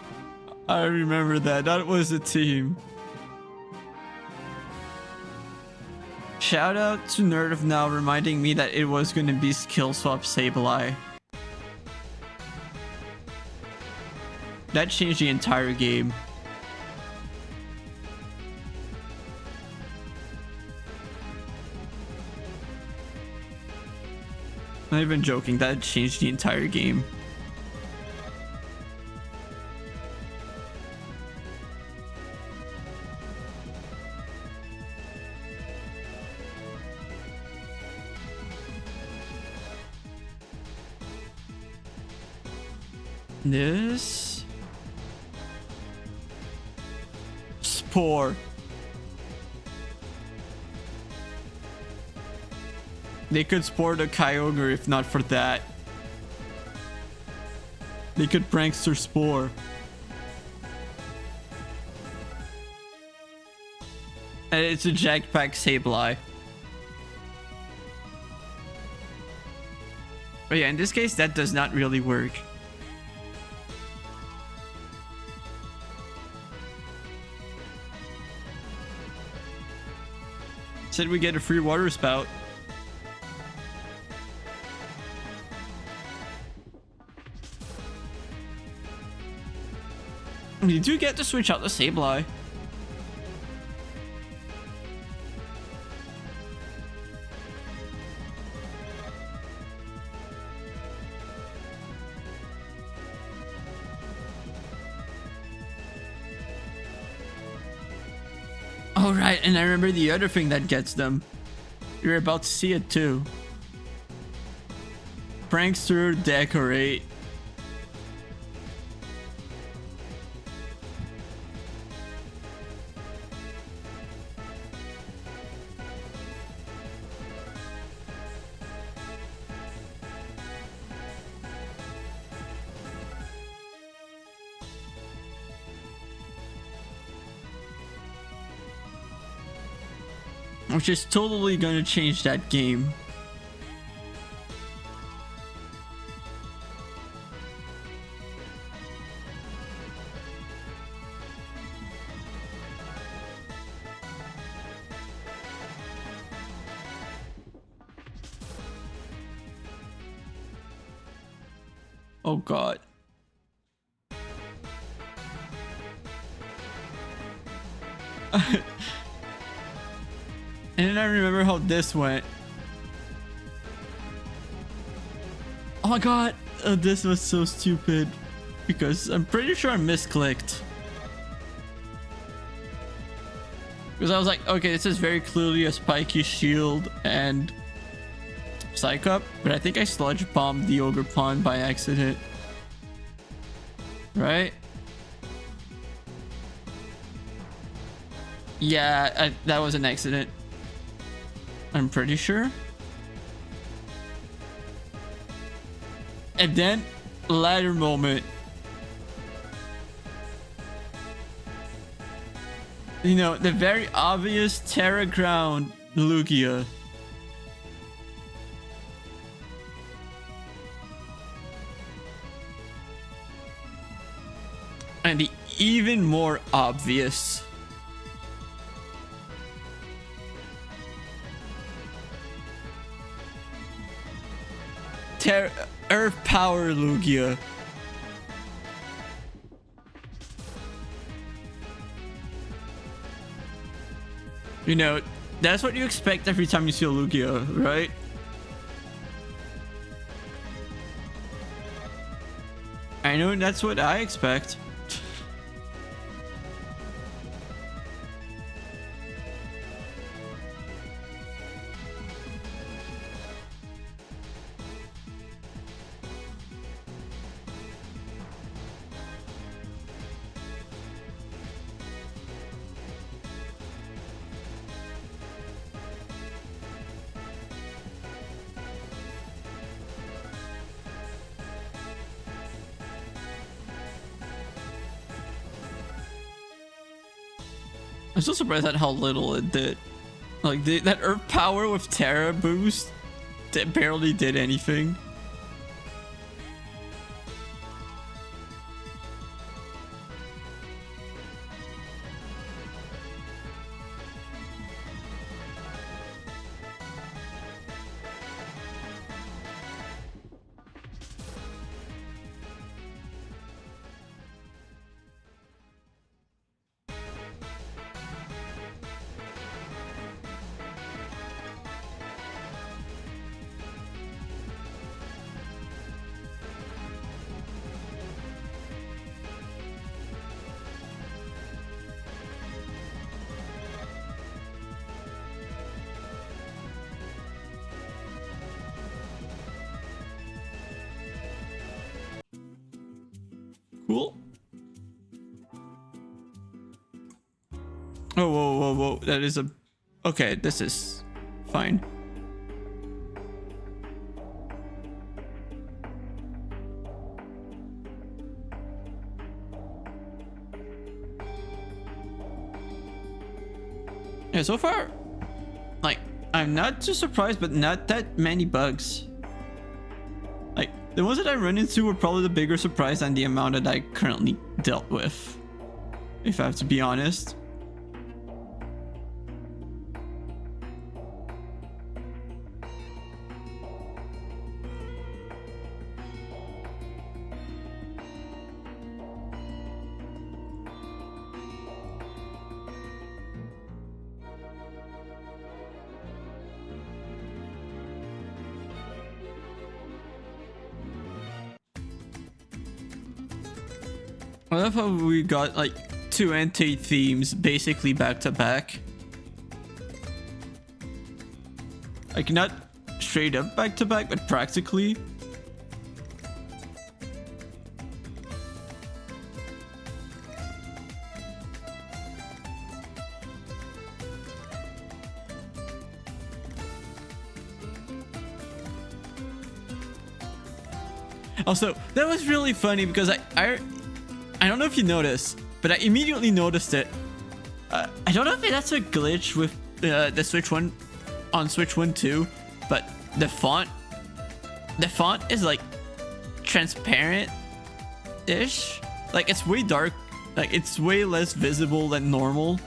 I remember that. That was a team. Shout out to Nerd of Now reminding me that it was going to be Skill Swap Sableye. That changed the entire game. Not even joking, that changed the entire game. This... Spore. They could Spore the Kyogre if not for that. They could Prankster Spore. And it's a Jackpack Sableye. But yeah, in this case, that does not really work. Said we get a free water spout. You do get to switch out the Sableye. Oh right, and I remember the other thing that gets them. You're about to see it too. Prankster Decorate. Which is totally gonna change that game. Oh god. And then I remember how this went. Oh my god, this was so stupid because I'm pretty sure I misclicked. Because I was like, okay, this is very clearly a spiky shield and Psych-Up, but I think I sludge bombed the Ogre Pawn by accident. Right? Yeah, that was an accident. I'm pretty sure. And then, ladder moment. You know, the very obvious Terra Ground Lugia. And the even more obvious Earth Power Lugia. You know, that's what you expect every time you see a Lugia, right? I know that's what I expect. I'm so surprised at how little it did. Like, that Earth Power with Terra boost that barely did anything. Cool. Oh, whoa, whoa, whoa. That is a... Okay, this is fine. Yeah, so far, like, I'm not too surprised, but not that many bugs. Like, the ones that I run into were probably the bigger surprise than the amount that I currently dealt with, if I have to be honest. I love how we got like two Entei themes basically back to back. Like, not straight up back to back, but practically. Also, that was really funny because I don't know if you noticed, but I immediately noticed it. I don't know if that's a glitch with the Switch 1 on Switch 1 too, but the font is like transparent-ish. Like, it's way dark. Like, it's way less visible than normal.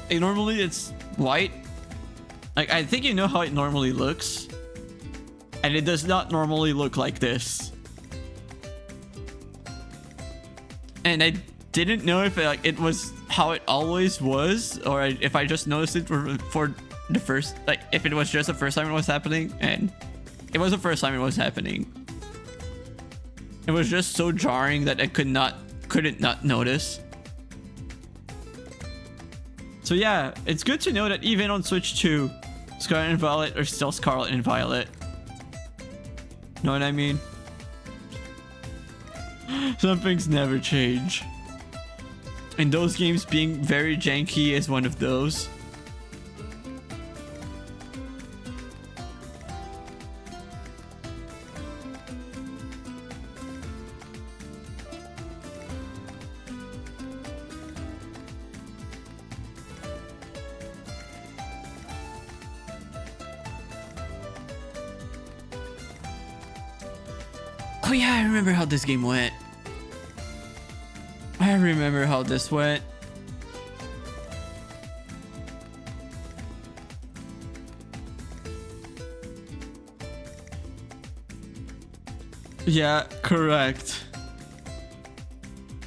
Like, normally it's white. Like, I think you know how it normally looks. And it does not normally look like this. And I didn't know if it was how it always was, or if I just noticed it for the first, like if it was just the first time it was happening. And it was the first time it was happening. It was just so jarring that I couldn't not notice. So yeah, it's good to know that even on Switch 2, Scarlet and Violet are still Scarlet and Violet. Know what I mean? Some things never change. And those games being very janky is one of those. Oh yeah, I remember how this game went. I remember how this went. Yeah, correct.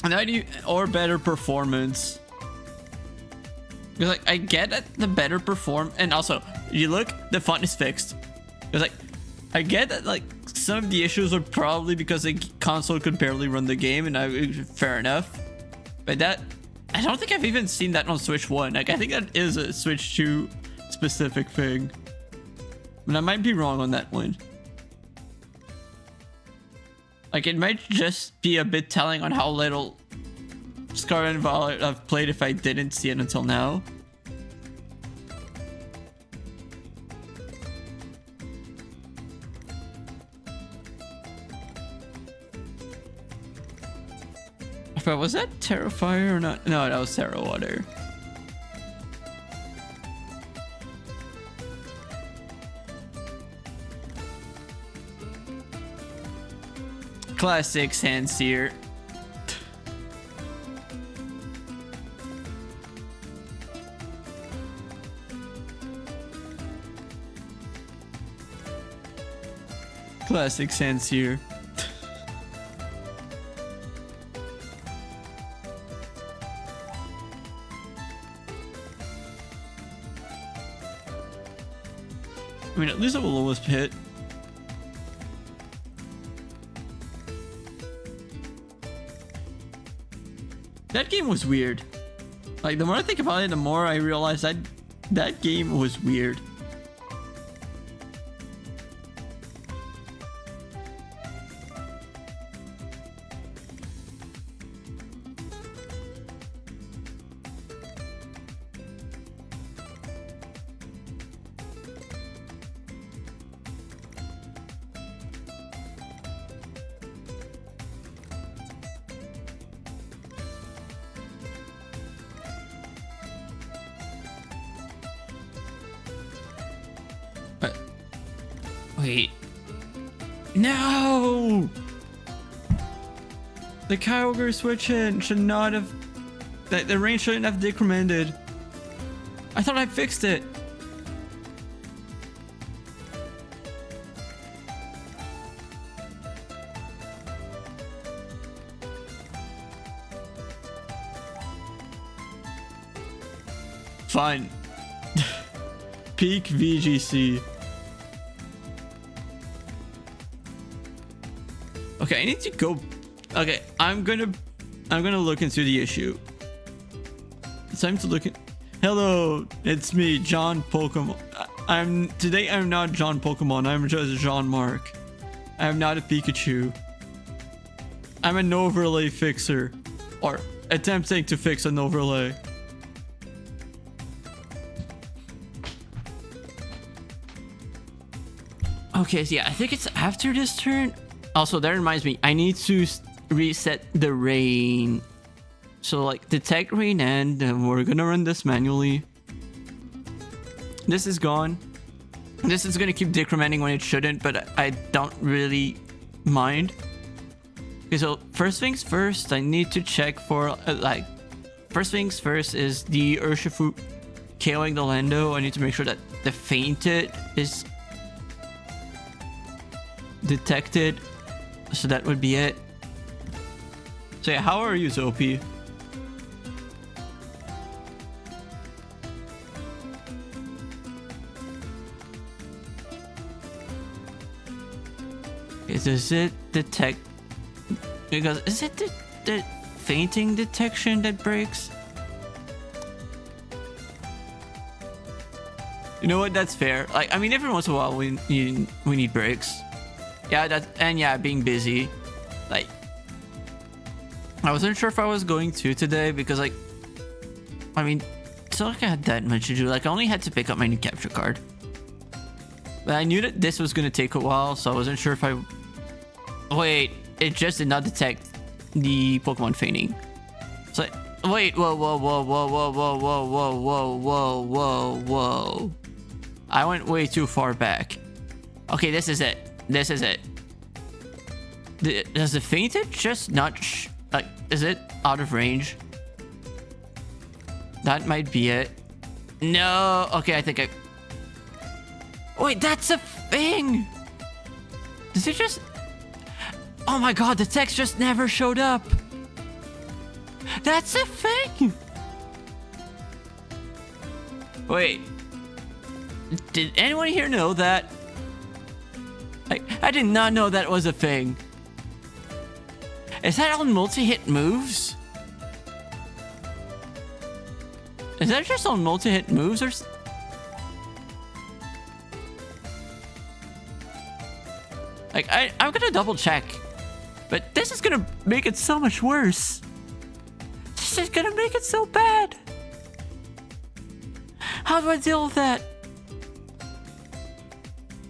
90 or better performance. Because like I get that the better perform, and also you look, the font is fixed. Because like I get that like some of the issues are probably because the console could barely run the game, and fair enough. But that, I don't think I've even seen that on Switch 1. Like I think that is a Switch 2 specific thing. But I might be wrong on that one. Like it might just be a bit telling on how little Scarlet and Violet I've played if I didn't see it until now. But was that Terrifier or not? No, that was Terra Water. Classic Sandseer. Classic Sandseer. I mean, at least it will almost hit. That game was weird. Like, the more I think about it, the more I realize that that game was weird. Wait. No! The Kyogre switch in should not have... The range shouldn't have decremented. I thought I fixed it. Fine. Peak VGC. Okay, I need to go. Okay, I'm gonna look into the issue. It's time to look at. Hello, it's me, John Pokemon. Today I'm not John Pokemon. I'm just Jean-Marc. I am not a Pikachu. I'm an overlay fixer, or attempting to fix an overlay. Okay, so yeah, I think it's after this turn. Also, that reminds me, I need to reset the rain. So like detect rain, and we're gonna run this manually. This is gone. This is gonna keep decrementing when it shouldn't, but I don't really mind. Okay, so first things first, I need to check for first things first is the Urshifu KOing the Lando. I need to make sure that the Fainted is detected. So that would be it. So yeah, how are you, Zopi? Does it detect? Because is it the fainting detection that breaks? You know what? That's fair. Like, I mean, every once in a while we need breaks. Yeah, being busy. Like, I wasn't sure if I was going to today because, like, I mean, it's not like I had that much to do. Like, I only had to pick up my new capture card. But I knew that this was gonna take a while, so I wasn't sure if I. Wait, it just did not detect the Pokemon fainting. So wait, whoa. I went way too far back. Okay, this is it. Does the fainted just not like? Is it out of range? That might be it. No. Okay, I think I. Wait, that's a thing. Does it just? Oh my god, the text just never showed up. That's a thing. Wait. Did anyone here know that? I did not know that was a thing. Is that on multi-hit moves? Is that just on multi-hit moves or? Like, I'm gonna double check. But this is gonna make it so much worse. This is gonna make it so bad. How do I deal with that?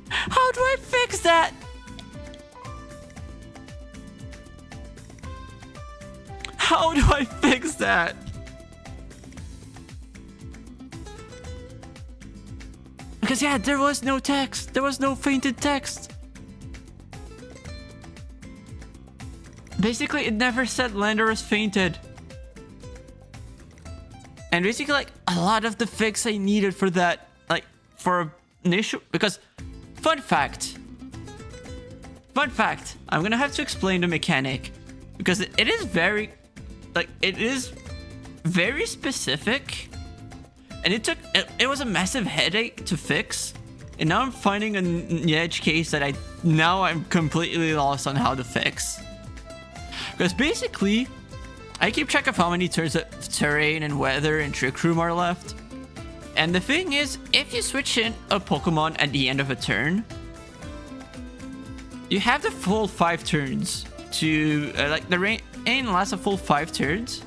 How do I fix that? How do I fix that? Because yeah, there was no text. There was no fainted text. Basically, it never said Landorus fainted. And basically, like, a lot of the fix I needed for that, like, for an issue, because, fun fact, I'm gonna have to explain the mechanic, because it is very, like, it is very specific, and it was a massive headache to fix, and now I'm finding an edge case that I'm completely lost on how to fix. Because basically, I keep track of how many turns of terrain and weather and trick room are left. And the thing is, if you switch in a Pokemon at the end of a turn, you have the full 5 turns to, like, the rain lasts a full 5 turns.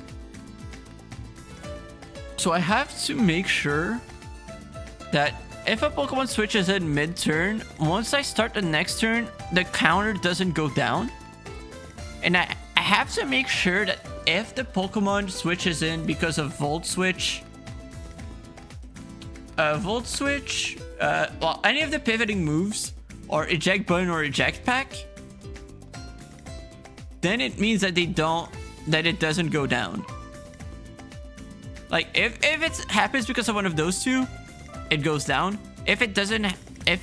So I have to make sure that if a Pokemon switches in mid-turn, once I start the next turn, the counter doesn't go down. And I have to make sure that if the Pokemon switches in because of Volt Switch, well, any of the pivoting moves, or Eject Button or Eject Pack, then it means that it doesn't go down. Like, if it happens because of one of those two, it goes down. If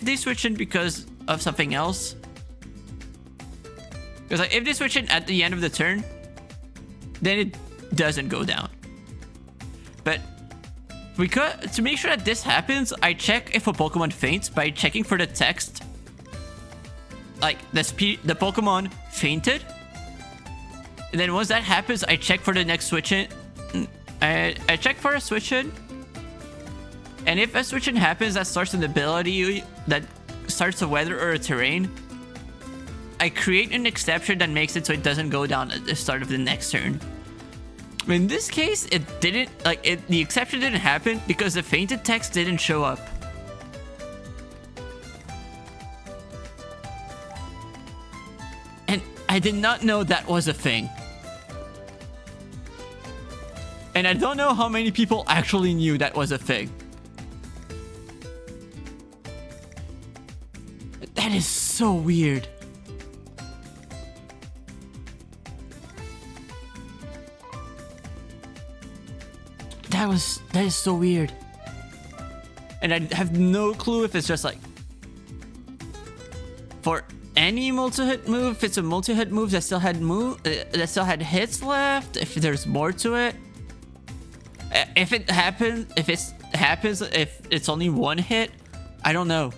they switch in because of something else, because like, if they switch in at the end of the turn, then it doesn't go down. But to make sure that this happens, I check if a Pokemon faints by checking for the text. Like, the Pokemon fainted. And then once that happens, I check for the next switch in. I check for a switch in. And if a switch in happens that starts an ability that starts a weather or a terrain, I create an exception that makes it so it doesn't go down at the start of the next turn. In this case, it didn't, the exception didn't happen because the fainted text didn't show up. And I did not know that was a thing. And I don't know how many people actually knew that was a thing. That is so weird. That is so weird. And I have no clue if it's just like for any multi-hit move, if it's a multi-hit move that still had hits left, if there's more to it. If it's only one hit, I don't know.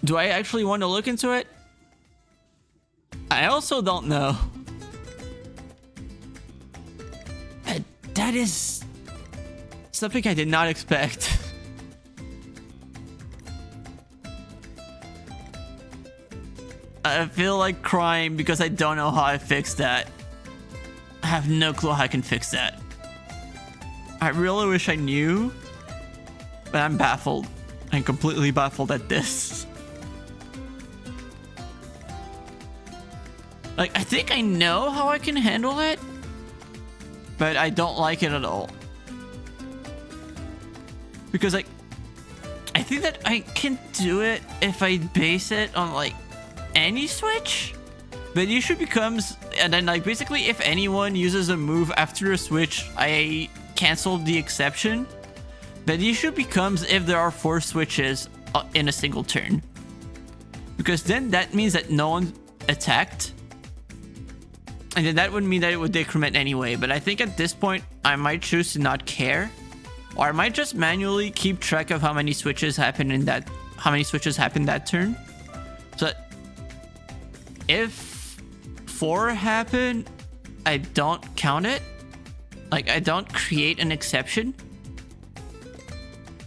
Do I actually want to look into it? I also don't know. That is something I did not expect. I feel like crying because I don't know how I fix that. I have no clue how I can fix that. I really wish I knew, but I'm baffled. I'm completely baffled at this. Like, I think I know how I can handle it, but I don't like it at all. Because, like, I think that I can do it if I base it on, like, any switch. But the issue becomes, and then, like, basically if anyone uses a move after a switch, I cancel the exception. But the issue becomes if there are 4 switches in a single turn. Because then that means that no one attacked. And then that would mean that it would decrement anyway. But I think at this point, I might choose to not care. Or I might just manually keep track of how many switches happen in that, that turn. So if 4 happen, I don't count it. Like, I don't create an exception.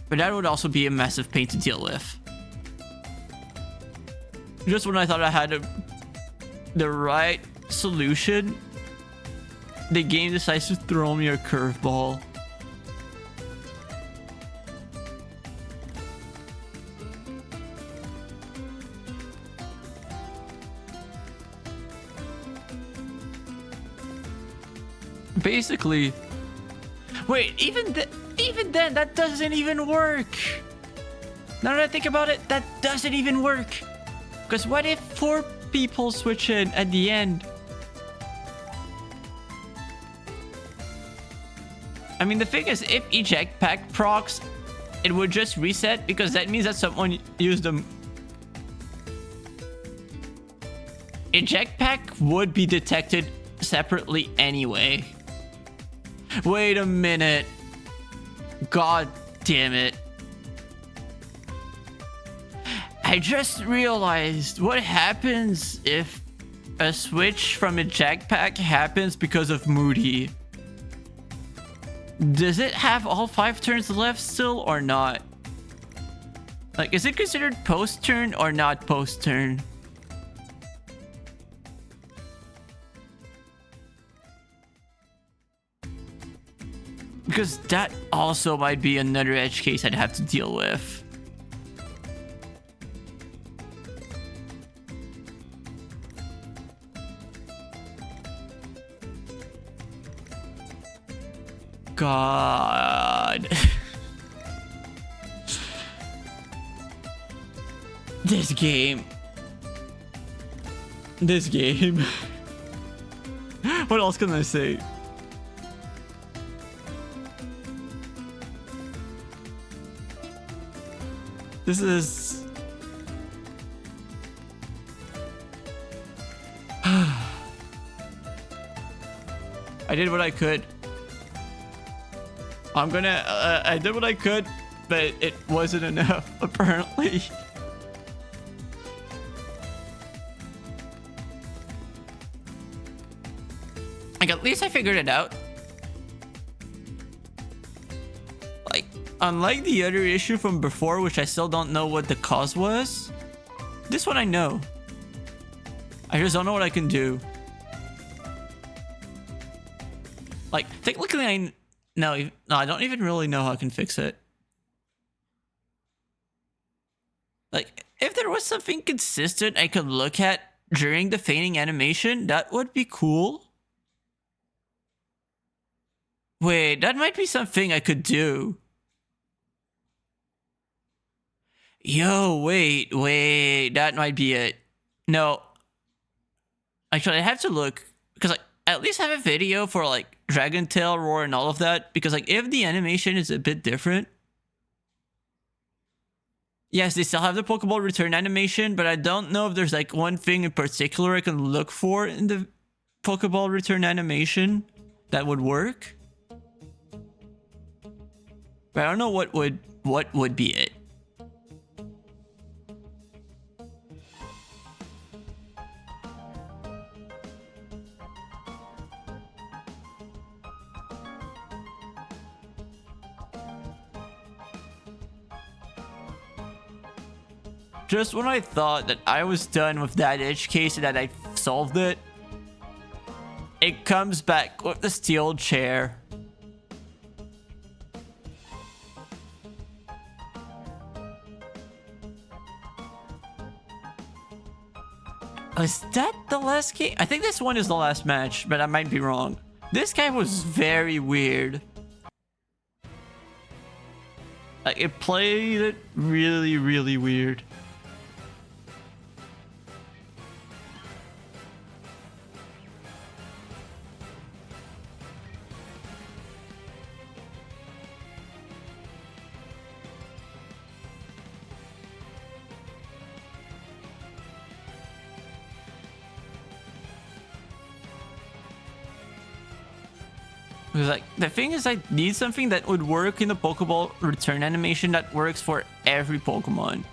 But that would also be a massive pain to deal with. Just when I thought I had the right solution, the game decides to throw me a curveball. Basically, wait, even then, that doesn't even work. Now that I think about it, that doesn't even work. Because what if 4 people switch in at the end? I mean, the thing is, if eject pack procs, it would just reset because that means that someone used them. Eject pack would be detected separately anyway. Wait a minute. God damn it. I just realized what happens if a switch from eject pack happens because of Moody. Does it have all 5 turns left still or not? Like, is it considered post-turn or not post-turn? Because that also might be another edge case I'd have to deal with. God. This game. What else can I say? This is... I did what I could. I did what I could, but it wasn't enough, apparently. Like, at least I figured it out. Like, unlike the other issue from before, which I still don't know what the cause was, this one I know. I just don't know what I can do. Like, technically no, I don't even really know how I can fix it. Like, if there was something consistent I could look at during the feigning animation, that would be cool. Wait, that might be something I could do. Yo, wait, that might be it. No. Actually, I have to look, because, like, I at least have a video for, like, Dragon Tail Roar and all of that, because, like, if the animation is a bit different, Yes, they still have the Pokeball return animation, but I don't know if there's like one thing in particular I can look for in the Pokeball return animation that would work. But I don't know what would be it. Just when I thought that I was done with that edge case and that I solved it, it comes back with the steel chair. Is that the last game? I think this one is the last match, but I might be wrong. This guy was very weird. Like, it played it really, really weird. Because like the thing is, I need something that would work in the Pokeball return animation that works for every Pokemon.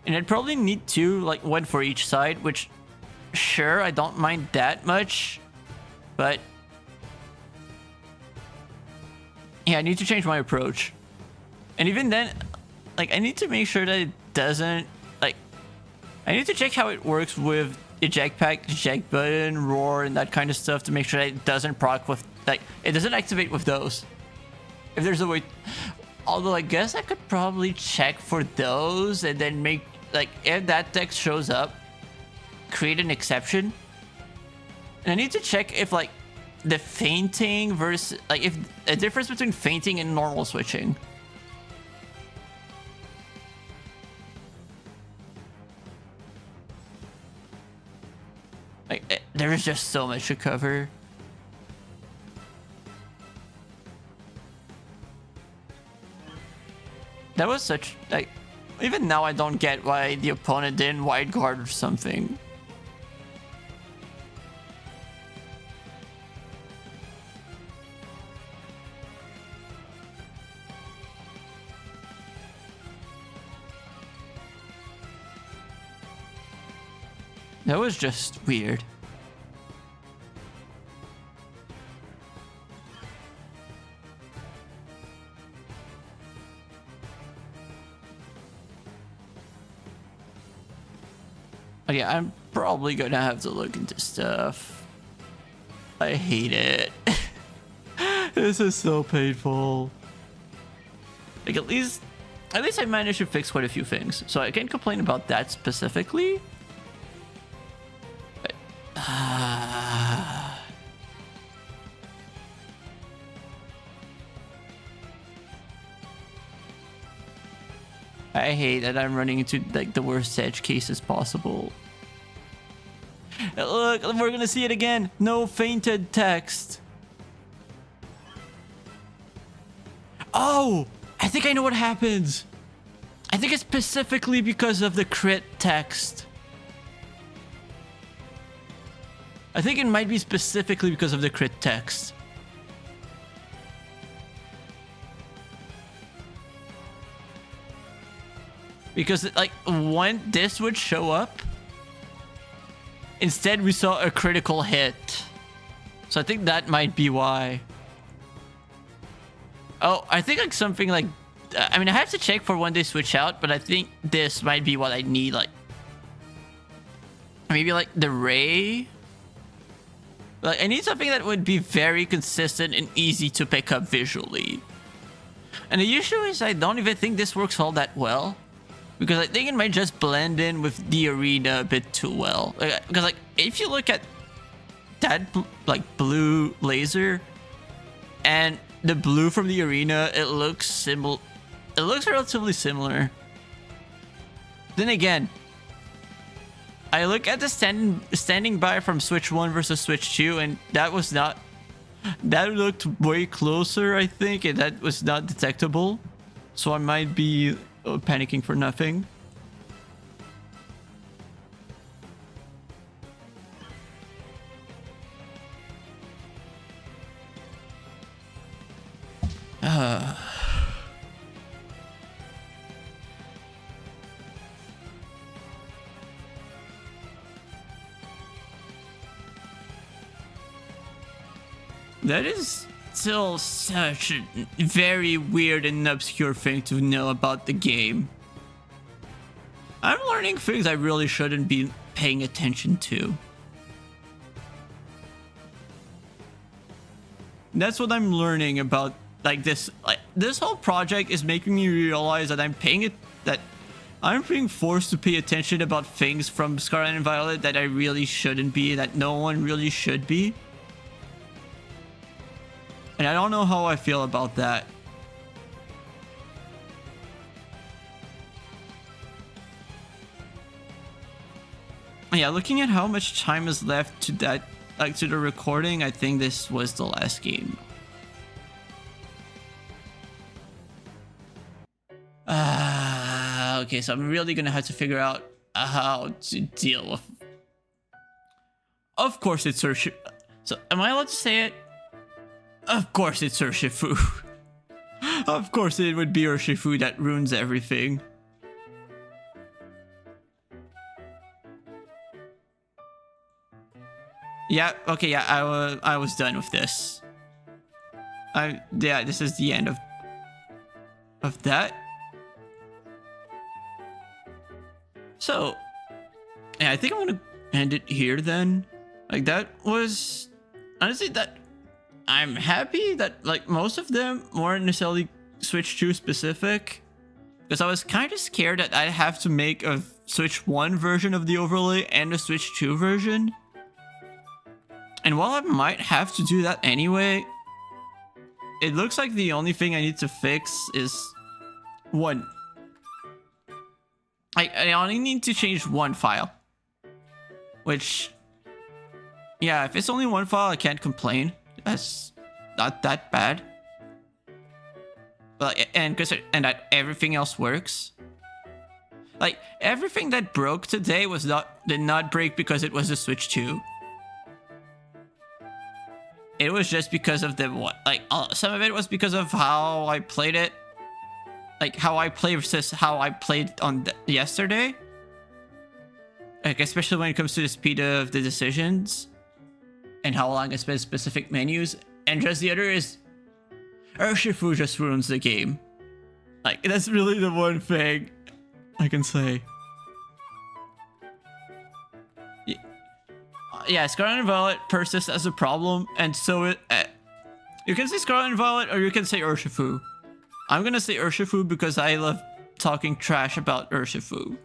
And I'd probably need two, like one for each side, which sure, I don't mind that much. But yeah, I need to change my approach. And even then, like I need to make sure that it doesn't, like, I need to check how it works with eject pack, eject button, roar, and that kind of stuff to make sure that it doesn't proc with, like, it doesn't activate with those. If there's a way, although I guess I could probably check for those and then make, like, if that text shows up, create an exception. And I need to check if, like, the fainting versus, like, if a difference between fainting and normal switching. Like, there's just so much to cover. That was such, like, even now I don't get why the opponent didn't wide guard or something. That was just weird. But yeah, I'm probably gonna have to look into stuff. I hate it. This is so painful. Like at least I managed to fix quite a few things, so I can't complain about that specifically. But, I hate that I'm running into like the worst edge cases possible. Look, we're gonna see it again. No fainted text. Oh, I think I know what happens. I think it's specifically because of the crit text. I think it might be specifically because of the crit text. Because like when this would show up, instead we saw a critical hit. So I think that might be why. Oh, I think like something like, I mean, I have to check for when they switch out, but I think this might be what I need. Like maybe like the ray. Like I need something that would be very consistent and easy to pick up visually. And the issue is I don't even think this works all that well. Because I think it might just blend in with the arena a bit too well. Because like if you look at that like blue laser and the blue from the arena, it looks similar. It looks relatively similar. Then again, I look at the standing by from Switch 1 versus Switch 2, and that was not. That looked way closer, I think, and that was not detectable. So I might be panicking for nothing. That is still such a very weird and obscure thing to know about the game. I'm learning things I really shouldn't be paying attention to. That's what I'm learning about, like this whole project is making me realize that I'm being forced to pay attention about things from Scarlet and Violet that I really shouldn't be, that no one really should be. And I don't know how I feel about that. Yeah, looking at how much time is left to that, like to the recording, I think this was the last game. Okay, so I'm really gonna have to figure out how to deal with. Of course, it's Urshifu. So, am I allowed to say it? Of course, it's Urshifu. Of course, it would be Urshifu that ruins everything. Yeah. Okay. Yeah. I was done with this. Yeah. This is the end of that. So, yeah, I think I'm gonna end it here then. Like, that was honestly that I'm happy that like most of them weren't necessarily Switch 2 specific, because I was kind of scared that I'd have to make a Switch 1 version of the overlay and a Switch 2 version. And while I might have to do that anyway, it looks like the only thing I need to fix is one. I only need to change one file. Which, yeah, if it's only one file, I can't complain. That's not that bad. But and that everything else works. Like, everything that broke today did not break because it was a Switch 2. It was just because of some of it was because of how I played it. Like, how I play versus how I played on yesterday. Like, especially when it comes to the speed of the decisions. And how long I spend specific menus. And just the other is Urshifu just ruins the game. Like, that's really the one thing I can say. Yeah, Scarlet and Violet persists as a problem, and so it... you can say Scarlet and Violet, or you can say Urshifu. I'm gonna say Urshifu because I love talking trash about Urshifu.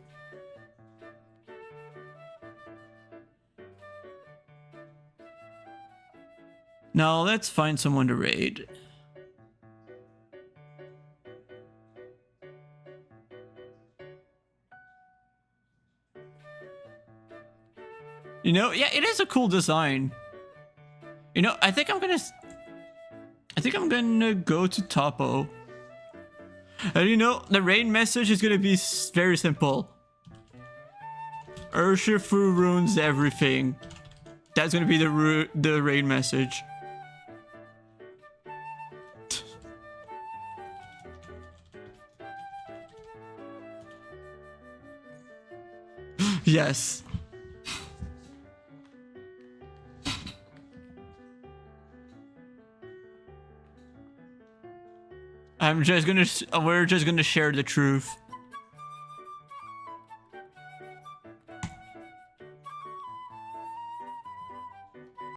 Now, let's find someone to raid. You know, yeah, it is a cool design. You know, I think I'm gonna go to Topo. And you know, the raid message is gonna be very simple. Urshifu ruins everything. That's gonna be the raid message. Yes. We're just gonna share the truth.